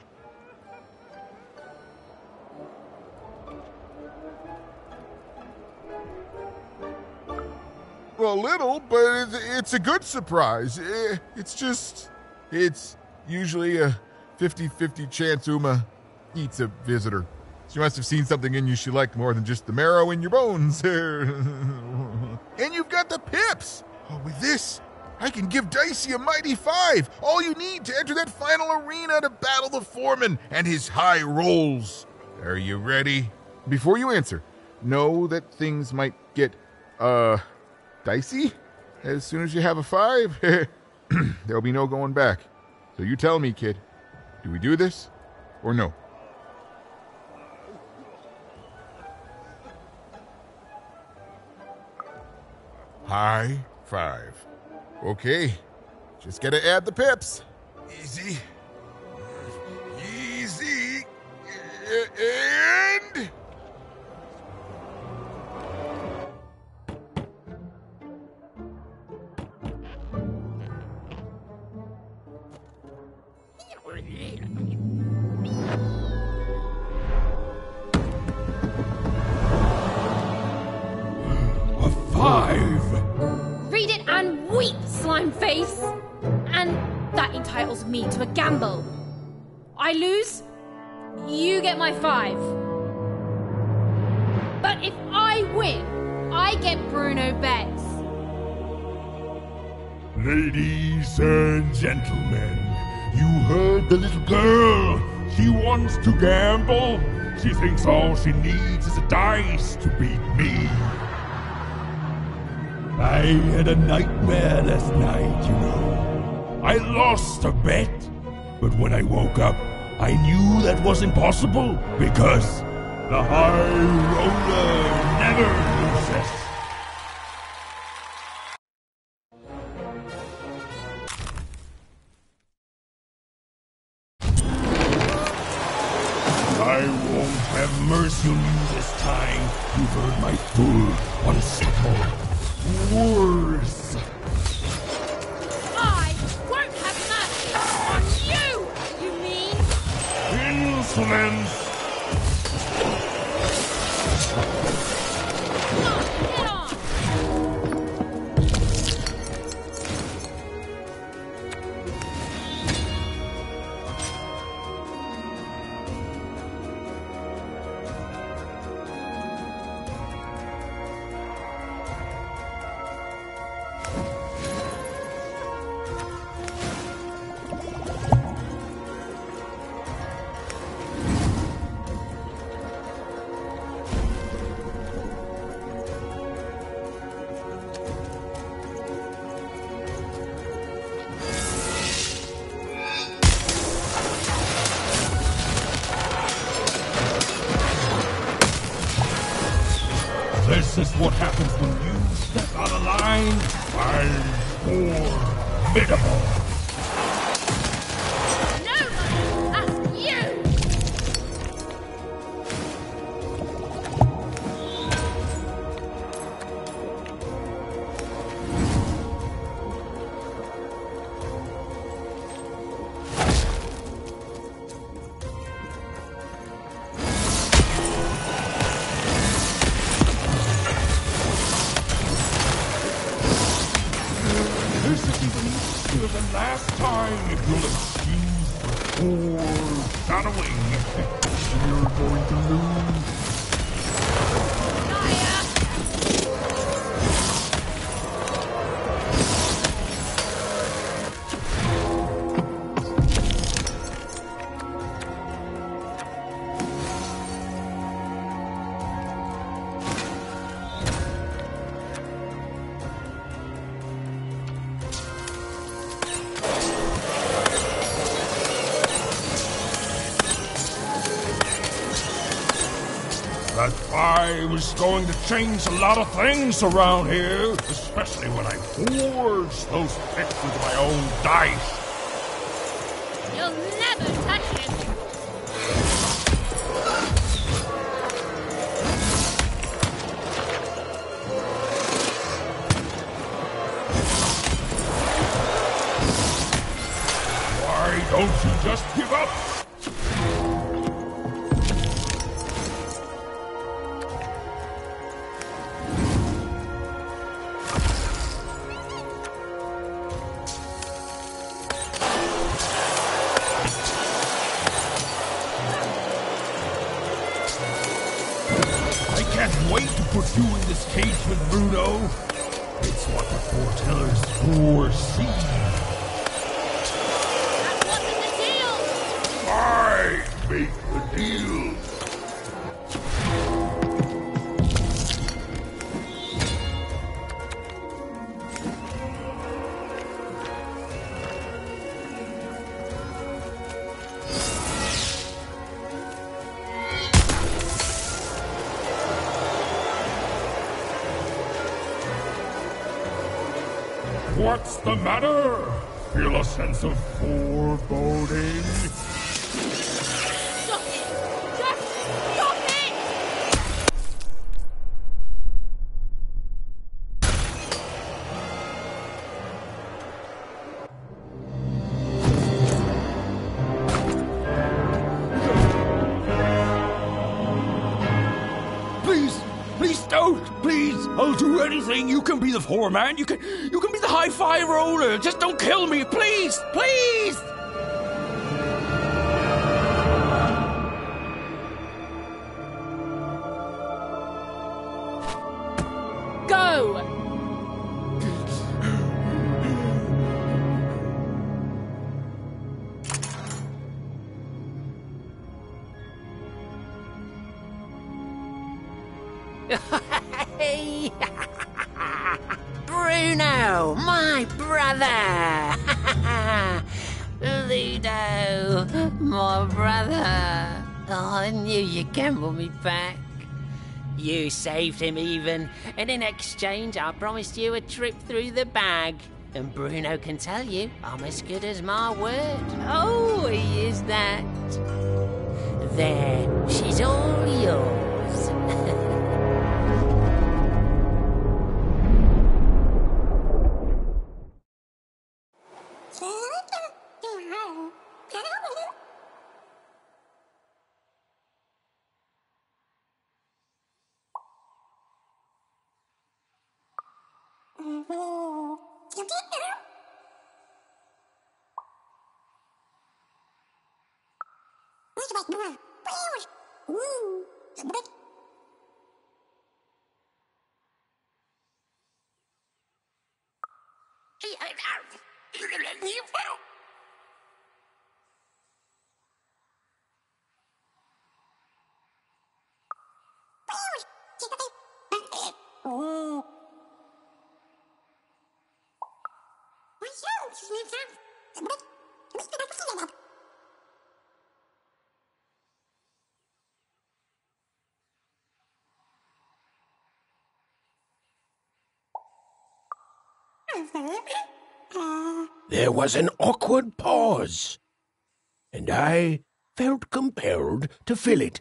Well, a little, but it's a good surprise. It's usually a 50-50 chance Uma eats a visitor. She must have seen something in you she liked more than just the marrow in your bones. And you've got the pips! Oh, with this, I can give Dicey a mighty 5. All you need to enter that final arena to battle the foreman and his high rolls. Are you ready? Before you answer, know that things might get, dicey as soon as you have a 5. There'll be no going back. So you tell me, kid. Do we do this or no? High 5. Okay. Just gotta add the pips. Easy. Easy. And... A 5! Read it and weep, slime face! And that entitles me to a gamble. I lose, you get my 5. But if I win, I get Bruno Betts. Ladies and gentlemen, you heard the little girl. She wants to gamble. She thinks all she needs is a dice to beat me. I had a nightmare last night, you know. I lost a bet, but when I woke up, I knew that was impossible because the high roller never loses. I won't have mercy on you this time. You've heard my full, unsettled words. I won't have mercy on you, you mean? Insolence! Get on! This is what happens when you step out of line. I'm formidable. No, that's you! This is even easier than last time, if you'll excuse the foreshadowing. You're going to lose. I was going to change a lot of things around here, especially when I forged those picks with my own dice. You'll never touch it. Why don't you just give up? I can't wait to put you in this cage with Bruno. It's what the foretellers foresee. I make the deal. What's the matter? Feel a sense of foreboding? Stop it! Just stop it! Please don't! Please! I'll do anything! You can be the foreman! You can be the high-fi roller! Just don't kill me! Please! Please! Go! Hey! Bruno, my brother! Ludo, my brother! Oh, I knew you'd gamble me back. You saved him even, and in exchange I promised you a trip through the bag. And Bruno can tell you I'm as good as my word. Oh, he is that. There, she's all yours. There was an awkward pause, and I felt compelled to fill it.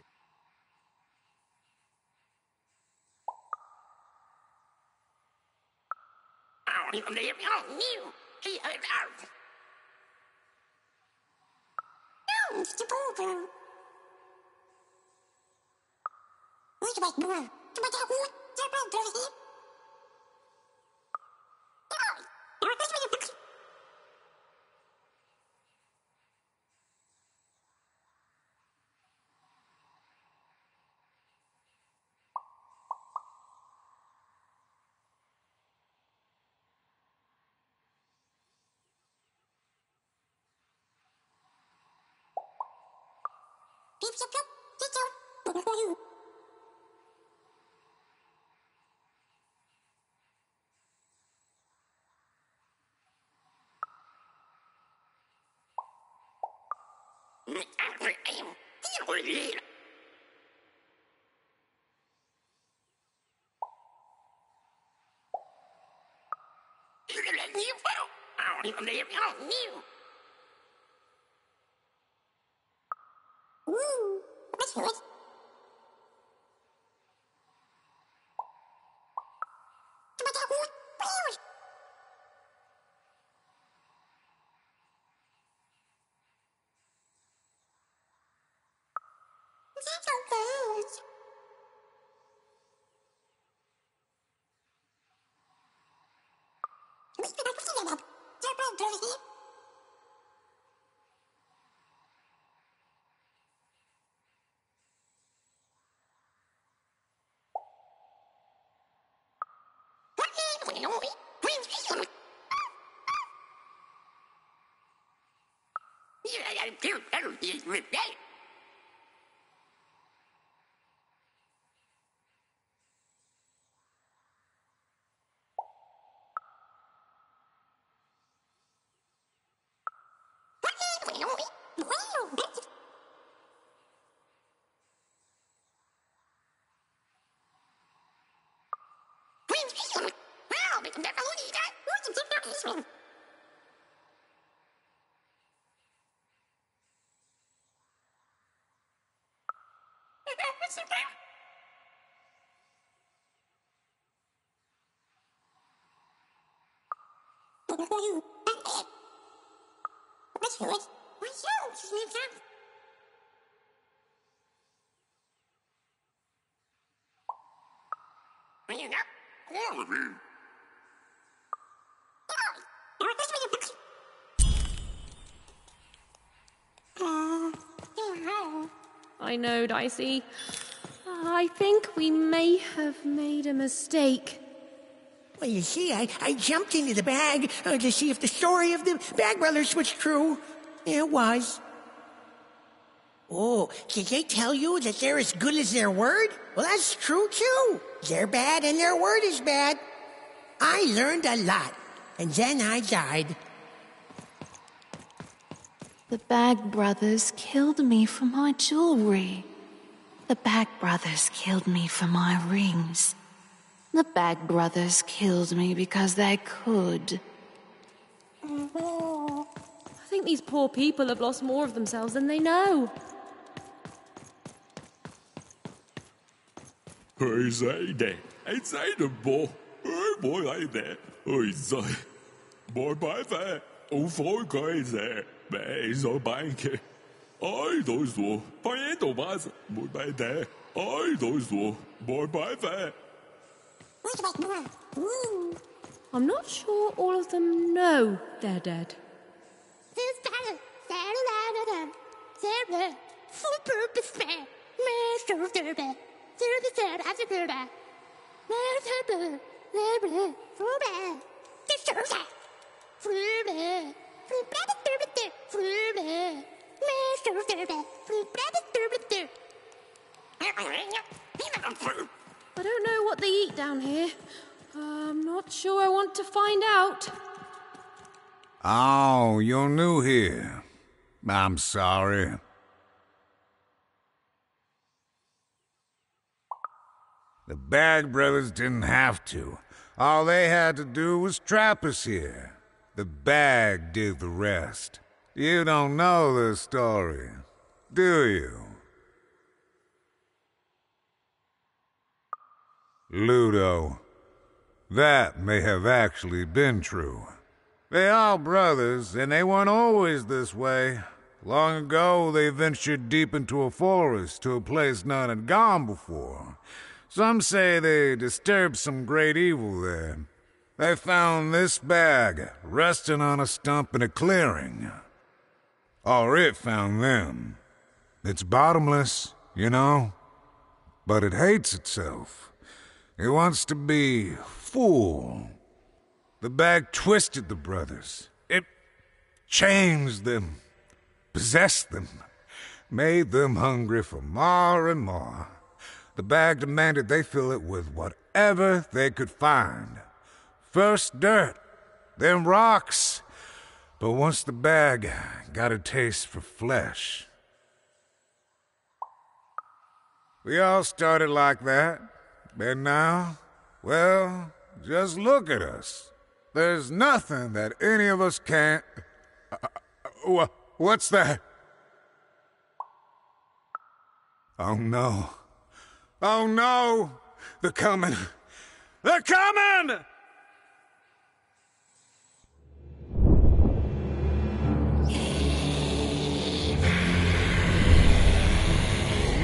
I know, Dicey. I think we may have made a mistake. Well, you see, I jumped into the bag to see if the story of the Bag Brothers was true. It was. Oh, did they tell you that they're as good as their word? Well, that's true, too. They're bad and their word is bad. I learned a lot, and then I died. The Bag Brothers killed me for my jewelry. The Bag Brothers killed me for my rings. The Bag Brothers killed me because they could. I think these poor people have lost more of themselves than they know. Ôi giời nè, anh say the ball. Ôi bố lại nè. Ôi giời. Bố bái về. Ông phối coi nè. Mẹ rồi bán kì. Ôi đối số. Phải yên đồ bá sự. Bố bái nè. Ôi đối số. Bố bái về. I'm not sure all of them know they're dead. I don't know what they eat down here. I'm not sure I want to find out. Oh, you're new here. I'm sorry. The Bag Brothers didn't have to. All they had to do was trap us here. The bag did the rest. You don't know the story, do you? Ludo, that may have actually been true. They are brothers, and they weren't always this way. Long ago, they ventured deep into a forest to a place none had gone before. Some say they disturbed some great evil there. They found this bag resting on a stump in a clearing. Or it found them. It's bottomless, you know, but it hates itself. It wants to be full. The bag twisted the brothers. It changed them, possessed them, made them hungry for more and more. The bag demanded they fill it with whatever they could find. First dirt, then rocks. But once the bag got a taste for flesh. We all started like that. And now, well, just look at us. There's nothing that any of us can't... what's that? Oh no. Oh no! They're coming! They're coming!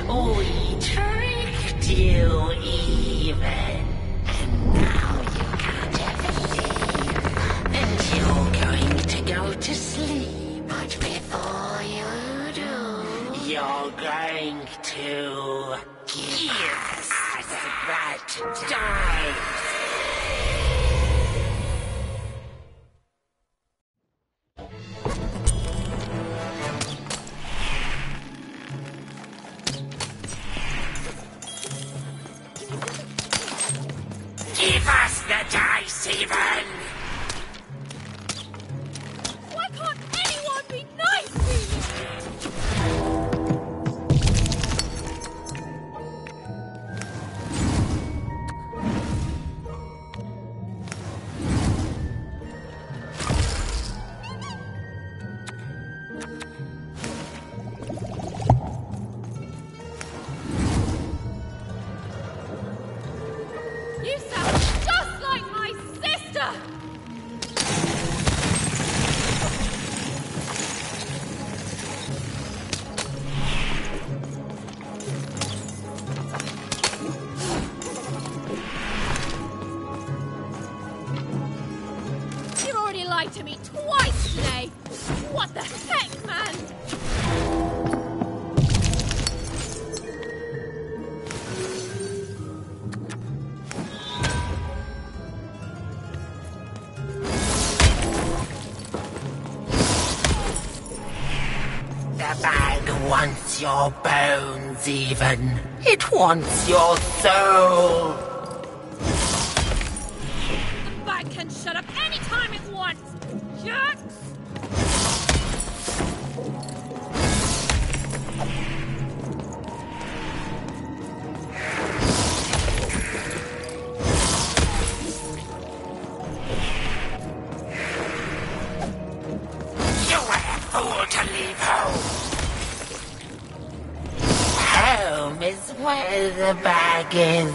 We tricked you even, and now you can't leave, and you're going to go to sleep. But before you do, you're going to give us that dice. Give us the dice, even! Why can't anyone be nice to you? You sound just like my sister! You've already lied to me twice today! What the heck, man? The bag wants your bones, even. It wants your soul. The bag can shut up any time it wants! Jerks! You were a fool to leave home. Home is where the bag is.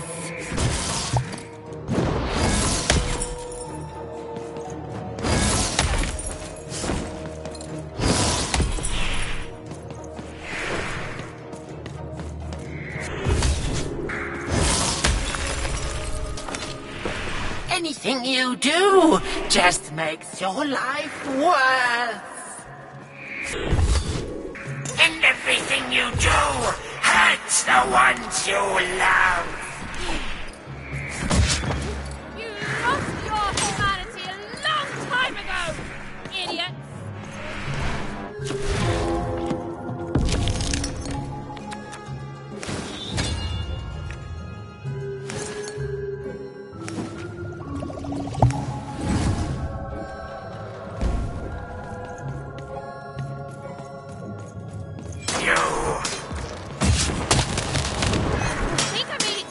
Anything you do just makes your life worse. And everything you do hurts the ones you love. You lost your humanity a long time ago, idiot! You Think I made it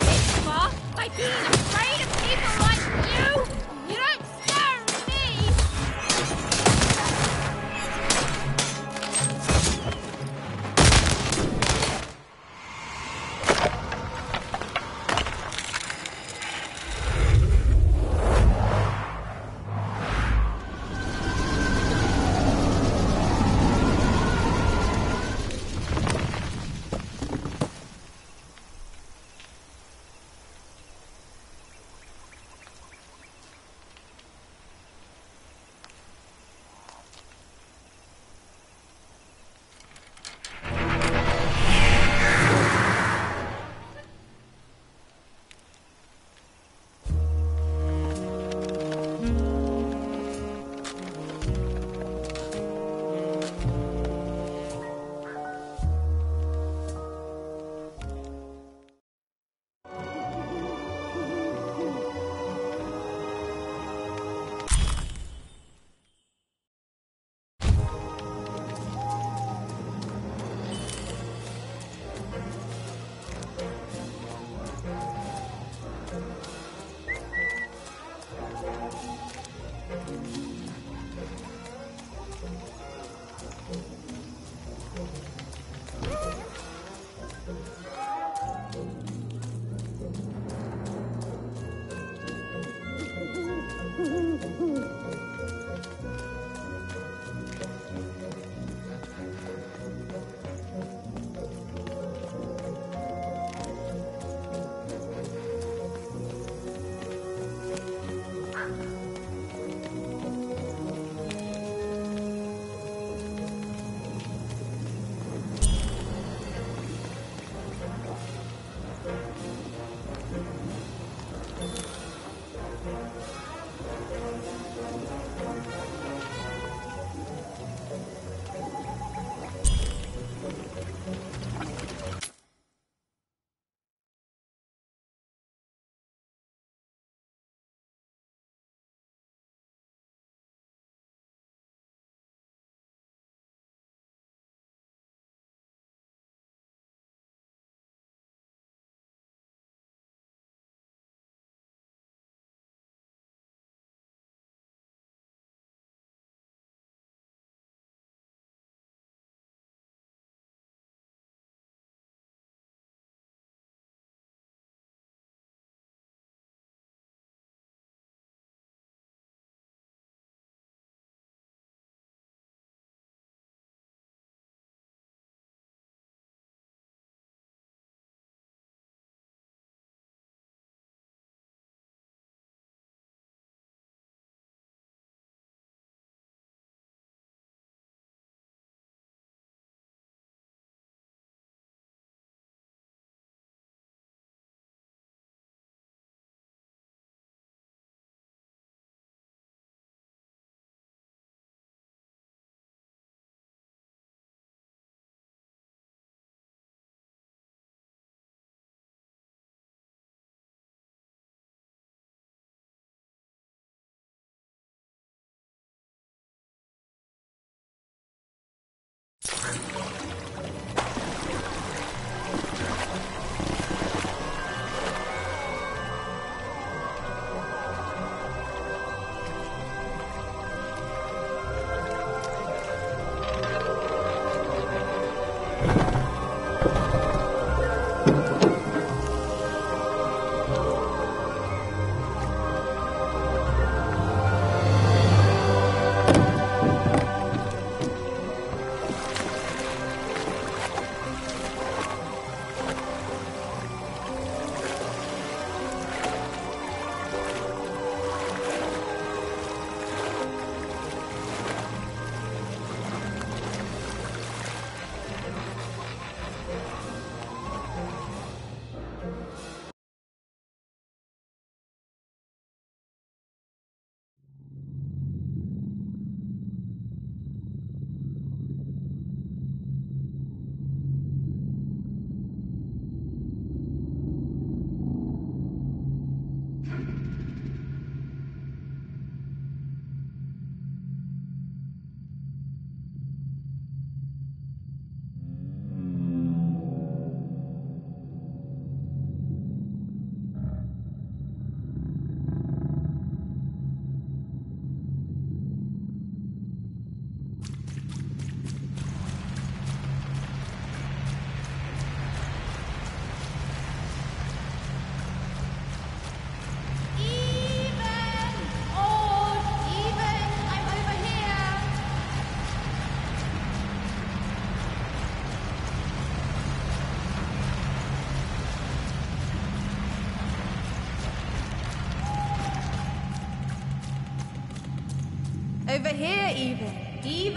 Over here, Even. Even!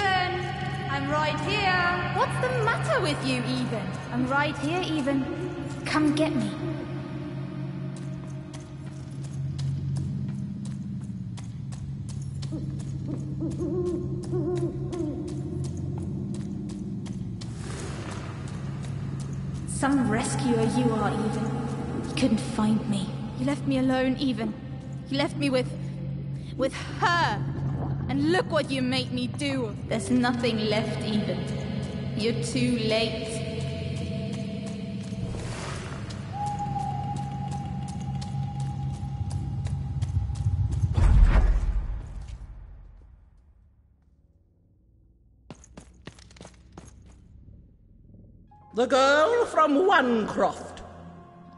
I'm right here. What's the matter with you, Even? I'm right here, Even. Come get me. Some rescuer you are, Even. You couldn't find me. You left me alone, Even. You left me with her. And look what you made me do. There's nothing left, Even. You're too late. The girl from Onecroft.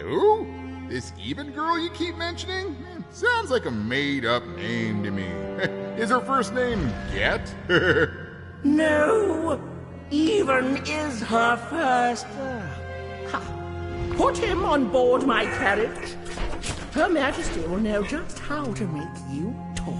Who? This Even girl you keep mentioning? Sounds like a made-up name to me. Is her first name Get? No, Even is her first. Put him on board my carriage. Her Majesty will know just how to make you talk.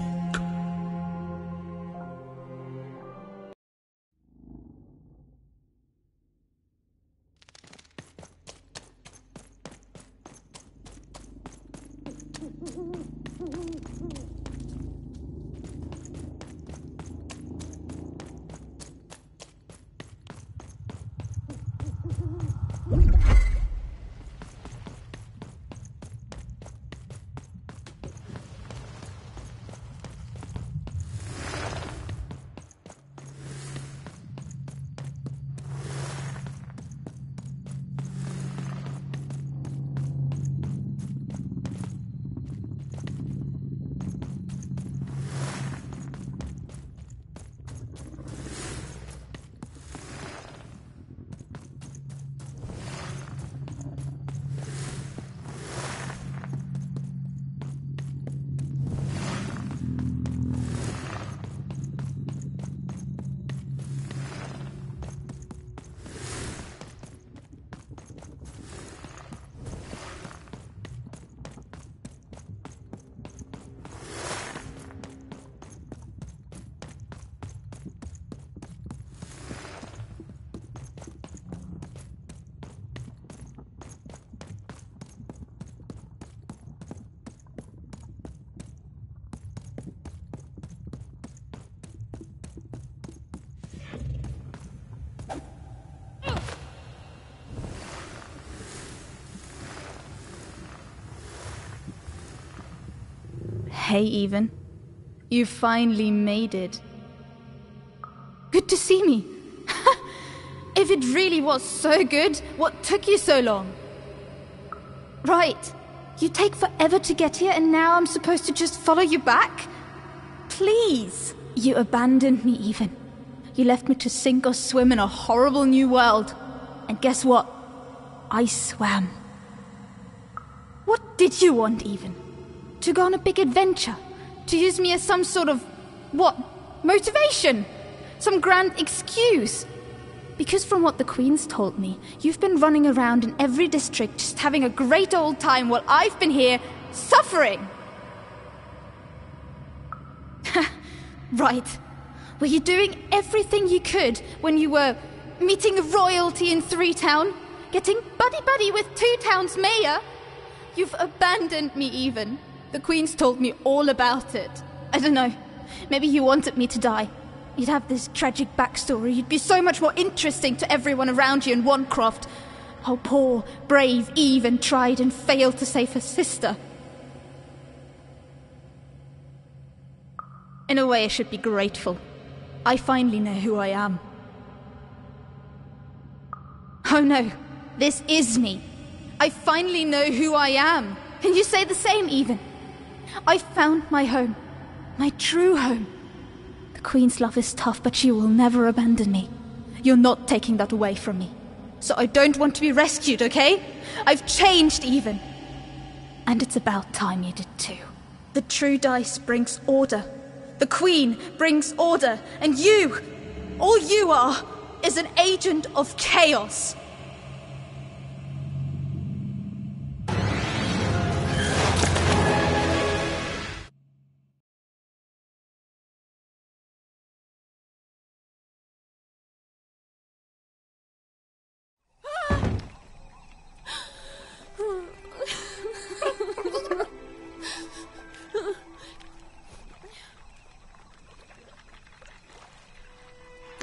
Hey, Even. You finally made it. Good to see me. If it really was so good, what took you so long? Right. You take forever to get here and now I'm supposed to just follow you back? Please. You abandoned me, Even. You left me to sink or swim in a horrible new world. And guess what? I swam. What did you want, Even? To go on a big adventure? To use me as some sort of, what, motivation? Some grand excuse? Because from what the Queen's told me, you've been running around in every district just having a great old time while I've been here suffering. Right. Were you doing everything you could when you were meeting royalty in 3-Town? Getting buddy-buddy with 2-Town's mayor? You've abandoned me, Even. The Queen's told me all about it. I don't know. Maybe you wanted me to die. You'd have this tragic backstory. You'd be so much more interesting to everyone around you in Onecroft. How poor, brave Even tried and failed to save her sister. In a way, I should be grateful. I finally know who I am. Oh no, this is me. I finally know who I am. Can you say the same, Even? I found my home. My true home. The Queen's love is tough, but she will never abandon me. You're not taking that away from me. So I don't want to be rescued, okay? I've changed, Even. And it's about time you did too. The true dice brings order. The Queen brings order. And you, all you are, is an agent of chaos.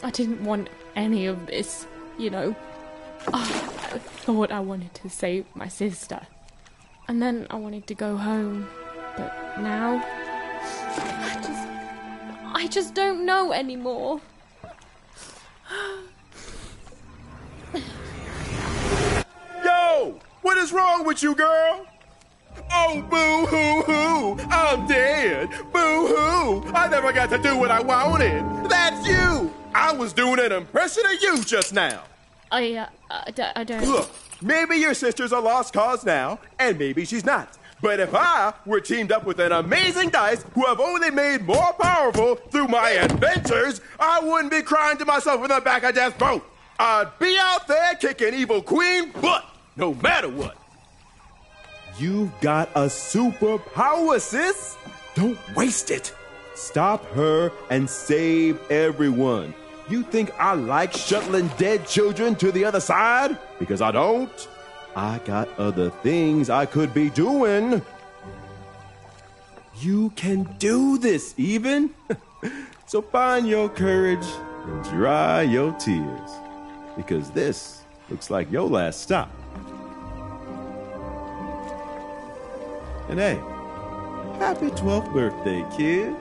I didn't want any of this, you know. I thought I wanted to save my sister. And then I wanted to go home. But now... I just don't know anymore. Yo! What is wrong with you, girl? Oh, boo-hoo-hoo! I'm dead! Boo-hoo! I never got to do what I wanted! That's you! I was doing an impression of you just now! I don't... Look, maybe your sister's a lost cause now, and maybe she's not. But if I were teamed up with an amazing dice who have only made more powerful through my adventures, I wouldn't be crying to myself in the back of death's boat. I'd be out there kicking evil queen butt, no matter what. You've got a superpower, sis. Don't waste it. Stop her and save everyone. You think I like shuttling dead children to the other side? Because I don't. I got other things I could be doing. You can do this, even. So find your courage and dry your tears. Because this looks like your last stop. And hey, happy 12th birthday, kid.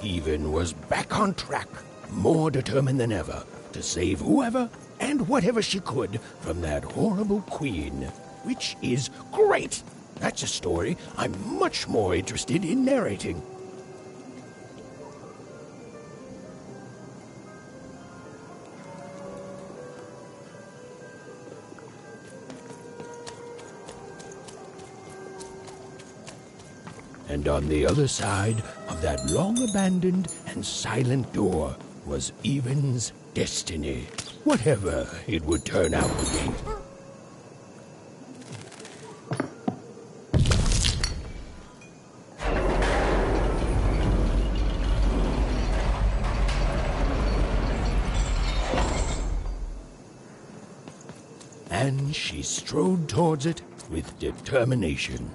Even was back on track, more determined than ever to save whoever and whatever she could from that horrible queen, which is great. That's a story I'm much more interested in narrating. And on the other side of that long-abandoned and silent door was Even's destiny, whatever it would turn out to be. And she strode towards it with determination.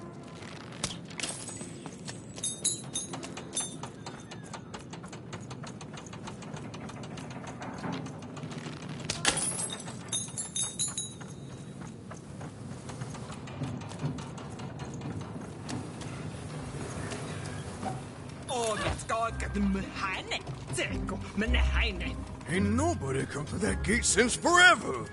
Ain't nobody come through that gate since forever.